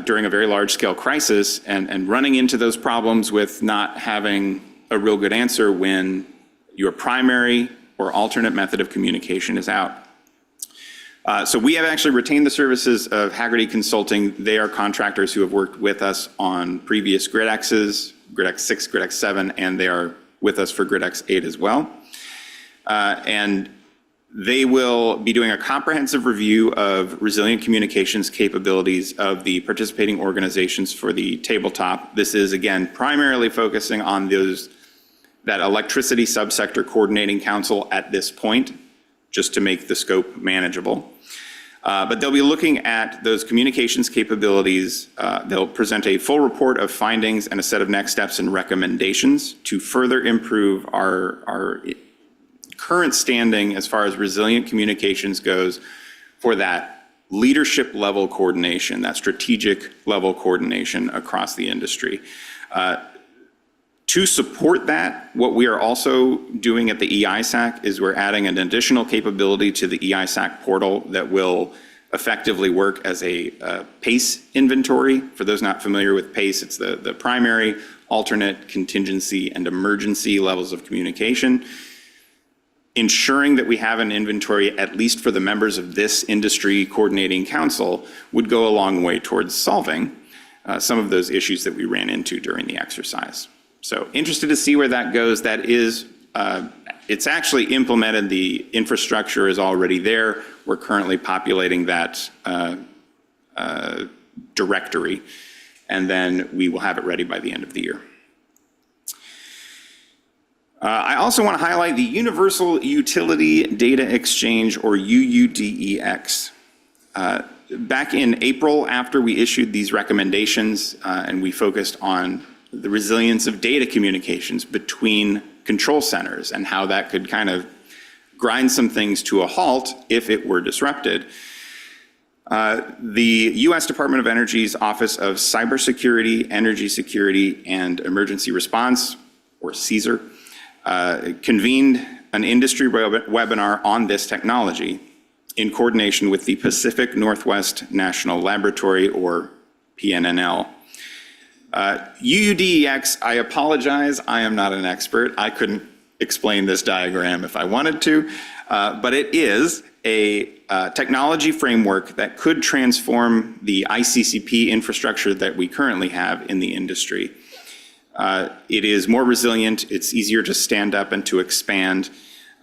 during a very large-scale crisis, and running into those problems with not having a real good answer when your primary or alternate method of communication is out. So we have actually retained the services of Haggerty Consulting. They are contractors who have worked with us on previous GridExes, GridEx 6, GridEx 7, and they are with us for GridEx 8 as well. And they will be doing a comprehensive review of resilient communications capabilities of the participating organizations for the tabletop. This is, again, primarily focusing on that electricity subsector coordinating council at this point, just to make the scope manageable. But they'll be looking at those communications capabilities. They'll present a full report of findings and a set of next steps and recommendations to further improve our current standing as far as resilient communications goes for that leadership level coordination, that strategic level coordination across the industry. To support that, what we are also doing at the EISAC is we're adding an additional capability to the EISAC portal that will effectively work as a PACE inventory. For those not familiar with PACE, it's the primary, alternate, contingency, and emergency levels of communication. ensuring that we have an inventory, at least for the members of this industry coordinating council, would go a long way towards solving some of those issues that we ran into during the exercise. So interested to see where that goes. That is, it's actually implemented. The infrastructure is already there. We're currently populating that directory, and then we will have it ready by the end of the year. I also want to highlight the Universal Utility Data Exchange, or UUDEX. Back in April, after we issued these recommendations, and we focused on the resilience of data communications between control centers and how that could kind of grind some things to a halt if it were disrupted. The U.S. Department of Energy's Office of Cybersecurity, Energy Security, and Emergency Response, or CSER, convened an industry webinar on this technology in coordination with the Pacific Northwest National Laboratory, or PNNL. UUDEX, I apologize, I am not an expert. I couldn't explain this diagram if I wanted to, but it is a technology framework that could transform the ICCP infrastructure that we currently have in the industry. It is more resilient, it's easier to stand up and to expand.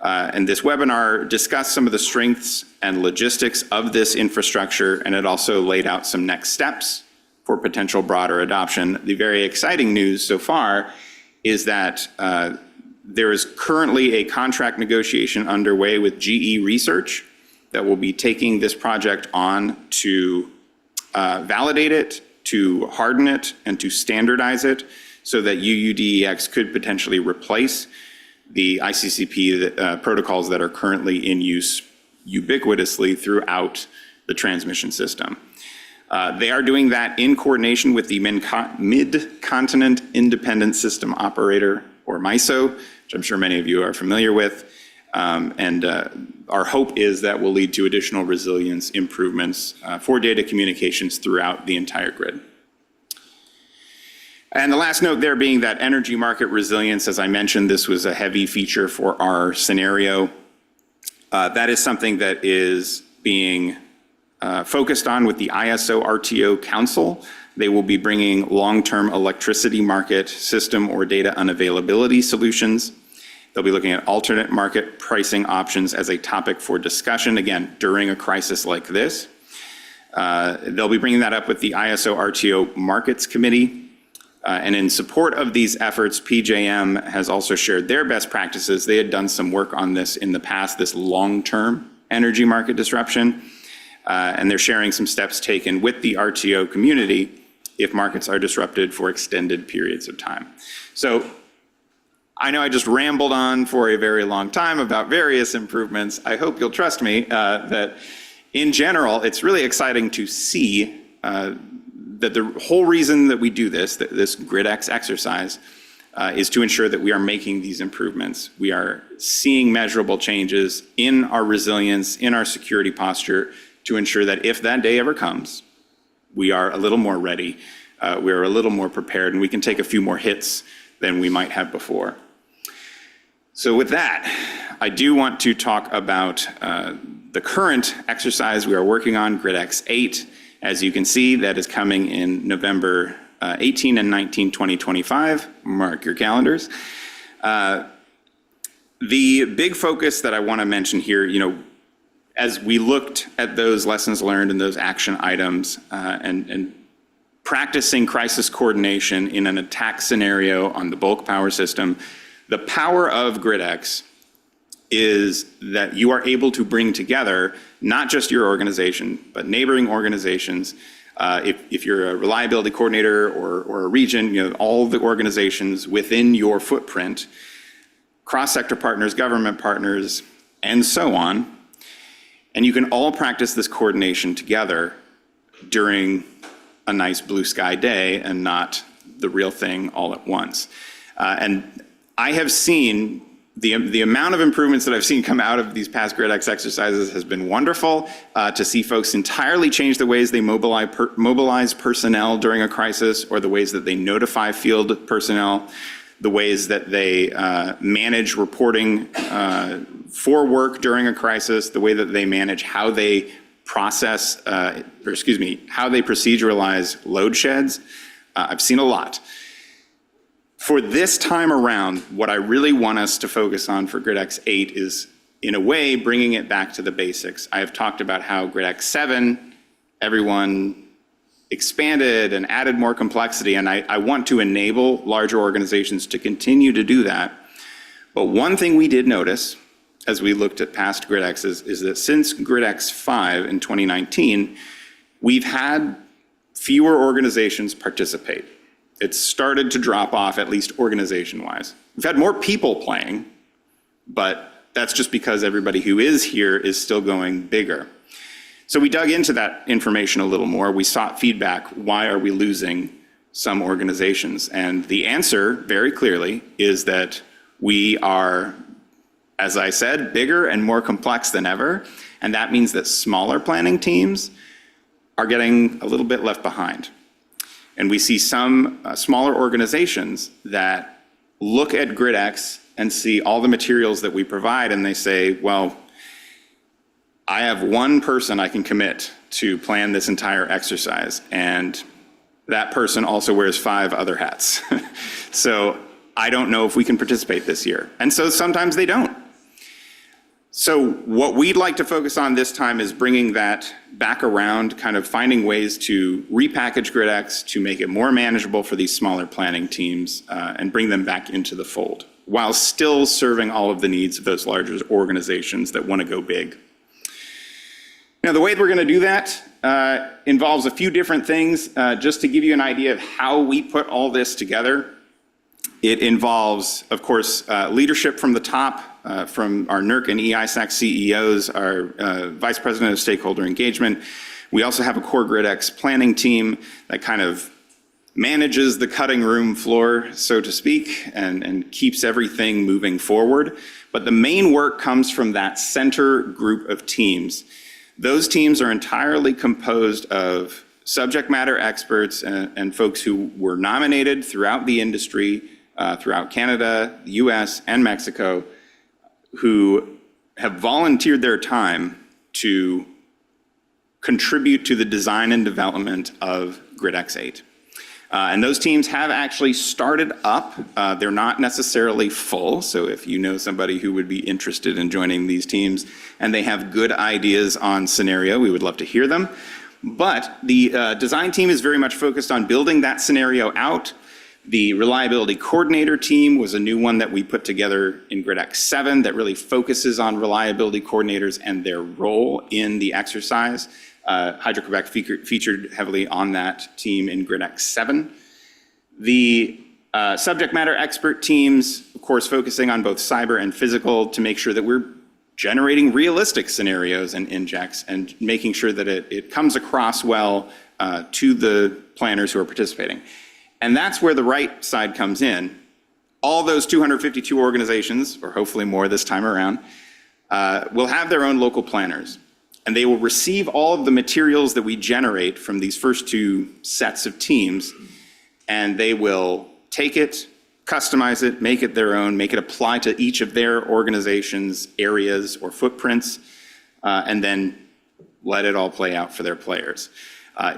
And this webinar discussed some of the strengths and logistics of this infrastructure, and it also laid out some next steps for potential broader adoption. The very exciting news so far is that there is currently a contract negotiation underway with GE Research that will be taking this project on to validate it, to harden it, and to standardize it, so that UUDEX could potentially replace the ICCP protocols that are currently in use ubiquitously throughout the transmission system. They are doing that in coordination with the Mid-Continent Independent System Operator, or MISO, which I'm sure many of you are familiar with. And our hope is that will lead to additional resilience improvements for data communications throughout the entire grid. And the last note there being that energy market resilience, as I mentioned, this was a heavy feature for our scenario. That is something that is being focused on with the ISO RTO Council. They will be bringing long-term electricity market system or data unavailability solutions. They'll be looking at alternate market pricing options as a topic for discussion, again, during a crisis like this. They'll be bringing that up with the ISO RTO Markets Committee. And in support of these efforts, PJM has also shared their best practices. They had done some work on this in the past, this long-term energy market disruption. And they're sharing some steps taken with the RTO community if markets are disrupted for extended periods of time. So I know I just rambled on for a very long time about various improvements. I hope you'll trust me that in general, it's really exciting to see that the whole reason that we do this GridEx exercise, is to ensure that we are making these improvements. We are seeing measurable changes in our resilience, in our security posture, to ensure that if that day ever comes, we are a little more ready, we are a little more prepared, and we can take a few more hits than we might have before. So with that, I do want to talk about the current exercise we are working on, GridEx 8. As you can see, that is coming in November 18 and 19, 2025. Mark your calendars. The big focus that I want to mention here, as we looked at those lessons learned and those action items and practicing crisis coordination in an attack scenario on the bulk power system, the power of GridEx is that you are able to bring together not just your organization, but neighboring organizations. If you're a reliability coordinator or a region, all the organizations within your footprint, cross-sector partners, government partners, and so on. And you can all practice this coordination together during a nice blue sky day and not the real thing all at once. And I have seen the amount of improvements that I've seen come out of these past GridEx exercises has been wonderful. To see folks entirely change the ways they mobilize personnel during a crisis or the ways that they notify field personnel. the ways that they manage reporting for work during a crisis, the way that they manage how they process, how they proceduralize load sheds. I've seen a lot. For this time around, what I really want us to focus on for GridEx 8 is, in a way, bringing it back to the basics. I have talked about how GridEx 7, everyone expanded and added more complexity, and I want to enable larger organizations to continue to do that. But one thing we did notice as we looked at past GridExes is that since GridEx 5 in 2019, we've had fewer organizations participate. It's started to drop off, at least organization-wise. We've had more people playing, but that's just because everybody who is here is still going bigger. So we dug into that information a little more. We sought feedback. Why are we losing some organizations? And the answer, very clearly, is that we are, as I said, bigger and more complex than ever. And that means that smaller planning teams are getting a little bit left behind. And we see some smaller organizations that look at GridEx and see all the materials that we provide, and they say, well, I have one person I can commit to plan this entire exercise, and that person also wears 5 other hats. So I don't know if we can participate this year. And so sometimes they don't. So what we'd like to focus on this time is bringing that back around, kind of finding ways to repackage GridEx to make it more manageable for these smaller planning teams and bring them back into the fold, while still serving all of the needs of those larger organizations that want to go big. Now, the way we're going to do that involves a few different things. Just to give you an idea of how we put all this together, it involves, of course, leadership from the top, from our NERC and EISAC CEOs, our Vice President of Stakeholder Engagement. We also have a core GridEx planning team that kind of manages the cutting room floor, so to speak, and keeps everything moving forward. But the main work comes from that center group of teams. Those teams are entirely composed of subject matter experts and folks who were nominated throughout the industry, throughout Canada, the US, and Mexico, who have volunteered their time to contribute to the design and development of GridEx 8. And those teams have actually started up. They're not necessarily full, so if you know somebody who would be interested in joining these teams and they have good ideas on scenario, we would love to hear them. But the design team is very much focused on building that scenario out. The reliability coordinator team was a new one that we put together in GridEx 7 that really focuses on reliability coordinators and their role in the exercise. Hydro-Quebec featured heavily on that team in GridEx 7. The subject matter expert teams, of course, focusing on both cyber and physical to make sure that we're generating realistic scenarios and injects and making sure that it comes across well to the planners who are participating. And that's where the right side comes in. All those 252 organizations, or hopefully more this time around, will have their own local planners. And they will receive all of the materials that we generate from these first 2 sets of teams, and they will take it, customize it, make it their own, make it apply to each of their organizations' areas or footprints, and then let it all play out for their players.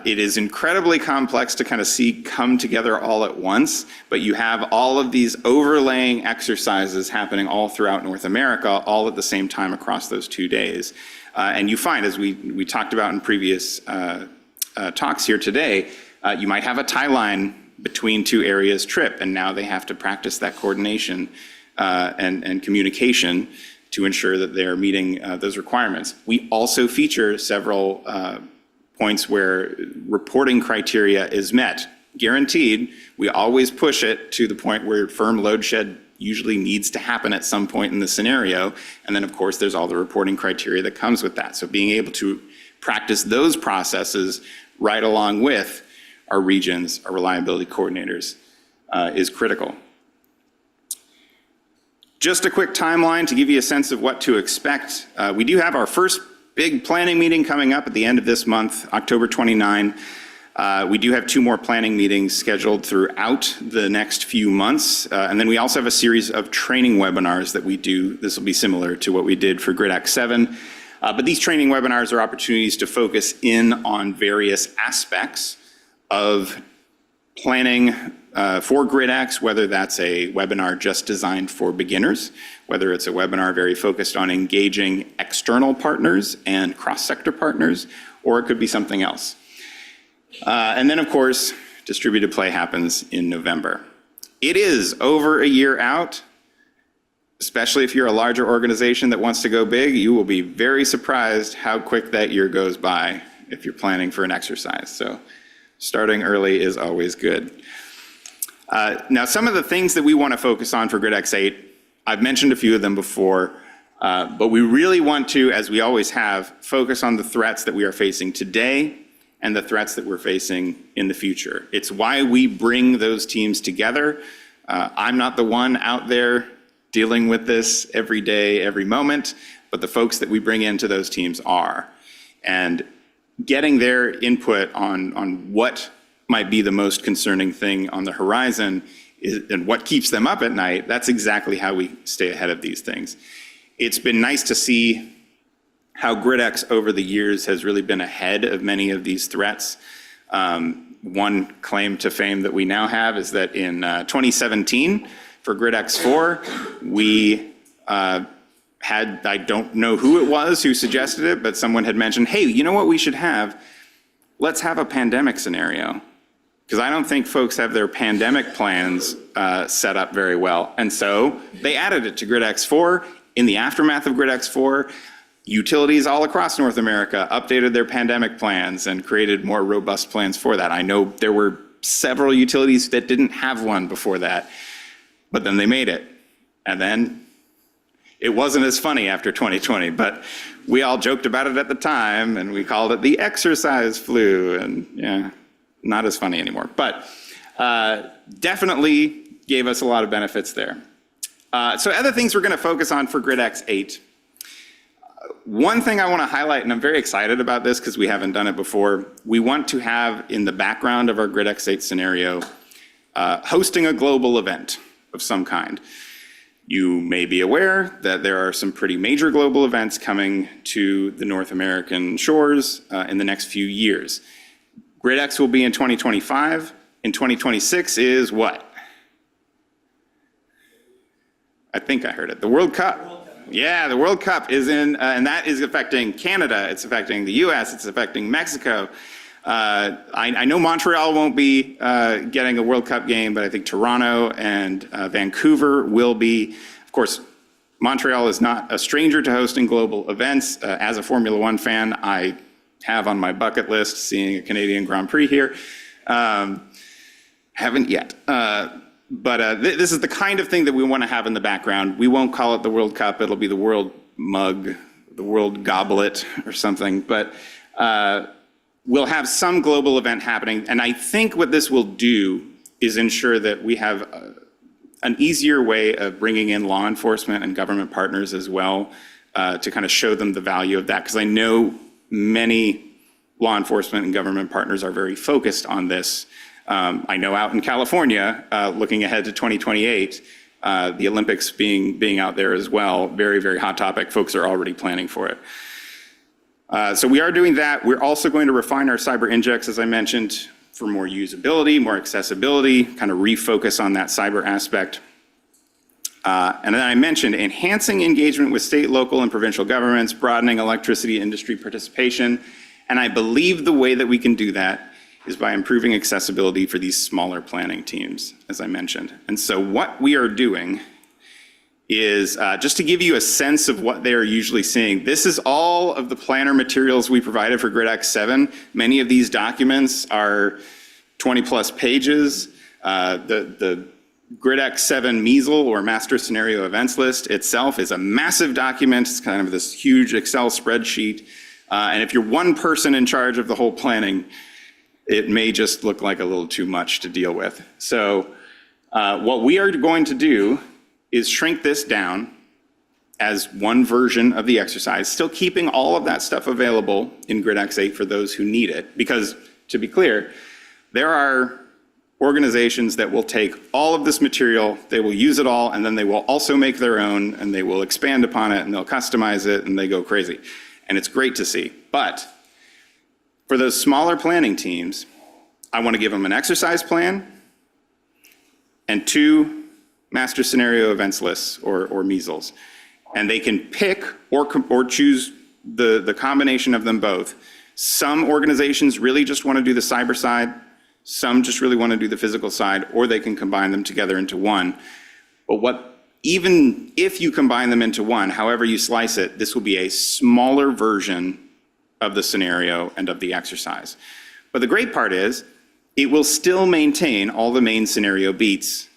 It is incredibly complex to kind of see come together all at once, but you have all of these overlaying exercises happening all throughout North America, all at the same time across those 2 days. And you find, as we talked about in previous talks here today, you might have a tie line between 2 areas trip, and now they have to practice that coordination and communication to ensure that they're meeting those requirements. We also feature several points where reporting criteria is met. Guaranteed, we always push it to the point where firm load shed usually needs to happen at some point in the scenario. And then, of course, there's all the reporting criteria that comes with that. So being able to practice those processes right along with our regions, our reliability coordinators, is critical. Just a quick timeline to give you a sense of what to expect. We do have our first big planning meeting coming up at the end of this month, October 29. We do have 2 more planning meetings scheduled throughout the next few months. And then we also have a series of training webinars that we do. This will be similar to what we did for GridEx 7. But these training webinars are opportunities to focus in on various aspects of planning for GridEx, whether that's a webinar just designed for beginners, whether it's a webinar very focused on engaging external partners and cross-sector partners, or it could be something else. And then, of course, distributed play happens in November. It is over a year out. Especially if you're a larger organization that wants to go big, you will be very surprised how quick that year goes by if you're planning for an exercise. So starting early is always good. Now, some of the things that we want to focus on for GridEx 8, I've mentioned a few of them before, but we really want to, as we always have, focus on the threats that we are facing today and the threats that we're facing in the future. It's why we bring those teams together. I'm not the one out there dealing with this every day, every moment, but the folks that we bring into those teams are. And getting their input on what might be the most concerning thing on the horizon and what keeps them up at night, that's exactly how we stay ahead of these things. It's been nice to see how GridEx over the years has really been ahead of many of these threats. One claim to fame that we now have is that in 2017, for GridEx 4, we had, I don't know who it was who suggested it, but someone had mentioned, hey, you know what we should have? Let's have a pandemic scenario. Because I don't think folks have their pandemic plans set up very well. And so they added it to GridEx 4. In the aftermath of GridEx 4, utilities all across North America updated their pandemic plans and created more robust plans for that. I know there were several utilities that didn't have one before that. But then they made it. And then it wasn't as funny after 2020, but we all joked about it at the time and we called it the exercise flu, and yeah, not as funny anymore. But definitely gave us a lot of benefits there. So other things we're gonna focus on for GridEx 8. One thing I wanna highlight, and I'm very excited about this because we haven't done it before, we want to have in the background of our GridEx 8 scenario, hosting a global event of some kind. You may be aware that there are some pretty major global events coming to the North American shores in the next few years. GridEx will be in 2025. In 2026 is what? I think I heard it. The World Cup. Yeah, the World Cup is in, and that is affecting Canada. It's affecting the US. It's affecting Mexico. I know Montreal won't be getting a World Cup game, but I think Toronto and Vancouver will be. Of course, Montreal is not a stranger to hosting global events. As a Formula One fan, I have on my bucket list seeing a Canadian Grand Prix here. Haven't yet. But this is the kind of thing that we want to have in the background. We won't call it the World Cup. It'll be the World Mug, the World Goblet or something. But we'll have some global event happening. And I think what this will do is ensure that we have an easier way of bringing in law enforcement and government partners as well to kind of show them the value of that. Because I know many law enforcement and government partners are very focused on this. I know out in California, looking ahead to 2028, the Olympics being out there as well, very, very hot topic. Folks are already planning for it. So we are doing that. We're also going to refine our cyber index, as I mentioned, for more usability, more accessibility, kind of refocus on that cyber aspect. And then I mentioned enhancing engagement with state, local, and provincial governments, broadening electricity industry participation. And I believe the way that we can do that is by improving accessibility for these smaller planning teams, as I mentioned. And so what we are doing is just to give you a sense of what they are usually seeing. This is all of the planner materials we provided for GridEx 7. Many of these documents are 20 plus pages. The GridEx 7 MESL, or Master Scenario Events List itself, is a massive document. It's kind of this huge Excel spreadsheet. And if you're one person in charge of the whole planning, it may just look like a little too much to deal with. So what we are going to do is shrink this down as one version of the exercise, still keeping all of that stuff available in GridEx 8 for those who need it. Because to be clear, there are organizations that will take all of this material, they will use it all, and then they will also make their own, and they will expand upon it, and they'll customize it, and they go crazy. And it's great to see. But for those smaller planning teams, I want to give them an exercise plan and 2 master scenario events lists or measles. And they can pick or choose the combination of them both. Some organizations really just want to do the cyber side. Some just really want to do the physical side, or they can combine them together into one. But even if you combine them into one, however you slice it, this will be a smaller version of the scenario and of the exercise. But the great part is, it will still maintain all the main scenario beats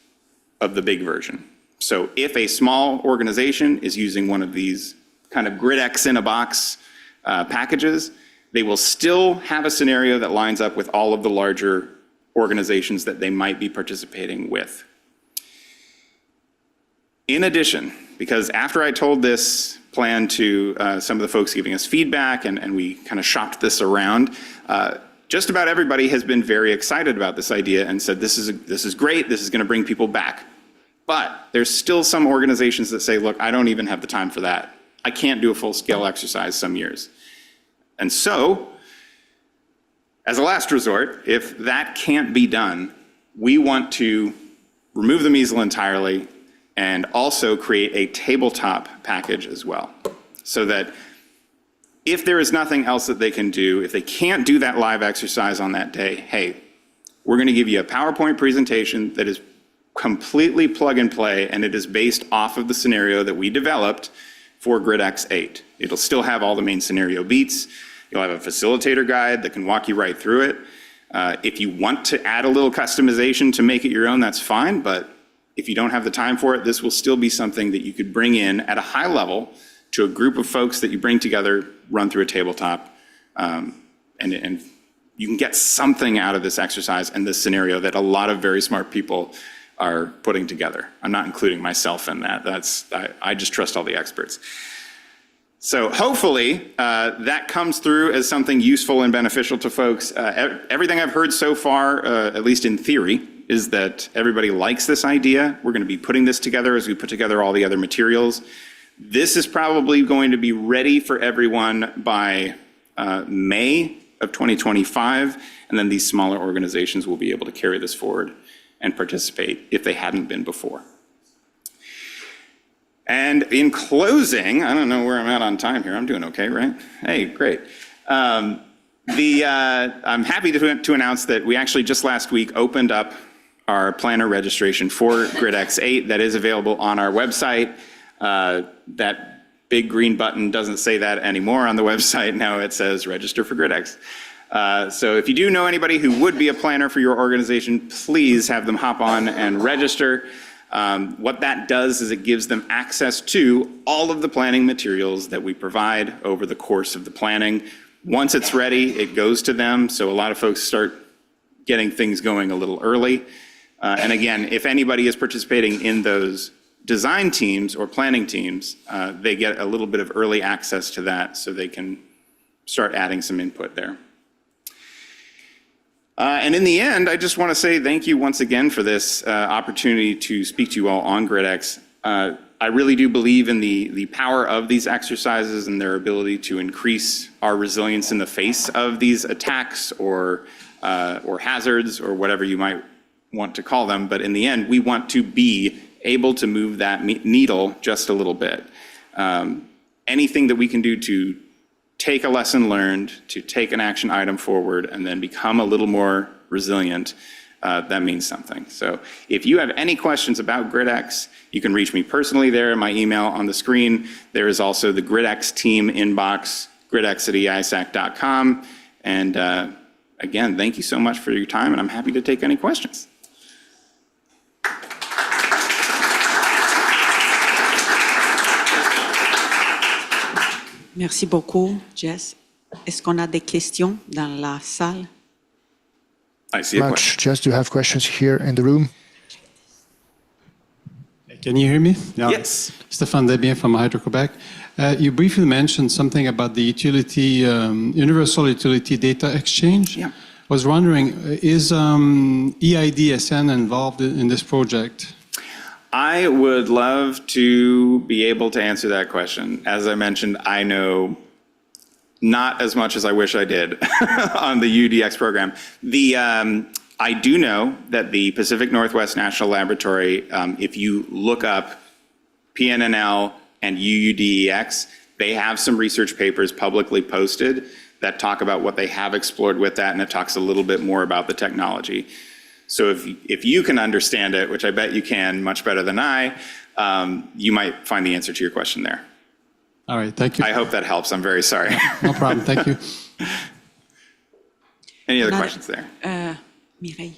of the big version. So if a small organization is using one of these kind of GridEx in a box packages, they will still have a scenario that lines up with all of the larger organizations that they might be participating with. In addition, because after I told this plan to some of the folks giving us feedback and we kind of shopped this around, just about everybody has been very excited about this idea and said, this is great, this is going to bring people back. But there's still some organizations that say, look, I don't even have the time for that. I can't do a full-scale exercise some years. And so, as a last resort, if that can't be done, we want to remove the measle entirely and also create a tabletop package as well. So that if there is nothing else that they can do, if they can't do that live exercise on that day, hey, we're going to give you a PowerPoint presentation that is completely plug and play, and it is based off of the scenario that we developed for GridEx 8. It'll still have all the main scenario beats. You'll have a facilitator guide that can walk you right through it. If you want to add a little customization to make it your own, that's fine, but if you don't have the time for it, this will still be something that you could bring in at a high level to a group of folks that you bring together, run through a tabletop, and you can get something out of this exercise and this scenario that a lot of very smart people are putting together. I'm not including myself in that. I just trust all the experts. So hopefully that comes through as something useful and beneficial to folks. Everything I've heard so far, at least in theory, is that everybody likes this idea. We're going to be putting this together as we put together all the other materials. This is probably going to be ready for everyone by May of 2025, and then these smaller organizations will be able to carry this forward and participate if they hadn't been before. And in closing, I don't know where I'm at on time here. I'm doing okay, right? Hey, great. I'm happy to announce that we actually just last week opened up our planner registration for GridEx 8 that is available on our website. That big green button doesn't say that anymore on the website. Now it says register for GridEx. So if you do know anybody who would be a planner for your organization, please have them hop on and register. What that does is it gives them access to all of the planning materials that we provide over the course of the planning. Once it's ready, it goes to them. So a lot of folks start getting things going a little early. And again, if anybody is participating in those design teams or planning teams, they get a little bit of early access to that so they can start adding some input there. And in the end, I just want to say thank you once again for this opportunity to speak to you all on GridEx. I really do believe in the power of these exercises and their ability to increase our resilience in the face of these attacks or hazards or whatever you might want to call them. But in the end, we want to be able to move that needle just a little bit. Anything that we can do to take a lesson learned, to take an action item forward, and then become a little more resilient, that means something. So if you have any questions about GridEx, you can reach me personally there. My email on the screen. There is also the GridEx team inbox, gridex@eisac.com. And again, thank you so much for your time, and I'm happy to take any questions. Merci beaucoup, Jess. Est-ce qu'on a des questions dans la salle? I see a question. Jess, do you have questions here in the room? Can you hear me? Yeah. Yes. Stéphane Desbiens from Hydro-Québec. You briefly mentioned something about the utility, universal utility data exchange. Yeah. was wondering, is EIDSN involved in this project? I would love to be able to answer that question. As I mentioned, I know not as much as I wish I did on the UDX program. I do know that the Pacific Northwest National Laboratory, if you look up PNNL and UUDEX, they have some research papers publicly posted that talk about what they have explored with that, and it talks a little bit more about the technology. So if you can understand it, which I bet you can much better than I, you might find the answer to your question there. All right, thank you. I hope that helps. I'm very sorry. No problem, thank you. Any other questions there? Mireille.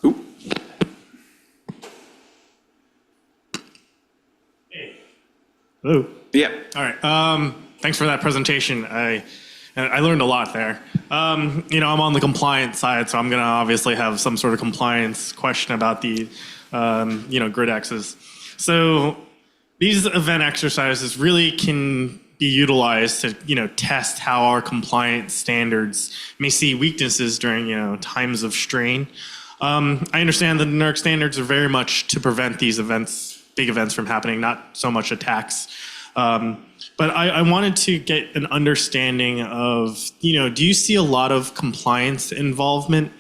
Ooh. Hello. Yeah. All right. Thanks for that presentation. I learned a lot there. I'm on the compliance side, so I'm going to obviously have some sort of compliance question about the, GridExes. So these event exercises really can be utilized to, test how our compliance standards may see weaknesses during, times of strain. I understand that the NERC standards are very much to prevent these events, big events from happening, not so much attacks. But I wanted to get an understanding of, do you see a lot of compliance involvement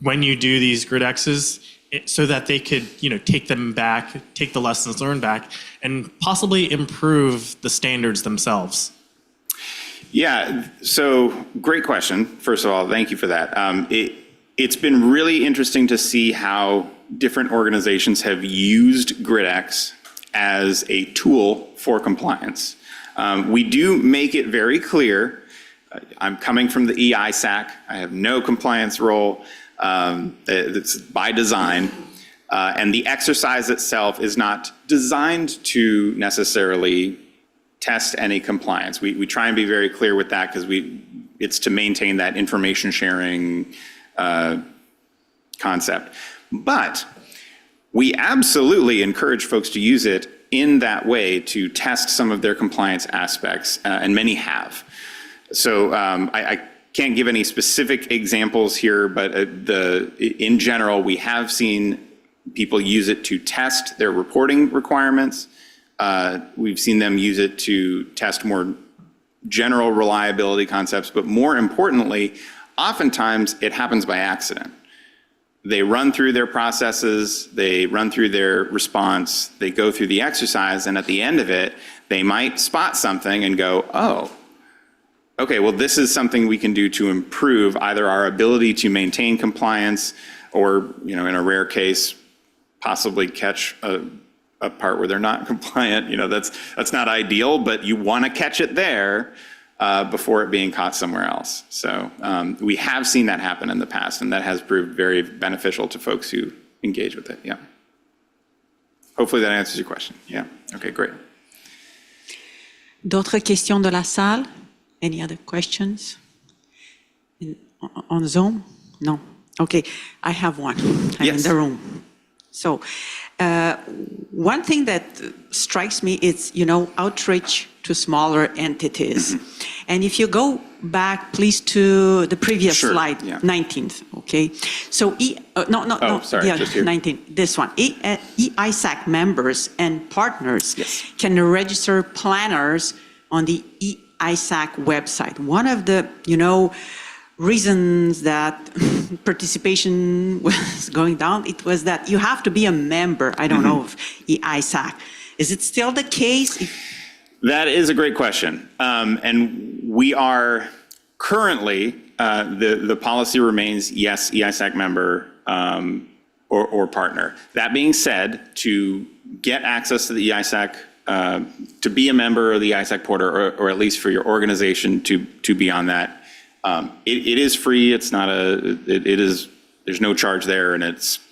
when you do these GridExes so that they could, take them back, take the lessons learned back, and possibly improve the standards themselves? Yeah, so great question. First of all, thank you for that. It's been really interesting to see how different organizations have used GridEx as a tool for compliance. We do make it very clear, I'm coming from the EISAC, I have no compliance role, it's by design, and the exercise itself is not designed to necessarily test any compliance. We try and be very clear with that because it's to maintain that information sharing concept. But we absolutely encourage folks to use it in that way to test some of their compliance aspects, and many have. So I can't give any specific examples here, but in general, we have seen people use it to test their reporting requirements. We've seen them use it to test more general reliability concepts, but more importantly, oftentimes it happens by accident. They run through their processes, they run through their response, they go through the exercise, and at the end of it, they might spot something and go, oh, okay, well, this is something we can do to improve either our ability to maintain compliance or, in a rare case, possibly catch a part where they're not compliant. That's not ideal, but you want to catch it there before it being caught somewhere else. So we have seen that happen in the past, and that has proved very beneficial to folks who engage with it. Yeah. Hopefully that answers your question. Yeah. Okay, great. D'autres questions de la salle? Any other questions? On Zoom? No. Okay, I have one. I'm in the room. So one thing that strikes me is, outreach to smaller entities. Mm-hmm. And if you go back, please, to the previous slide, 19th, okay? So, just here. 19, this one. EISAC members and partners can register planners on the EISAC website. One of the, reasons that participation was going down, it was that you have to be a member, I don't know, of EISAC. Is it still the case? That is a great question. And we are currently, the policy remains, yes, EISAC member or partner. That being said, to get access to the EISAC, to be a member of the EISAC portal, or at least for your organization to be on that, it is free. It's not there's no charge there, and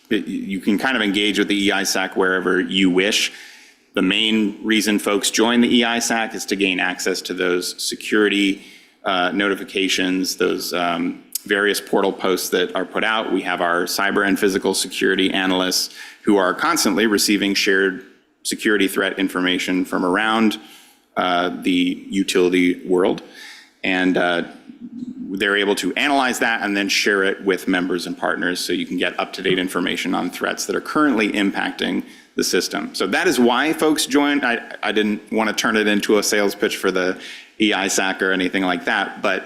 you can kind of engage with the EISAC wherever you wish. The main reason folks join the EISAC is to gain access to those security notifications, those various portal posts that are put out. We have our cyber and physical security analysts who are constantly receiving shared security threat information from around the utility world. And they're able to analyze that and then share it with members and partners so you can get up-to-date information on threats that are currently impacting the system. So that is why folks joined. I didn't want to turn it into a sales pitch for the EISAC or anything like that, but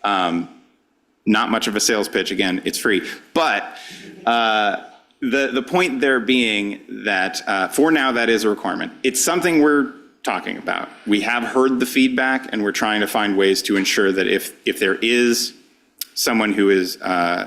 not much of a sales pitch. Again, it's free. But the point there being that for now, that is a requirement. It's something we're talking about. We have heard the feedback, and we're trying to find ways to ensure that if there is someone who is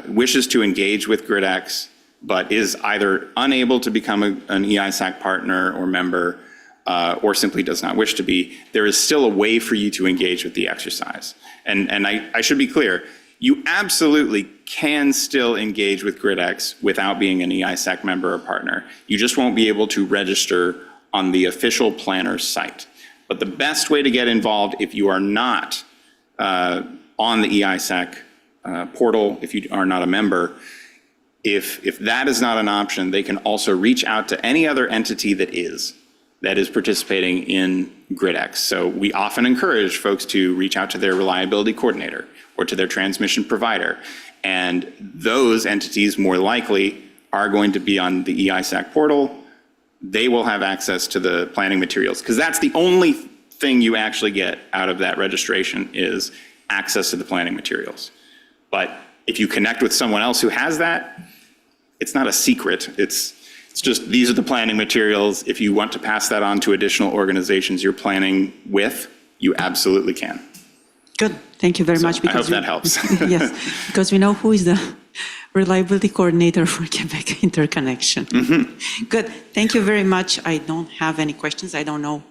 wishes to engage with GridEx, but is either unable to become an EISAC partner or member, or simply does not wish to be, there is still a way for you to engage with the exercise. And I should be clear, you absolutely can still engage with GridEx without being an EISAC member or partner. You just won't be able to register on the official planner's site. But the best way to get involved if you are not on the EISAC portal, if you are not a member, if that is not an option, they can also reach out to any other entity that is participating in GridEx. So we often encourage folks to reach out to their reliability coordinator or to their transmission provider. And those entities more likely are going to be on the EISAC portal. They will have access to the planning materials, because that's the only thing you actually get out of that registration is access to the planning materials. But if you connect with someone else who has that, it's not a secret. It's just, these are the planning materials. If you want to pass that on to additional organizations you're planning with, you absolutely can. Good. Thank you very much. I hope that helps. Yes, because we know who is the reliability coordinator for Quebec interconnection. Mm-hmm. Good. Thank you very much. I don't have any questions. I don't know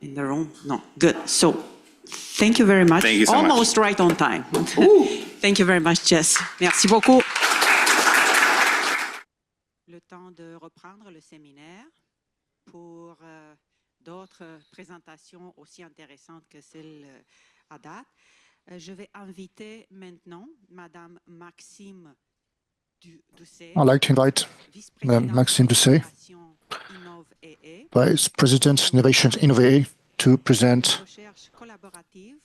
in the room. No. Good. So thank you very much. Thank you so much. Almost right on time. Thank you very much, Jess. Merci beaucoup. Le temps de reprendre le séminaire pour d'autres présentations aussi intéressantes que celle à date. Je vais inviter maintenant Madame Maxime Doucet. I'd like to invite Madame Maxime Doucet, Vice President Innovation Innové, to present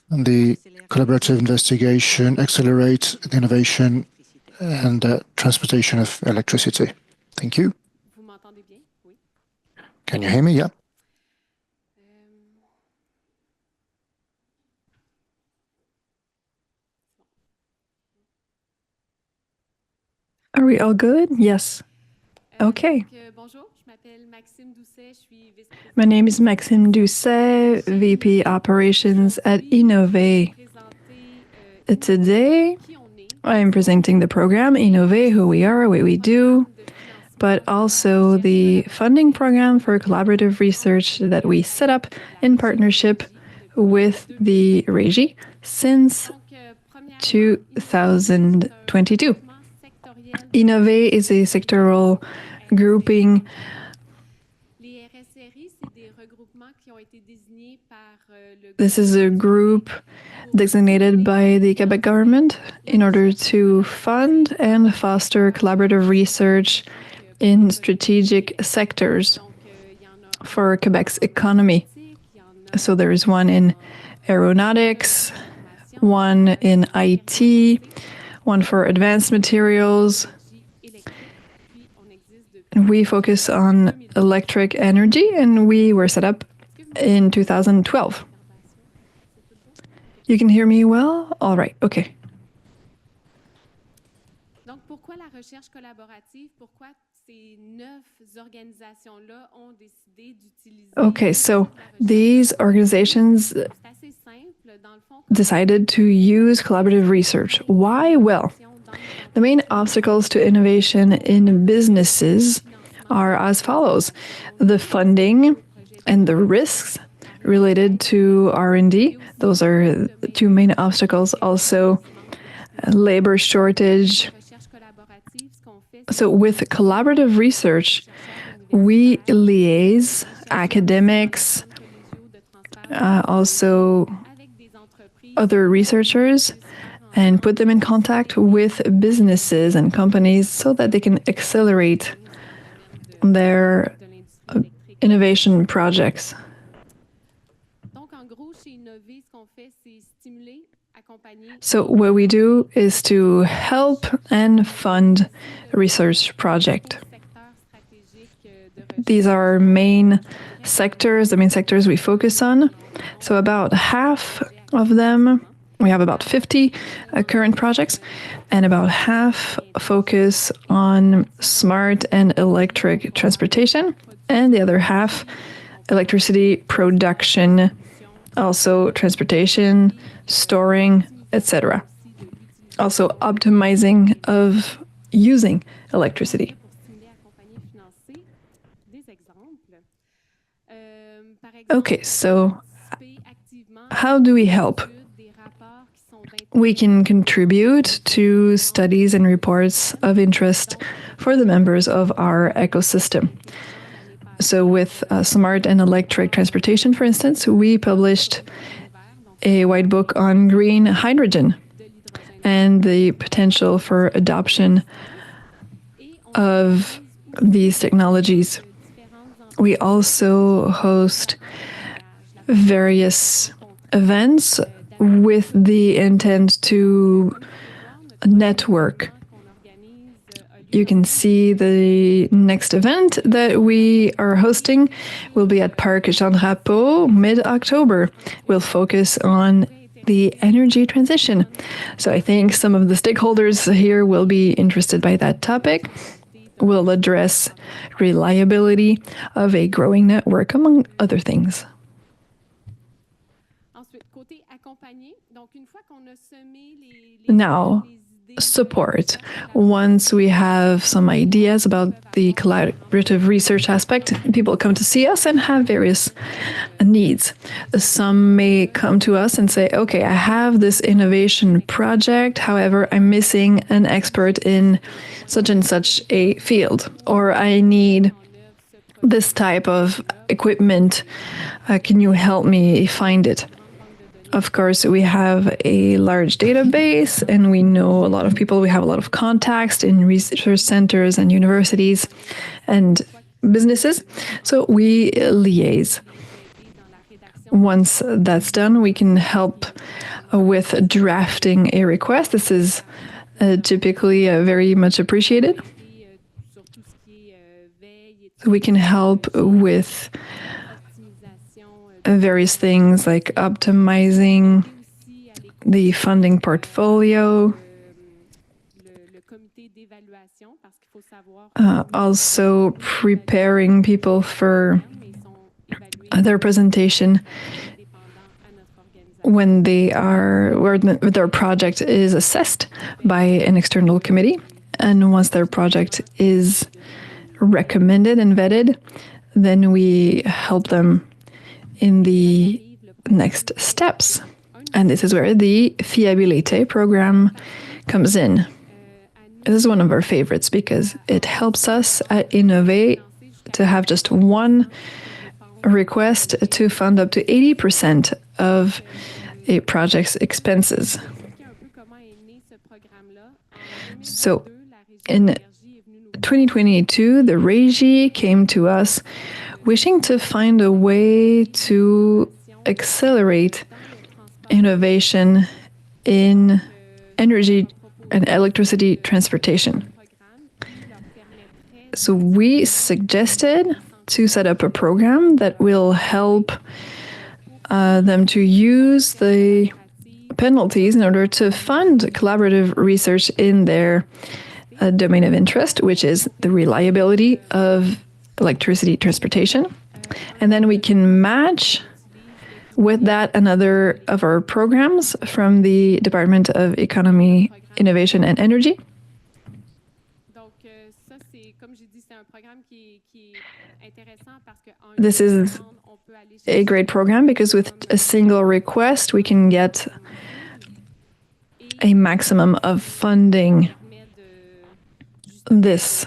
the collaborative investigation, accelerate the innovation and transportation of electricity. Thank you. Can you hear me? Yeah. Are we all good? Yes. Okay. My name is Maxime Doucet, VP Operations at Innové. Today, I am presenting the program Innové, who we are, what we do, but also the funding program for collaborative research that we set up in partnership with the Régie since 2022. Innové is a sectoral grouping. This is a group designated by the Quebec government in order to fund and foster collaborative research in strategic sectors for Quebec's economy. So there is one in aeronautics, one in IT, one for advanced materials. We focus on electric energy, and we were set up in 2012. You can hear me well? All right, okay. Donc, pourquoi la recherche collaborative? Pourquoi ces 9 organisations-là ont décidé d'utiliser... Okay, so these organizations decided to use collaborative research. Why? Well, the main obstacles to innovation in businesses are as follows: the funding and the risks related to R&D. Those are the two main obstacles. Also, labor shortage. So with collaborative research, we liaise academics, also other researchers, and put them in contact with businesses and companies so that they can accelerate their innovation projects. So what we do is to help and fund research projects. These are our main sectors, the main sectors we focus on. So about half of them, we have about 50 current projects, and about half focus on smart and electric transportation, and the other half electricity production, also transportation, storing, etc. Also optimizing of using electricity. Okay, so how do we help? We can contribute to studies and reports of interest for the members of our ecosystem. So with smart and electric transportation, for instance, we published a white book on green hydrogen and the potential for adoption of these technologies. We also host various events with the intent to network. You can see the next event that we are hosting will be at Parc Jean Drapeau mid-October. We'll focus on the energy transition. So I think some of the stakeholders here will be interested by that topic. We'll address reliability of a growing network, among other things. Now, support. Once we have some ideas about the collaborative research aspect, people come to see us and have various needs. Some may come to us and say, okay, I have this innovation project, however, I'm missing an expert in such and such a field, or I need this type of equipment. Can you help me find it? Of course, we have a large database and we know a lot of people. We have a lot of contacts in research centers and universities and businesses. So we liaise. Once that's done, we can help with drafting a request. This is typically very much appreciated. We can help with various things like optimizing the funding portfolio, also preparing people for their presentation when their project is assessed by an external committee. And once their project is recommended and vetted, then we help them in the next steps. And this is where the Fiabilité program comes in. This is one of our favorites because it helps us at Innovate to have just one request to fund up to 80% of a project's expenses. So in 2022, the Régie came to us wishing to find a way to accelerate innovation in energy and electricity transportation. So we suggested to set up a program that will help them to use the penalties in order to fund collaborative research in their domain of interest, which is the reliability of electricity transportation. And then we can match with that another of our programs from the Department of Economy, Innovation and Energy. This is a great program because with a single request, we can get a maximum of funding. This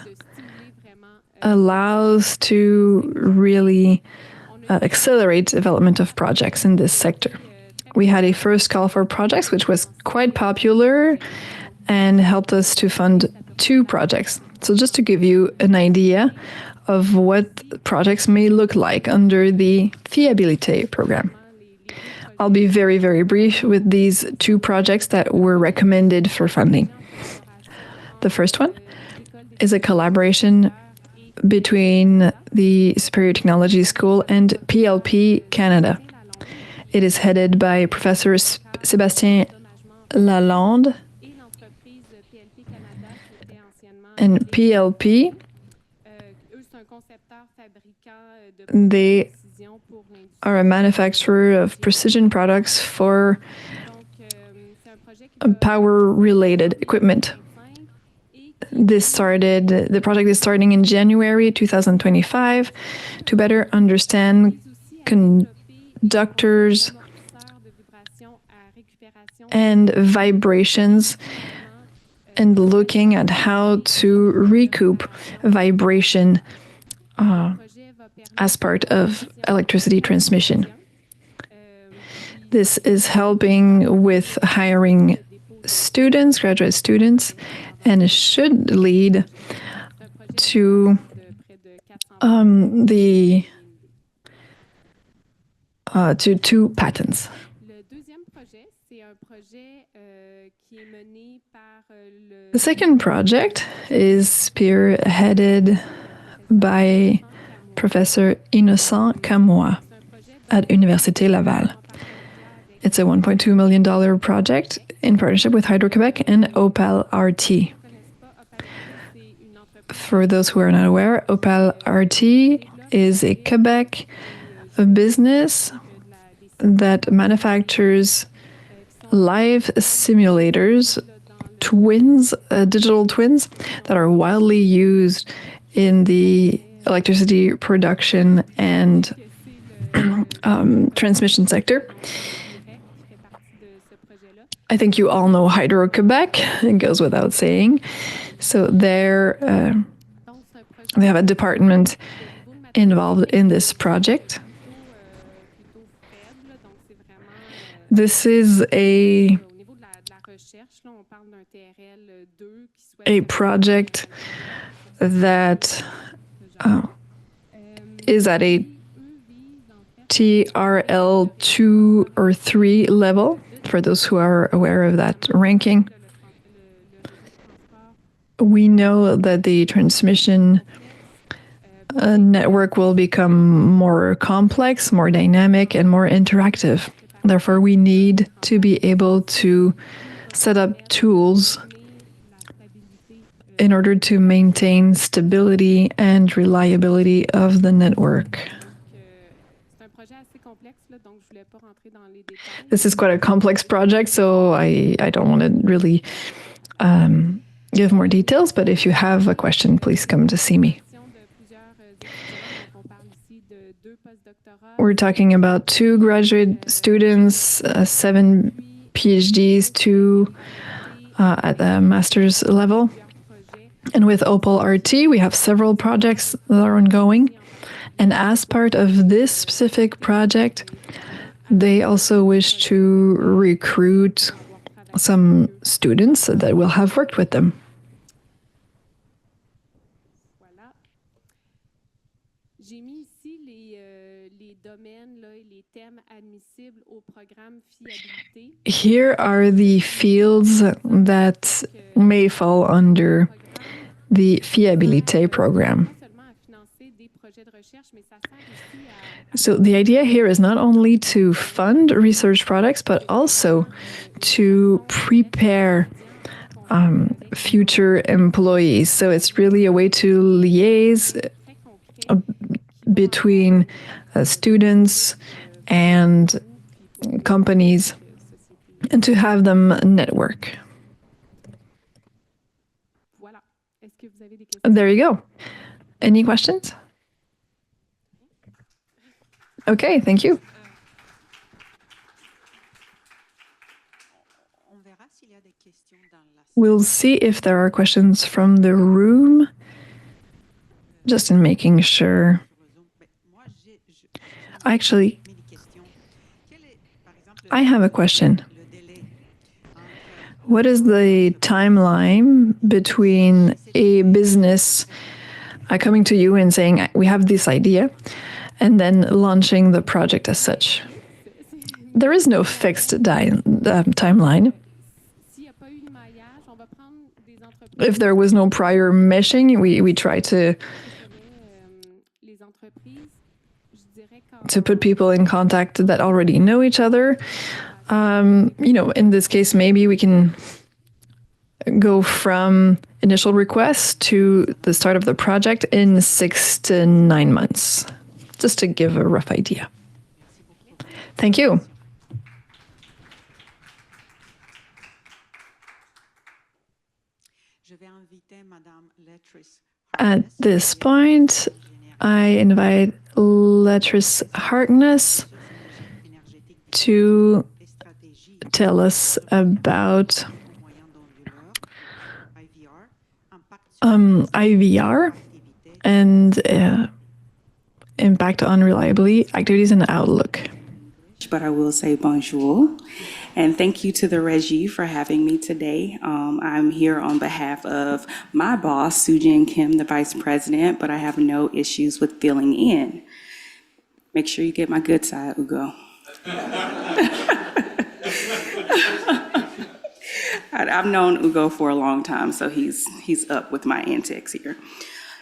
allows to really accelerate development of projects in this sector. We had a first call for projects, which was quite popular and helped us to fund 2 projects. So just to give you an idea of what projects may look like under the Fiabilité program. I'll be very, very brief with these two projects that were recommended for funding. The first one is a collaboration between the Superior Technology School and PLP Canada. It is headed by Professor Sébastien Lalonde, and PLP, they are a manufacturer of precision products for power-related equipment. The project is starting in January 2025 to better understand conductors and vibrations and looking at how to recoup vibration as part of electricity transmission. This is helping with hiring students, graduate students, and it should lead to to 2 patents. The second project is spearheaded by Professor Innocent Camois at Université Laval. It's a $1.2 million project in partnership with Hydro-Québec and Opal RT. For those who are not aware, Opal RT is a Quebec business that manufactures live simulators, digital twins that are widely used in the electricity production and transmission sector. I think you all know Hydro-Québec, it goes without saying. So they have a department involved in this project. This is a project that is at a TRL 2 or 3 level, for those who are aware of that ranking. We know that the transmission network will become more complex, more dynamic, and more interactive. Therefore, we need to be able to set up tools in order to maintain stability and reliability of the network. This is quite a complex project, so I don't want to really give more details, but if you have a question, please come to see me. We're talking about 2 graduate students, 7 PhDs, 2 at the master's level. And with Opal RT, we have several projects that are ongoing. And as part of this specific project, they also wish to recruit some students that will have worked with them. Here are the fields that may fall under the Fiabilité program. So the idea here is not only to fund research products, but also to prepare future employees. So it's really a way to liaise between students and companies and to have them network. There you go. Any questions? Okay, thank you. We'll see if there are questions from the room, just in making sure. Actually, I have a question. What is the timeline between a business coming to you and saying, we have this idea, and then launching the project as such? there is no fixed timeline. If there was no prior meshing, we try to put people in contact that already know each other. In this case, maybe we can go from initial request to the start of the project in 6 to 9 months, just to give a rough idea. Thank you. At this point, I invite Directrice Harkness to tell us about IVR and impact on reliability, activities, and outlook. But I will say bonjour. And thank you to the Régie for having me today. I'm here on behalf of my boss, Sujin Kim, the Vice President, but I have no issues with filling in. Make sure you get my good side, Ugo. I've known Ugo for a long time, so he's up with my antics here.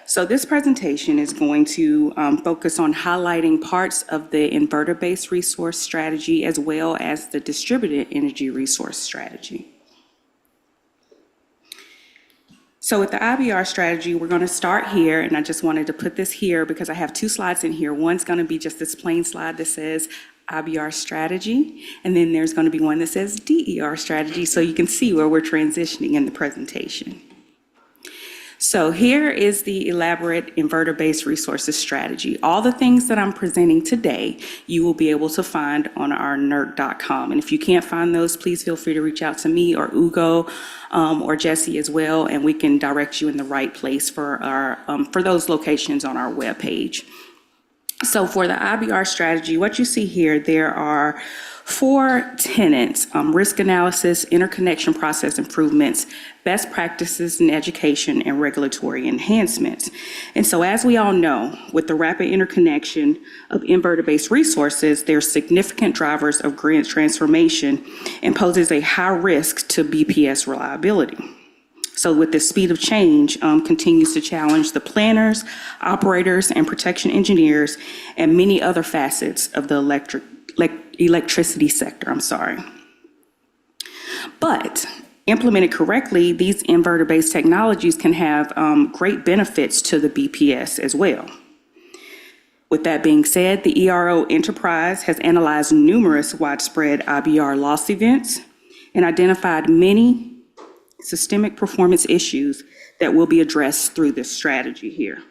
So this presentation is going to focus on highlighting parts of the inverter-based resource strategy as well as the distributed energy resource strategy. So with the IBR strategy, we're going to start here, and I just wanted to put this here because I have 2 slides in here. One's going to be just this plain slide that says IBR strategy, and then there's going to be one that says DER strategy, so you can see where we're transitioning in the presentation. So here is the elaborate inverter-based resources strategy. All the things that I'm presenting today, you will be able to find on our NERC.com. And if you can't find those, please feel free to reach out to me or Ugo or Jesse as well, and we can direct you in the right place for those locations on our webpage. So for the IBR strategy, what you see here, there are 4 tenets: risk analysis, interconnection process improvements, best practices in education, and regulatory enhancements. And so as we all know, with the rapid interconnection of inverter-based resources, there's significant drivers of grid transformation and poses a high risk to BPS reliability. So with the speed of change continues to challenge the planners, operators, and protection engineers, and many other facets of the electricity sector, But implemented correctly, these inverter-based technologies can have great benefits to the BPS as well. With that being said, the ERO enterprise has analyzed numerous widespread IBR loss events and identified many systemic performance issues that will be addressed through this strategy here.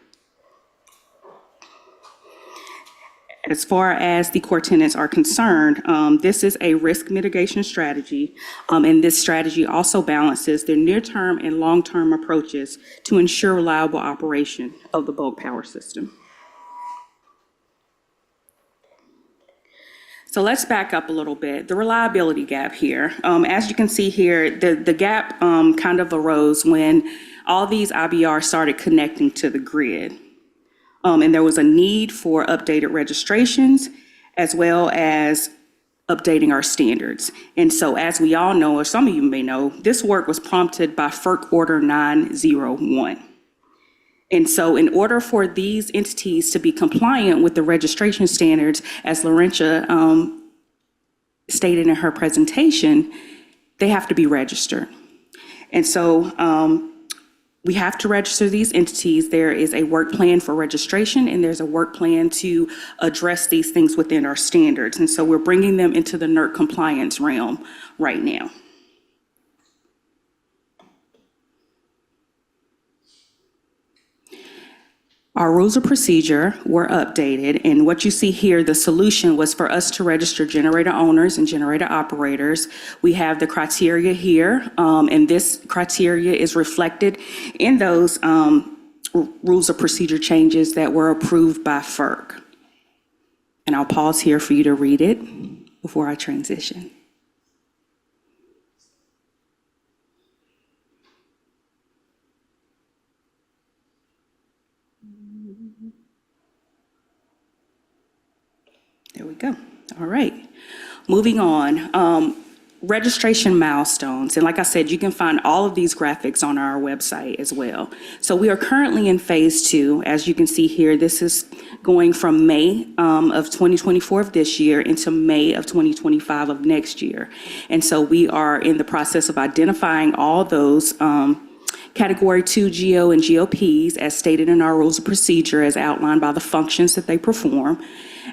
As far as the core tenets are concerned, this is a risk mitigation strategy, and this strategy also balances the near-term and long-term approaches to ensure reliable operation of the bulk power system. So let's back up a little bit. The reliability gap here. As you can see here, the gap kind of arose when all these IBRs started connecting to the grid. And there was a need for updated registrations as well as updating our standards. And so as we all know, or some of you may know, this work was prompted by FERC Order 901. And so in order for these entities to be compliant with the registration standards, as Laurentia stated in her presentation, they have to be registered. And so we have to register these entities. There is a work plan for registration, and there's a work plan to address these things within our standards. And so we're bringing them into the NERC compliance realm right now. Our rules of procedure were updated, and what you see here, the solution was for us to register generator owners and generator operators. We have the criteria here, and this criteria is reflected in those rules of procedure changes that were approved by FERC. And I'll pause here for you to read it before I transition. There we go. All right. Moving on, registration milestones. And like I said, you can find all of these graphics on our website as well. So we are currently in phase 2. As you can see here, this is going from May of 2024 of this year into May of 2025 of next year. And so we are in the process of identifying all those Category 2 GO and GOPs as stated in our rules of procedure as outlined by the functions that they perform,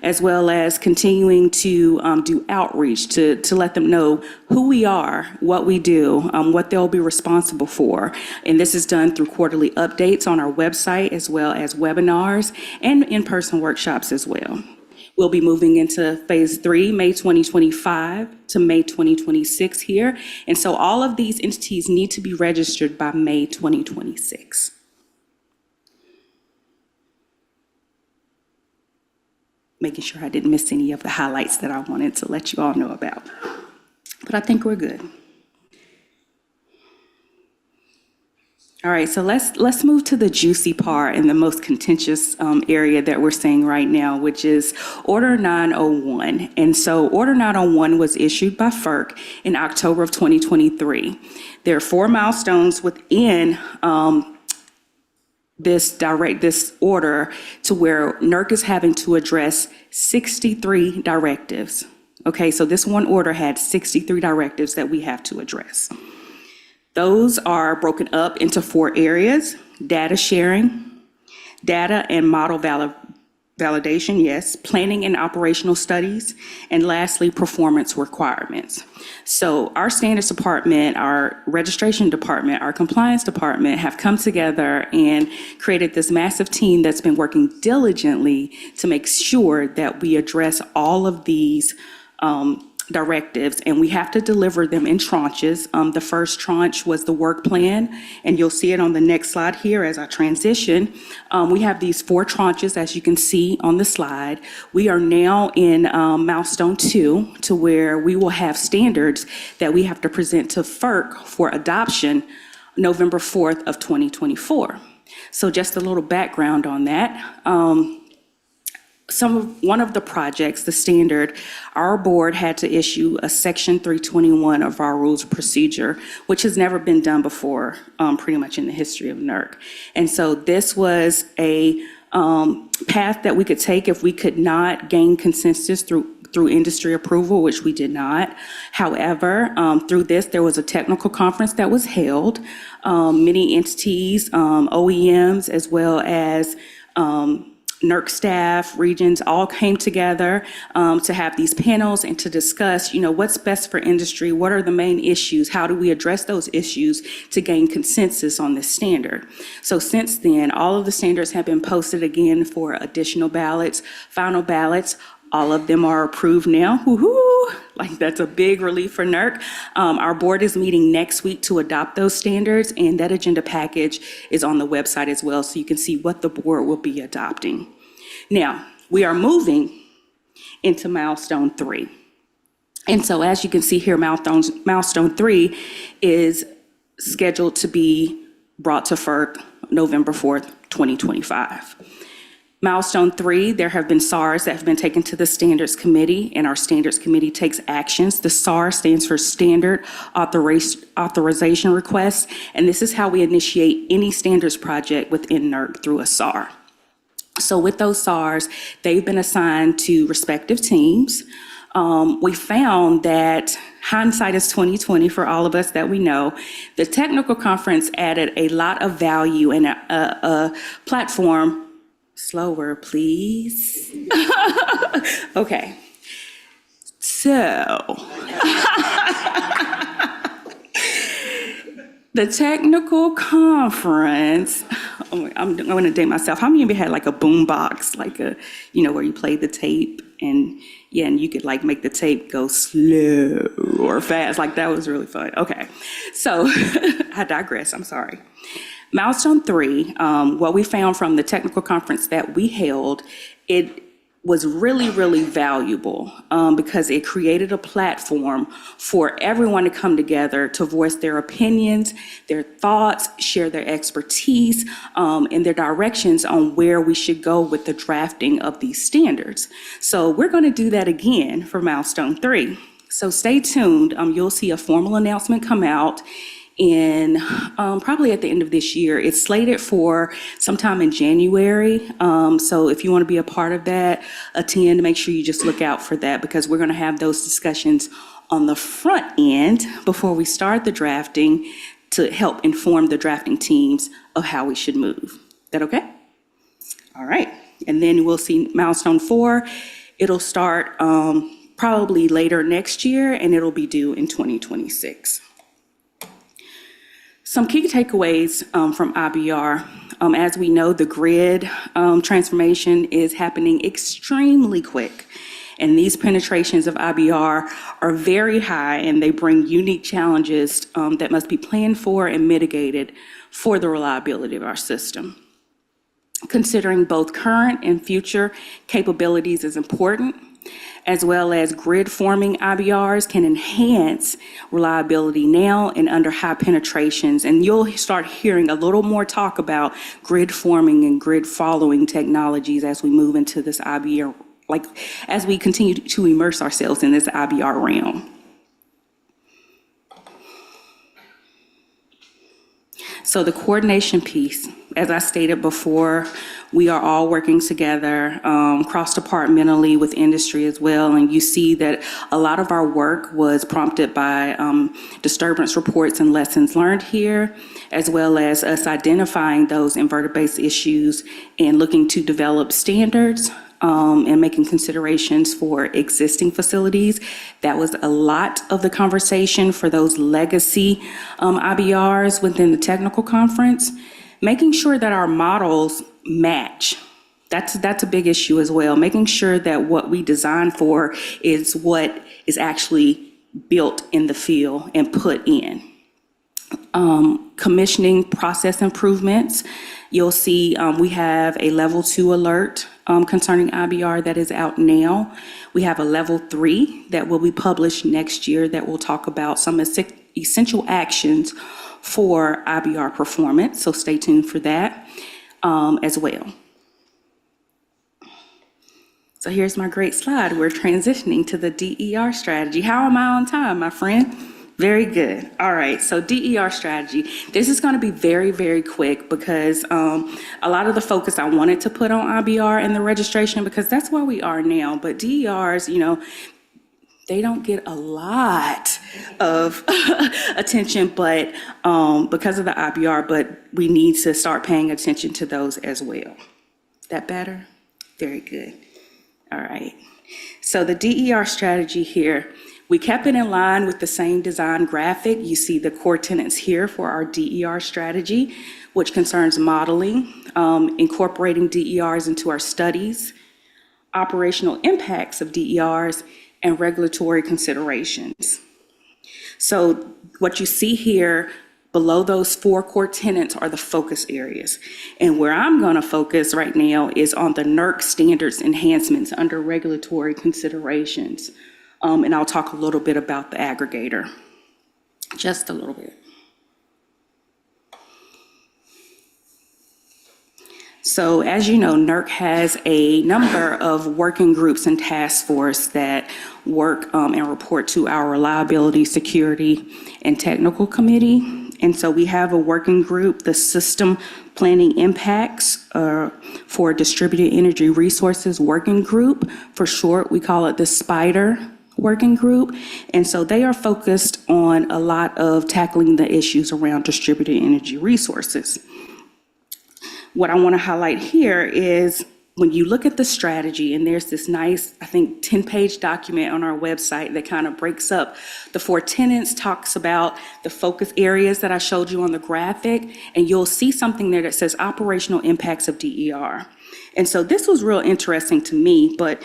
as well as continuing to do outreach to let them know who we are, what we do, what they'll be responsible for. And this is done through quarterly updates on our website, as well as webinars and in-person workshops as well. We'll be moving into phase 3, May 2025 to May 2026 here. And so all of these entities need to be registered by May 2026. Making sure I didn't miss any of the highlights that I wanted to let you all know about. But I think we're good. All right, so let's move to the juicy part and the most contentious area that we're seeing right now, which is Order 901. And so Order 901 was issued by FERC in October of 2023. There are 4 milestones within this order to where NERC is having to address 63 directives. Okay, so this one order had 63 directives that we have to address. Those are broken up into 4 areas: data sharing, data and model validation, yes, planning and operational studies, and lastly, performance requirements. So our standards department, our registration department, our compliance department have come together and created this massive team that's been working diligently to make sure that we address all of these directives, and we have to deliver them in tranches. The first tranche was the work plan, and you'll see it on the next slide here as I transition. We have these 4 tranches, as you can see on the slide. We are now in milestone 2, to where we will have standards that we have to present to FERC for adoption November 4th of 2024. So just a little background on that. One of the projects, the standard, our board had to issue a Section 321 of our rules of procedure, which has never been done before, pretty much in the history of NERC. And so this was a path that we could take if we could not gain consensus through industry approval, which we did not. However, through this, there was a technical conference that was held. Many entities, OEMs, as well as NERC staff, regions, all came together to have these panels and to discuss, what's best for industry, what are the main issues, how do we address those issues to gain consensus on this standard. So since then, all of the standards have been posted again for additional ballots, final ballots. All of them are approved now. Woohoo! Like, that's a big relief for NERC. Our board is meeting next week to adopt those standards, and that agenda package is on the website as well, so you can see what the board will be adopting. Now, we are moving into milestone 3. And so as you can see here, milestone 3 is scheduled to be brought to FERC November 4th, 2025. Milestone 3, there have been SARs that have been taken to the Standards Committee, and our Standards Committee takes actions. The SAR stands for Standard Authorization Request, and this is how we initiate any standards project within NERC through a SAR. So with those SARs, they've been assigned to respective teams. We found that hindsight is 20/20 for all of us that we know. The technical conference added a lot of value and a platform. Slower, please. Okay. So, the technical conference, I'm going to date myself. How many of you had like a boom box, like where you play the tape and you could like make the tape go slow or fast? Like, that was really fun. Okay. So, I digress. I'm sorry. Milestone 3, what we found from the technical conference that we held, it was really, really valuable because it created a platform for everyone to come together to voice their opinions, their thoughts, share their expertise, and their directions on where we should go with the drafting of these standards. So we're going to do that again for milestone 3. So stay tuned. You'll see a formal announcement come out in probably at the end of this year. It's slated for sometime in January. So if you want to be a part of that, attend, make sure you just look out for that, because we're going to have those discussions on the front end before we start the drafting to help inform the drafting teams of how we should move. Is that okay? All right. And then we'll see milestone 4. It'll start probably later next year, and it'll be due in 2026. Some key takeaways from IBR. As we know, the grid transformation is happening extremely quick, and these penetrations of IBR are very high, and they bring unique challenges that must be planned for and mitigated for the reliability of our system. Considering both current and future capabilities is important, as well as grid forming IBRs can enhance reliability now and under high penetrations. And you'll start hearing a little more talk about grid forming and grid following technologies as we move into this IBR, like as we continue to immerse ourselves in this IBR realm. So the coordination piece, as I stated before, we are all working together cross-departmentally with industry as well. And you see that a lot of our work was prompted by disturbance reports and lessons learned here, as well as us identifying those inverter-based issues and looking to develop standards and making considerations for existing facilities. That was a lot of the conversation for those legacy IBRs within the technical conference. Making sure that our models match. That's a big issue as well. Making sure that what we design for is what is actually built in the field and put in. Commissioning process improvements. You'll see we have a level 2 alert concerning IBR that is out now. We have a level 3 that will be published next year that will talk about some essential actions for IBR performance. So stay tuned for that as well. So here's my great slide. We're transitioning to the DER strategy. How am I on time, my friend? Very good. All right, so DER strategy. This is going to be very, very quick because a lot of the focus I wanted to put on IBR and the registration, because that's where we are now. But DERs, you know, they don't get a lot of attention, but because of the IBR, but we need to start paying attention to those as well. That better? Very good. All right. So the DER strategy here, we kept it in line with the same design graphic. You see the core tenets here for our DER strategy, which concerns modeling, incorporating DERs into our studies, operational impacts of DERs, and regulatory considerations. So what you see here below those 4 core tenets are the focus areas. And where I'm going to focus right now is on the NERC standards enhancements under regulatory considerations. And I'll talk a little bit about the aggregator, just a little bit. So as you know, NERC has a number of working groups and task force that work and report to our Reliability, Security, and Technical Committee. And so we have a working group, the System Planning Impacts for Distributed Energy Resources Working Group. For short, we call it the SPIDER Working Group. And so they are focused on a lot of tackling the issues around distributed energy resources. What I want to highlight here is when you look at the strategy, and there's this nice, I think, 10-page document on our website that kind of breaks up the 4 tenets, talks about the focus areas that I showed you on the graphic, and you'll see something there that says operational impacts of DER. And so this was real interesting to me, but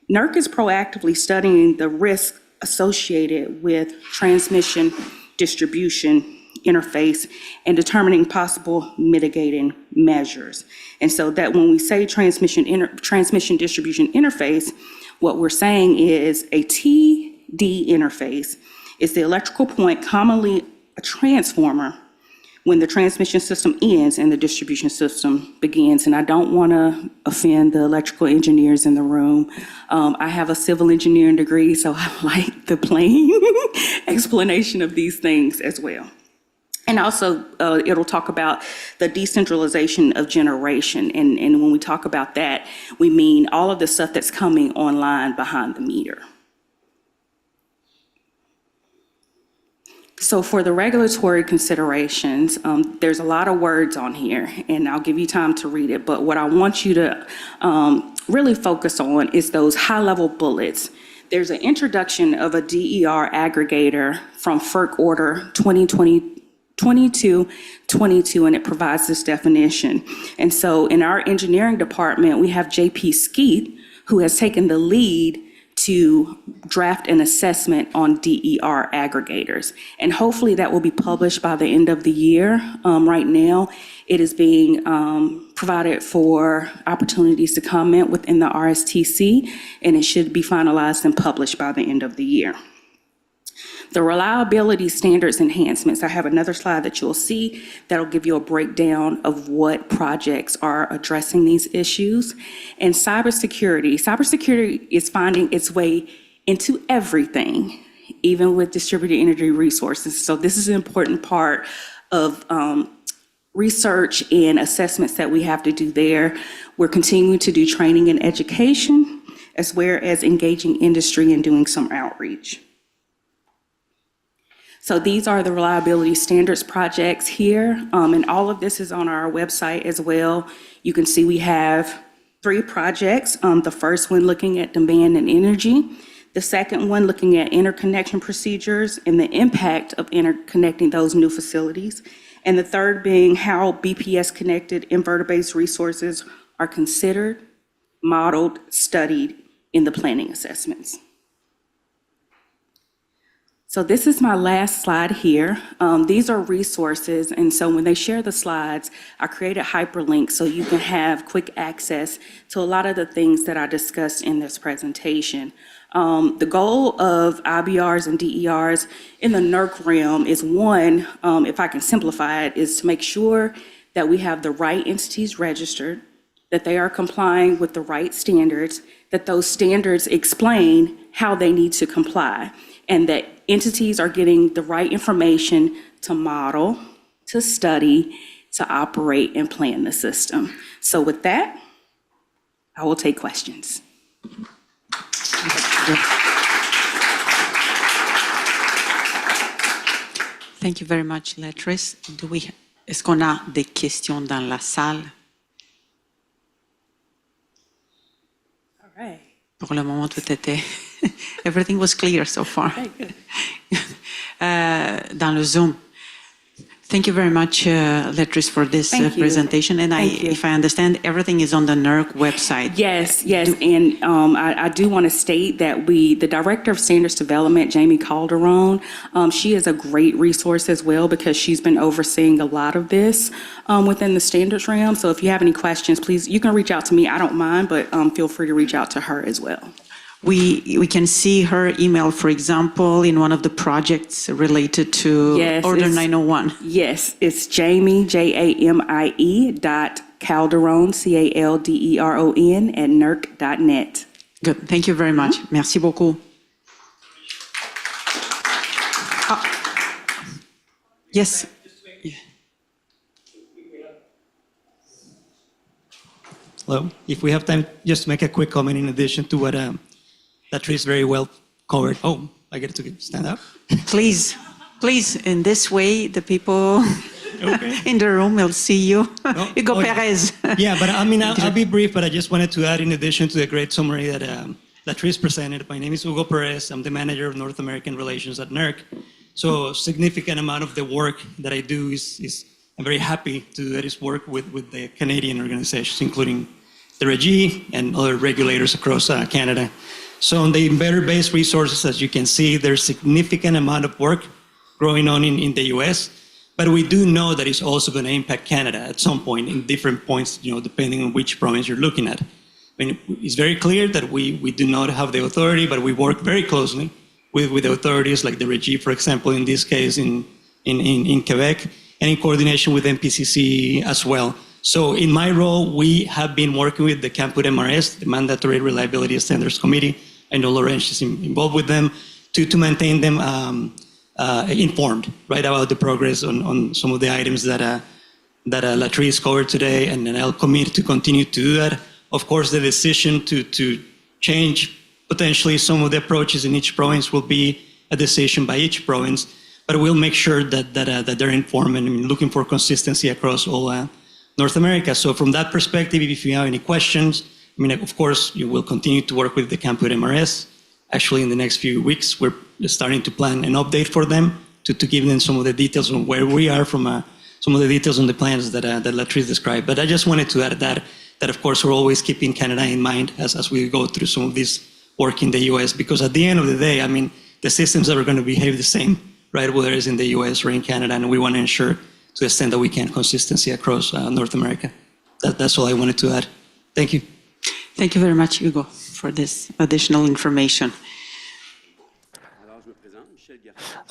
NERC is proactively studying the risks associated with transmission, distribution, interface and determining possible mitigating measures. And so that when we say transmission distribution interface, what we're saying is a TD interface is the electrical point, commonly a transformer, when the transmission system ends and the distribution system begins. And I don't want to offend the electrical engineers in the room. I have a civil engineering degree, so I like the plain explanation of these things as well. And also, it'll talk about the decentralization of generation. And when we talk about that, we mean all of the stuff that's coming online behind the meter. So for the regulatory considerations, there's a lot of words on here, and I'll give you time to read it. But what I want you to really focus on is those high-level bullets. There's an introduction of a DER aggregator from FERC Order 2022, and it provides this definition. And so in our engineering department, we have JP Skeet, who has taken the lead to draft an assessment on DER aggregators. And hopefully that will be published by the end of the year. Right now, it is being provided for opportunities to comment within the RSTC, and it should be finalized and published by the end of the year. The reliability standards enhancements, I have another slide that you'll see that'll give you a breakdown of what projects are addressing these issues. And cybersecurity is finding its way into everything, even with distributed energy resources. So this is an important part of research and assessments that we have to do there. We're continuing to do training and education, as well as engaging industry and doing some outreach. So these are the reliability standards projects here, and all of this is on our website as well. You can see we have 3 projects. The first one looking at demand and energy. The second one looking at interconnection procedures and the impact of interconnecting those new facilities. And the third being how BPS-connected inverter-based resources are considered, modeled, studied in the planning assessments. So this is my last slide here. These are resources, and so when they share the slides, I create a hyperlink so you can have quick access to a lot of the things that I discussed in this presentation. The goal of IBRs and DERs in the NERC realm is one, if I can simplify it, is to make sure that we have the right entities registered, that they are complying with the right standards, that those standards explain how they need to comply, and that entities are getting the right information to model, to study, to operate and plan the system. So with that, I will take questions. Thank you very much, Directrice. Est-ce qu'on a des questions dans la salle? All right. Pour le moment, tout était... Everything was clear so far. Okay, good. Dans le Zoom. Thank you very much, Directrice, for this presentation. And if I understand, everything is on the NERC website. Yes, and I do want to state that the Director of Standards Development, Jamie Calderon, she is a great resource as well because she's been overseeing a lot of this within the standards realm. So if you have any questions, please, you can reach out to me. I don't mind, but feel free to reach out to her as well. We can see her email, for example, in one of the projects related to Order 901. Yes, it's Jamie, Jamie, .Calderon, CALDERON, at NERC.net. Good, thank you very much. Merci beaucoup. Yes. Hello. If we have time, just to make a quick comment in addition to what Directrice very well covered. Oh, I get to stand up? Please, in this way, the people in the room will see you. Hugo Perez. Yeah, but I mean, I'll be brief, but I just wanted to add, in addition to the great summary that Directrice presented, my name is Hugo Perez. I'm the manager of North American Relations at NERC. So significant amount of the work that I do is I'm very happy to do this work with the Canadian organizations, including the Régie and other regulators across Canada. So on the Inverter-Based Resources, as you can see, there's significant amount of work going on in the US. But we do know that it's also going to impact Canada at some point in different points, depending on which province you're looking at. I mean, it's very clear that we do not have the authority, but we work very closely with the authorities like the Régie, for example, in this case in Quebec, and in coordination with NPCC as well. So in my role, we have been working with the Campus MRS, the Mandatory Reliability Standards Committee. I know Laurentia is involved with them to maintain them informed, right, about the progress on some of the items that Latrice covered today, and I'll commit to continue to do that. Of course, the decision to change potentially some of the approaches in each province will be a decision by each province, but we'll make sure that they're informed and looking for consistency across all North America. So from that perspective, if you have any questions, of course, you will continue to work with the Campus MRS. Actually, in the next few weeks, we're starting to plan an update for them to give them some of the details on where we are from some of the details on the plans that Latrice described. But I just wanted to add that of course, we're always keeping Canada in mind as we go through some of this work in the US, because at the end of the day, the systems are going to behave the same, right, whether it's in the US or in Canada, and we want to ensure to the extent that we can consistency across North America. That's all I wanted to add. Thank you. Thank you very much, Hugo, for this additional information.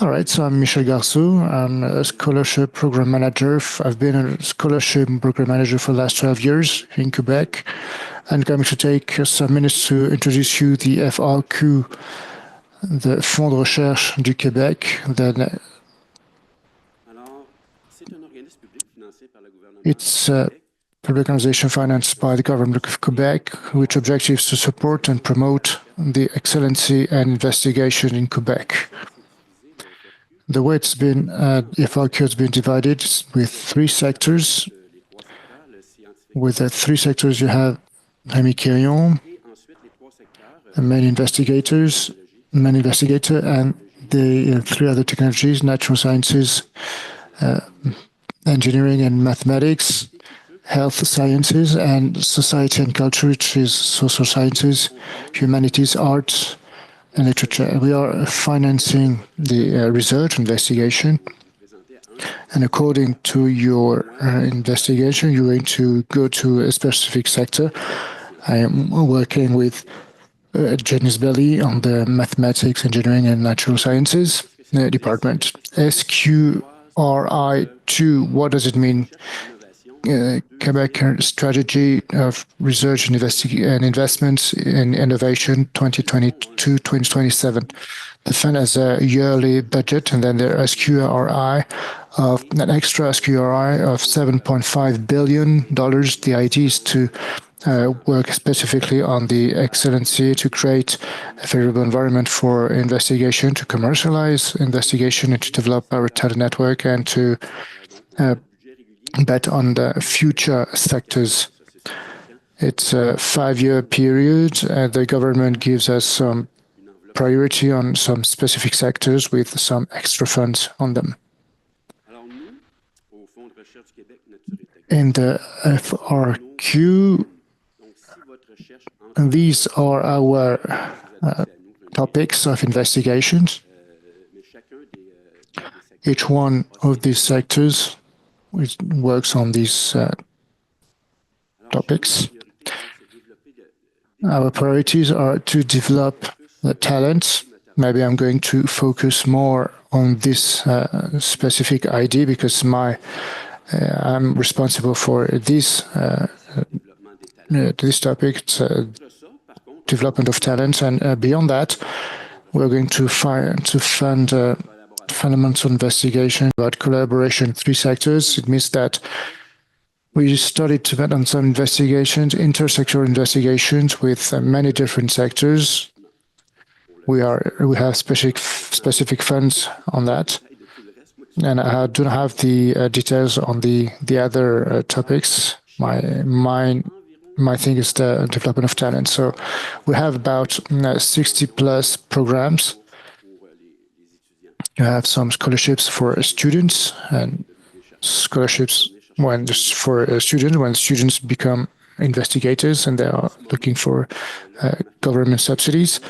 All right, so I'm Michel Garceau. I'm a scholarship program manager. I've been a scholarship program manager for the last 12 years in Quebec. I'm going to take some minutes to introduce you the FRQ, the Fonds de Recherche du Québec. It's a public organization financed by the government of Quebec, which objectives to support and promote the excellency and investigation in Quebec. The way it's been, FRQ has been divided with three sectors. With the three sectors, you have Rémi Quirion, a main investigator, and the three other technologies: natural sciences, engineering and mathematics, health sciences, and society and culture, which is social sciences, humanities, arts, and literature. We are financing the research investigation, and according to your investigation, you're going to go to a specific sector. I am working with Janice Belli on the mathematics, engineering, and natural sciences department. SQRI2, what does it mean? Quebec Strategy of Research and Investments in Innovation 2022-2027. The fund has a yearly budget, and then there is SQRI of an extra SQRI of $7.5 billion. The idea is to work specifically on the excellency, to create a favorable environment for investigation, to commercialize investigation, and to develop our talent network, and to bet on the future sectors. It's a 5-year period. The government gives us some priority on some specific sectors with some extra funds on them. In the FRQ, these are our topics of investigations. Each one of these sectors works on these topics. Our priorities are to develop the talent. Maybe I'm going to focus more on this specific idea because I'm responsible for this topic, development of talent, and beyond that, we're going to fund fundamental investigation about collaboration in 3 sectors. It means that we started to bet on some investigations, intersectoral investigations with many different sectors. We have specific funds on that, and I do not have the details on the other topics. My thing is the development of talent. So we have about 60 plus programs. You have some scholarships for students and scholarships when students become investigators and they are looking for government subsidies.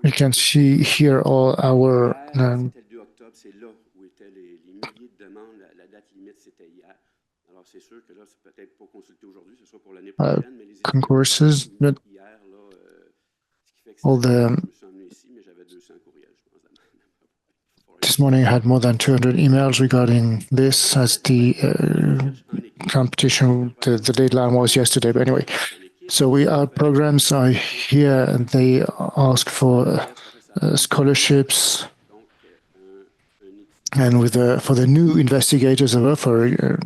You can see here all our concourses, but all the this morning I had more than 200 emails regarding this as the competition, the deadline was yesterday, but anyway. So our programs are here and they ask for scholarships, and for the new investigators, for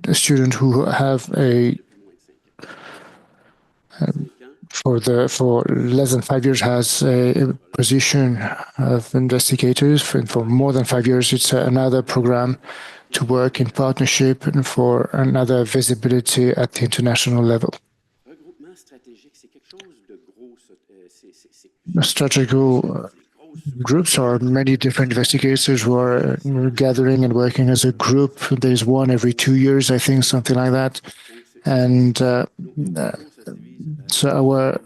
a student who have for less than 5 years has a position of investigators, and for more than 5 years it's another program to work in partnership and for another visibility at the international level. Strategical groups are many different investigators who are gathering and working as a group. There's one every 2 years, I think, something like that. And so our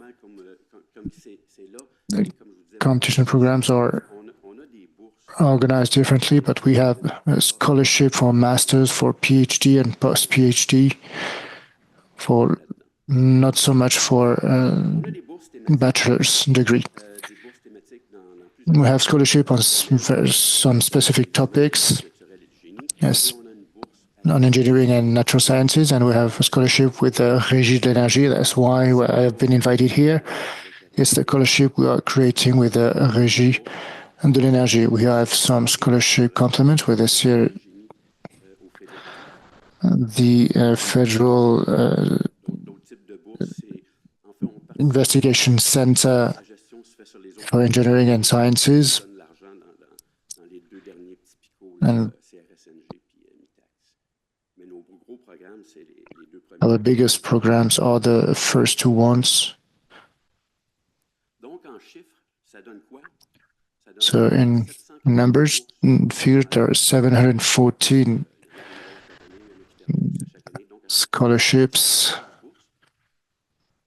competition programs are organized differently, but we have a scholarship for masters, for PhD and post-PhD, for not so much for bachelor's degree. We have scholarship on some specific topics, yes, on engineering and natural sciences, and we have a scholarship with Régie de l'Énergie. That's why I have been invited here. It's the scholarship we are creating with Régie de l'Énergie. We have some scholarship complements with this year. The Federal Investigation Center for Engineering and Sciences, and our biggest programs are the first two ones. So in numbers, figures, there are 714 scholarships.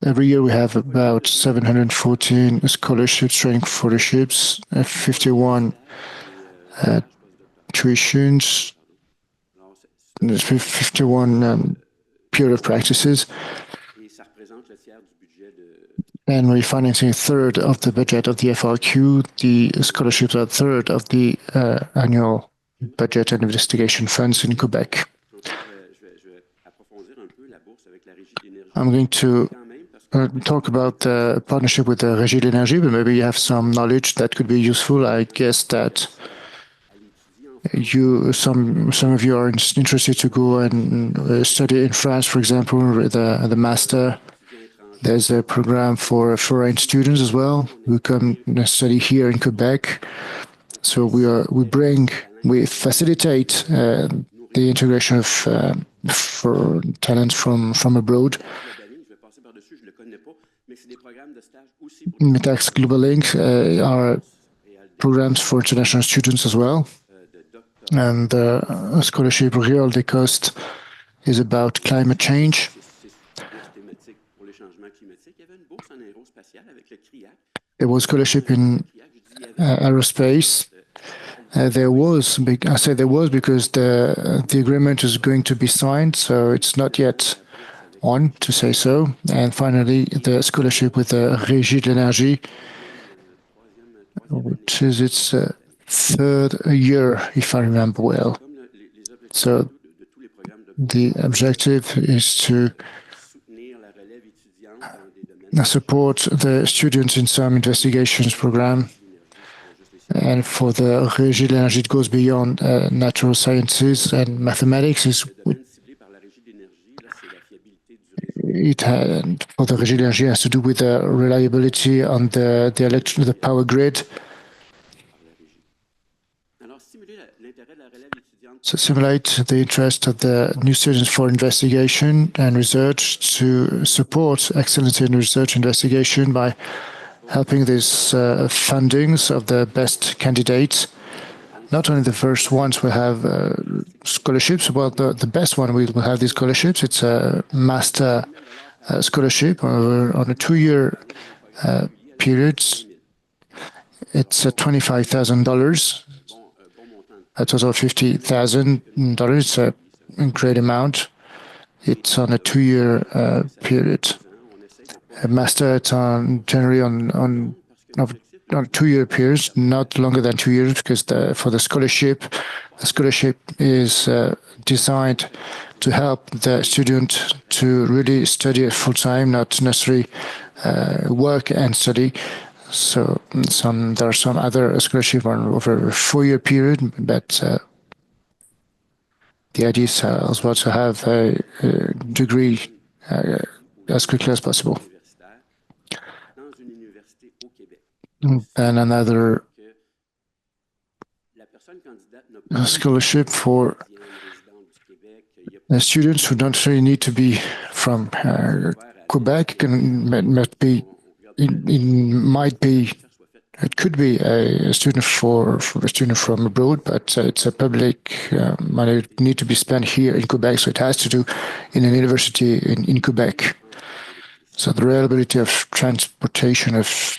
Every year we have about 714 scholarships, training fellowships, 51 tuitions, 51 period of practices, and we're financing a third of the budget of the FRQ. The scholarships are a third of the annual budget and investigation funds in Quebec. I'm going to talk about the partnership with the Régie de l'Énergie, but maybe you have some knowledge that could be useful. I guess that some of you are interested to go and study in France, for example, the master. There's a program for foreign students as well who come and study here in Quebec. So we facilitate the integration of for talents from abroad. Metax Global Link are programs for international students as well. And the scholarship Real de Cost is about climate change. There was scholarship in aerospace. I say there was because the agreement is going to be signed, so it's not yet on, to say so. And finally, the scholarship with the Régie de l'Énergie, which is its third year, if I remember well. So the objective is to support the students in some investigations program. And for the Régie de l'Énergie, it goes beyond natural sciences and mathematics. For the Régie de l'Énergie, has to do with the reliability on the power grid. So simulate the interest of the new students for investigation and research, to support excellence in research investigation by helping these fundings of the best candidates. Not only the first ones will have scholarships, well, the best one will have these scholarships. It's a master scholarship on a 2-year period. It's $25,000, a total of $50,000. It's a great amount. It's on a 2-year period. A master, it's on generally on 2-year periods, not longer than 2 years, because for the scholarship is designed to help the student to really study full-time, not necessarily work and study. So there are some other scholarships over a 4-year period, but the idea is as well to have a degree as quickly as possible. And another scholarship for students who don't really need to be from Quebec. It could be a student for a student from abroad, but it's a public money need to be spent here in Quebec, so it has to do in an university in Quebec. So the reliability of transportation of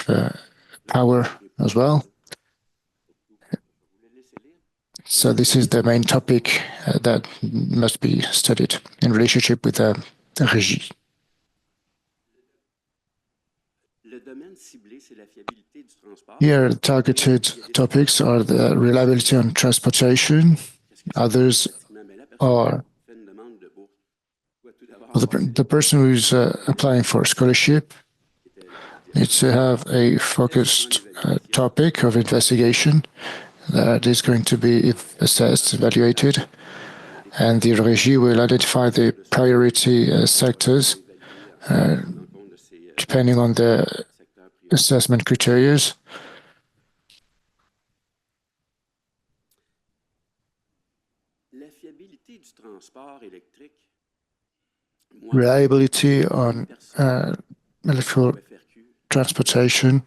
power as well. So this is the main topic that must be studied in relationship with the Régie. Here, targeted topics are the reliability on transportation. Others are the person who's applying for a scholarship needs to have a focused topic of investigation that is going to be assessed, evaluated, and the Régie will identify the priority sectors depending on the assessment criteria. Reliability on electrical transportation.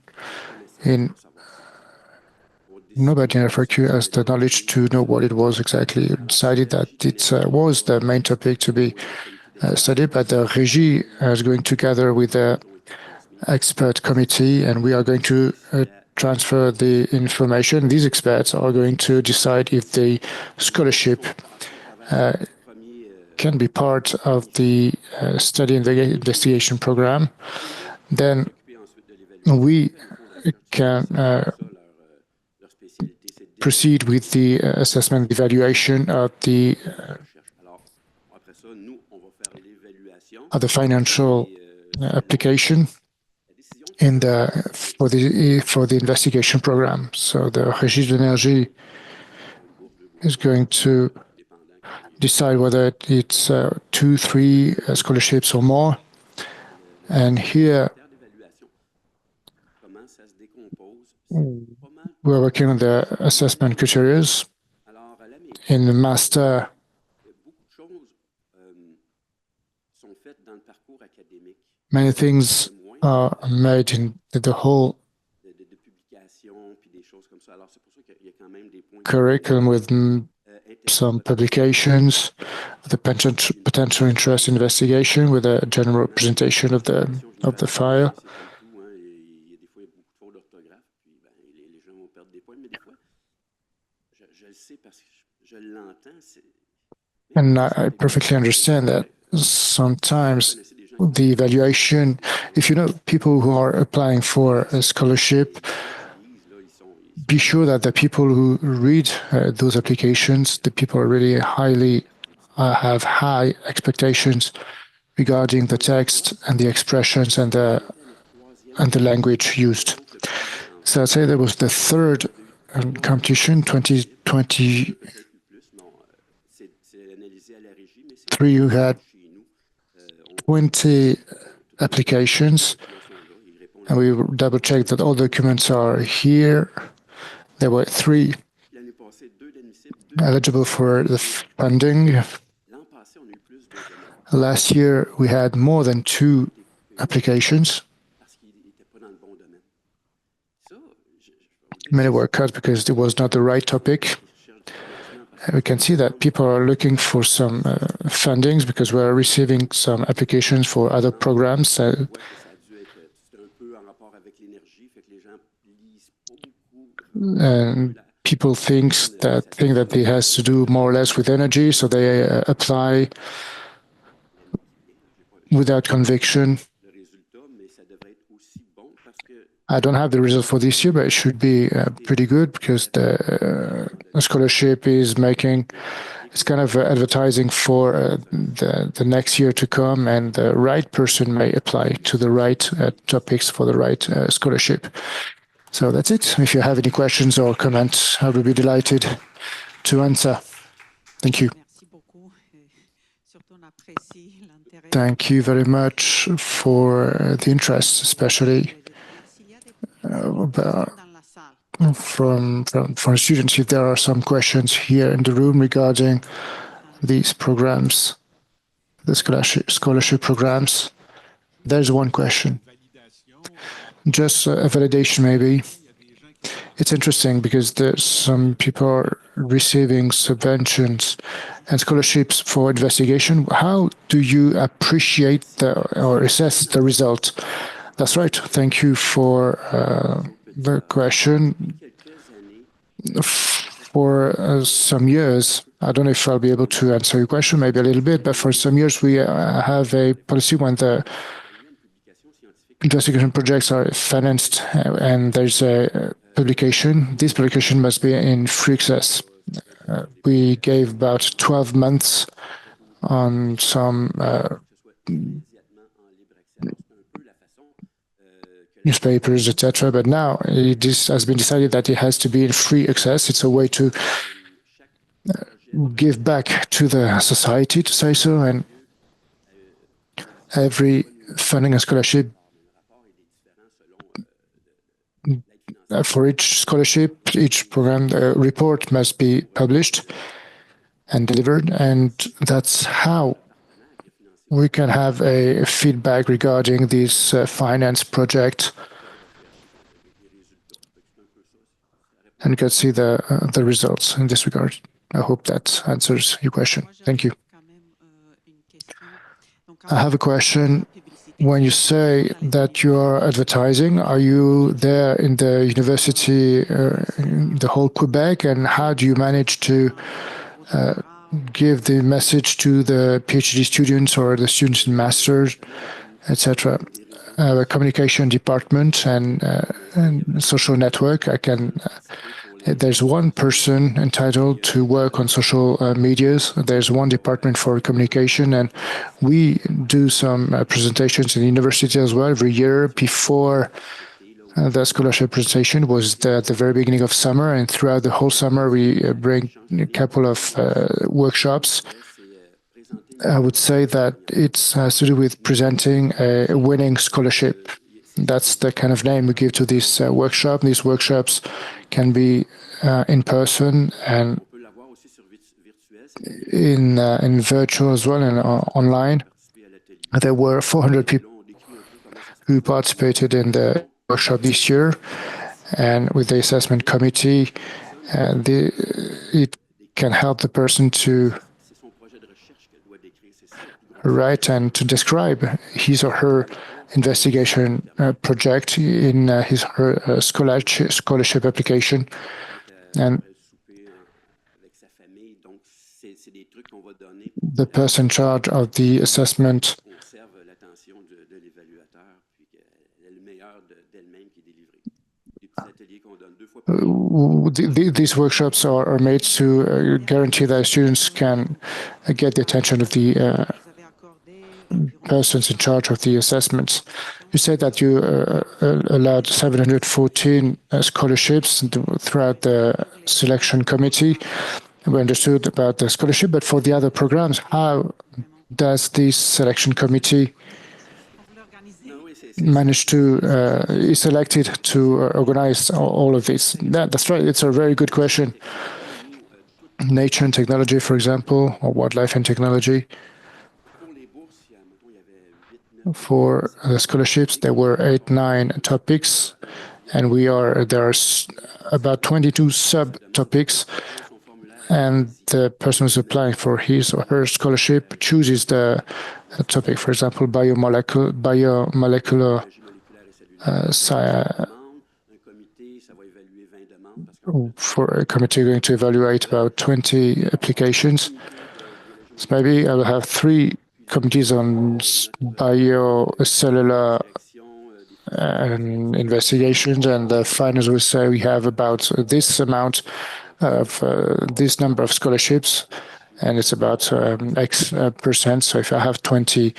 Nobody in FRQ has the knowledge to know what it was exactly. We decided that it was the main topic to be studied, but the Régie is going together with the expert committee, and we are going to transfer the information. These experts are going to decide if the scholarship can be part of the study and investigation program. Then we can proceed with the assessment for the financial application for the investigation program. So the Régie de l'Énergie is going to decide whether it's 2, 3 scholarships or more. And here we're working on the assessment criteria. In the master, many things are made in the whole curriculum with some publications, the potential interest investigation with a general presentation of the file. And I perfectly understand that sometimes the evaluation, if you know people who are applying for a scholarship, be sure that the people who read those applications, the people are really have high expectations regarding the text and the expressions and the language used. So I'd say there was the third competition, 2023, you had 20 applications, and we double-checked that all documents are here. There were 3 eligible for the funding. Last year, we had more than 2 applications. Many were cut because it was not the right topic. We can see that people are looking for some fundings because we're receiving some applications for other programs. And people think that it has to do more or less with energy, so they apply without conviction. I don't have the result for this year, but it should be pretty good because the scholarship is making, it's kind of advertising for the next year to come, and the right person may apply to the right topics for the right scholarship. So that's it. If you have any questions or comments, I will be delighted to answer. Thank you. Thank you very much for the interest, especially from students. If there are some questions here in the room regarding these programs, the scholarship programs, there's one question. Just a validation, maybe. It's interesting because there's some people are receiving subventions and scholarships for investigation. How do you appreciate or assess the result? That's right. Thank you for the question. For some years, I don't know if I'll be able to answer your question, maybe a little bit, but for some years we have a policy when the investigation projects are financed and there's a publication. This publication must be in free access. We gave about 12 months on some newspapers, etc. But now it has been decided that it has to be in free access. It's a way to give back to the society, to say so, and every funding and scholarship for each scholarship, each program report must be published and delivered, and that's how we can have a feedback regarding this finance project, and you can see the results in this regard. I hope that answers your question. Thank you. I have a question. When you say that you are advertising, are you there in the university, in the whole Quebec, and how do you manage to give the message to the PhD students or the students in masters, etc.? A communication department and social network. There's one person entitled to work on social medias. There's one department for communication, and we do some presentations in the university as well every year. Before the scholarship presentation was at the very beginning of summer, and throughout the whole summer we bring a couple of workshops. I would say that it has to do with presenting a winning scholarship. That's the kind of name we give to this workshop. These workshops can be in person and in virtual as well, and online. There were 400 people who participated in the workshop this year, and with the assessment committee, it can help the person to write and to describe his or her investigation project in his or her scholarship application. And the person in charge of the assessment these workshops are made to guarantee that students can get the attention of the persons in charge of the assessments. You said that you allowed 714 scholarships throughout the selection committee. We understood about the scholarship, but for the other programs, how does this selection committee manage to is selected to organize all of this? That's right. It's a very good question. Nature and technology, for example, or wildlife and technology. For the scholarships, there were 8-9 topics, and there are about 22 subtopics, and the person who's applying for his or her scholarship chooses the topic. For example, biomolecular for a committee going to evaluate about 20 applications. So maybe I will have 3 committees on biocellular and investigations, and the finals will say we have about this amount of this number of scholarships, and it's about X percent. So if I have 20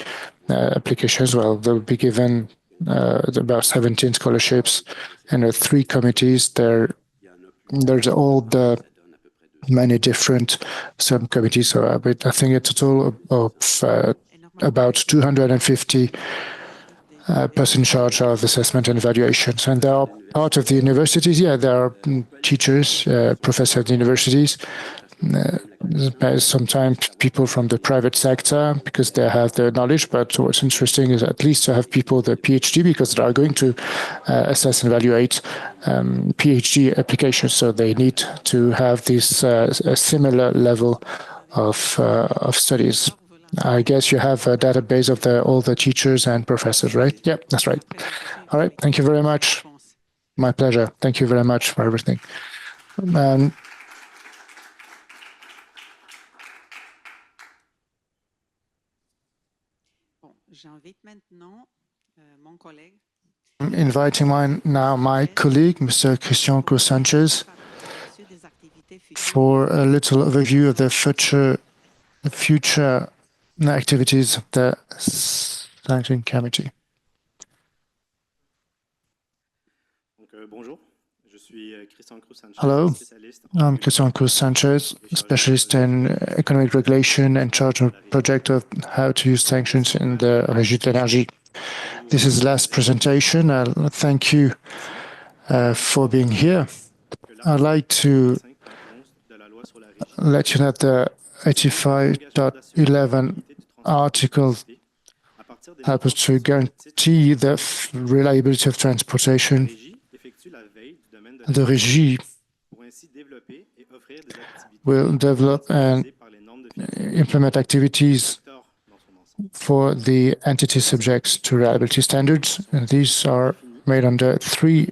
applications, well, they'll be given about 17 scholarships, and 3 committees. There's all the many different subcommittees. So I think a total of about 250 person in charge of assessment and evaluations. And they are part of the universities. Yeah, there are teachers, professors at the universities, sometimes people from the private sector because they have the knowledge. But what's interesting is at least to have people, the PhD, because they are going to assess and evaluate PhD applications. So they need to have this a similar level of studies. I guess you have a database of all the teachers and professors, right? Yeah, that's right. All right. Thank you very much. My pleasure. Thank you very much for everything. I'm inviting my colleague, Mr. Christian Cruz-Sanchez, for a little overview of the future activities of the Sanction Committee. Hello, I'm Christian Cruz-Sanchez, specialist in economic regulation and charge of project of how to use sanctions in the Régie de l'énergie. This is the last presentation. I'll thank you for being here. I'd like to let you know that the 85.11 article helps us to guarantee the reliability of transportation. The Régie will develop and implement activities for the entities subject to reliability standards. And these are made under 3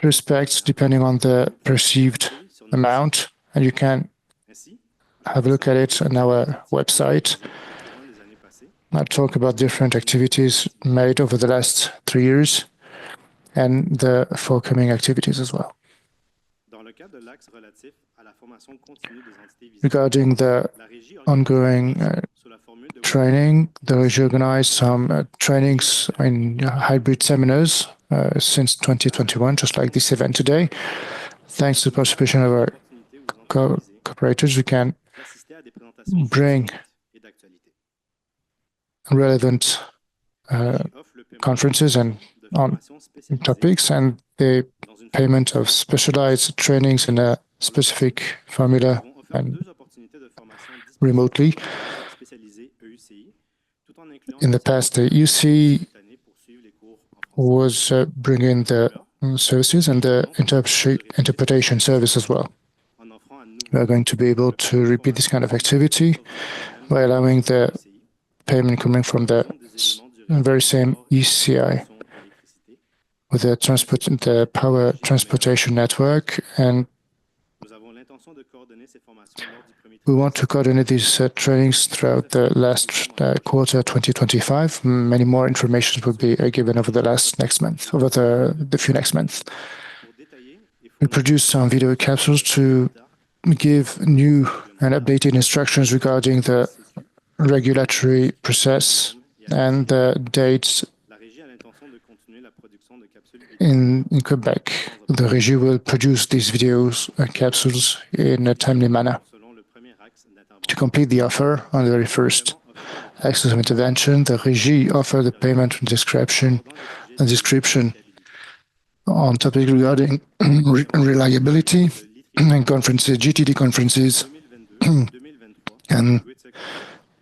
aspects depending on the perceived amount. And you can have a look at it on our website. I'll talk about different activities made over the last 3 years and the forthcoming activities as well. Regarding the ongoing training, the Régie organized some trainings in hybrid seminars since 2021, just like this event today. Thanks to the participation of our cooperators, we can bring relevant conferences and on topics, and the payment of specialized trainings in a specific formula and remotely. In the past, the UC was bringing the services and the interpretation service as well. We are going to be able to repeat this kind of activity by allowing the payment coming from the very same ECI with the power transportation network, and we want to coordinate these trainings throughout the last quarter 2025. Many more information will be given over the few next months. We produced some video capsules to give new and updated instructions regarding the regulatory process and the dates in Quebec. The Régie will produce these videos and capsules in a timely manner. To complete the offer on the very first axis of intervention, the Régie offered the payment description on topics regarding reliability and conferences, GTD conferences, and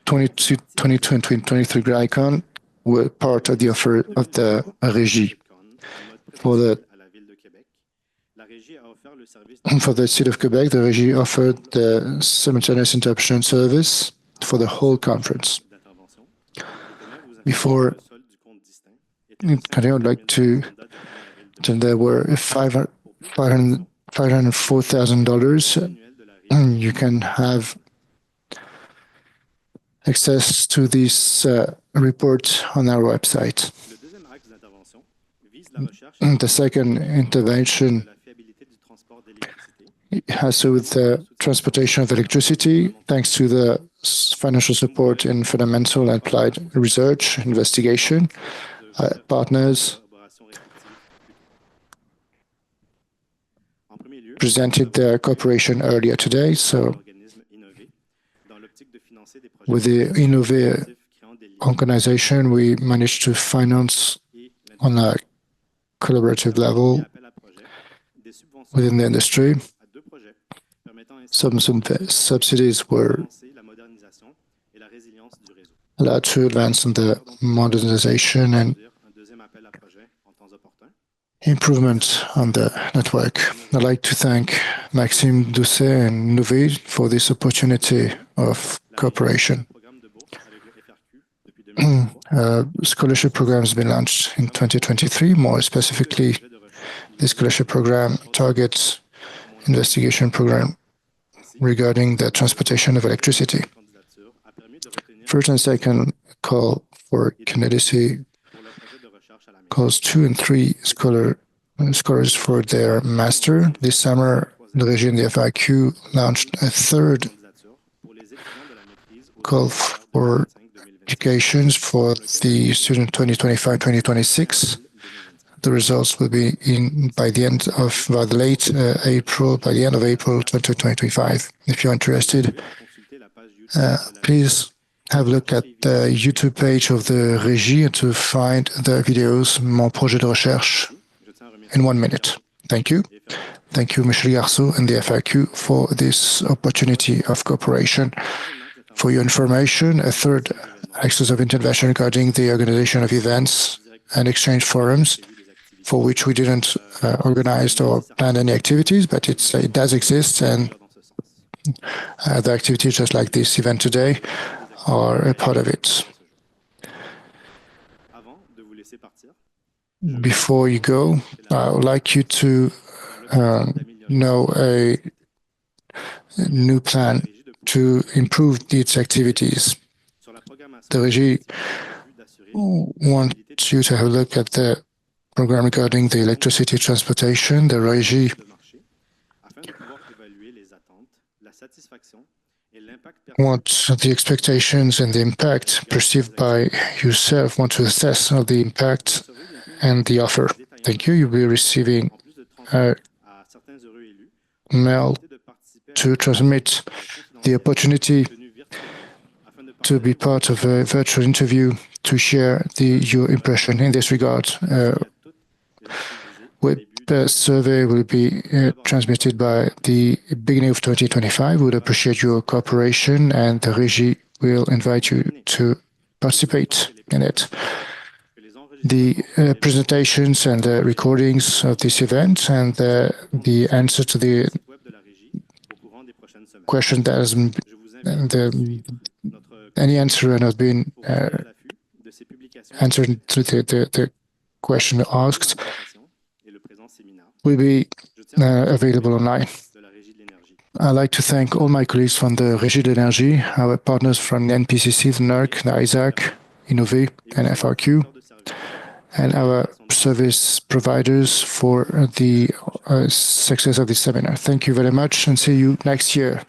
22 and 2023 GridEx were part of the offer of the Régie. For the State of Quebec, the Régie offered the simultaneous interpretation service for the whole conference. Before I would like to there were $504,000. You can have access to this report on our website. The second intervention has to do with the transportation of electricity, thanks to the financial support in fundamental and applied research, investigation, partners presented their cooperation earlier today. So with the Innové organization, we managed to finance on a collaborative level within the industry. Some subsidies were allowed to advance in the modernization and improvement on the network. I'd like to thank Maxime Doucet and Innové for this opportunity of cooperation. Scholarship program has been launched in 2023. More specifically, the scholarship program targets investigation program regarding the transportation of electricity. First and second call for candidacy calls 2 and 3 scholars for their master. This summer, the Régie and the FIQ launched a third call for educations for the student 2025-2026. The results will be in by the end of April 2025. If you're interested, please have a look at the YouTube page of the Régie to find the videos Mon projet de recherche in 1 minute. Thank you. Thank you, Michel Garceau and the FIQ for this opportunity of cooperation. For your information, a third axis of intervention regarding the organization of events and exchange forums, for which we didn't organize or plan any activities, but it does exist, and the activities just like this event today are a part of it. Before you go, I would like you to know a new plan to improve its activities. The Régie wants you to have a look at the program regarding the electricity transportation. The Régie wants the expectations and the impact perceived by yourself, want to assess the impact and the offer. Thank you. You'll be receiving a mail to transmit the opportunity to be part of a virtual interview to share your impression in this regard. The survey will be transmitted by the beginning of 2025. We would appreciate your cooperation, and the Régie will invite you to participate in it. The presentations and the recordings of this event and the answer to the question that has any answer has not been answered to the question asked will be available online. I'd like to thank all my colleagues from the Régie de l'Énergie, our partners from the NPCC, the NERC, the ISAC, Innové, and FRQ, and our service providers for the success of this seminar. Thank you very much, and see you next year.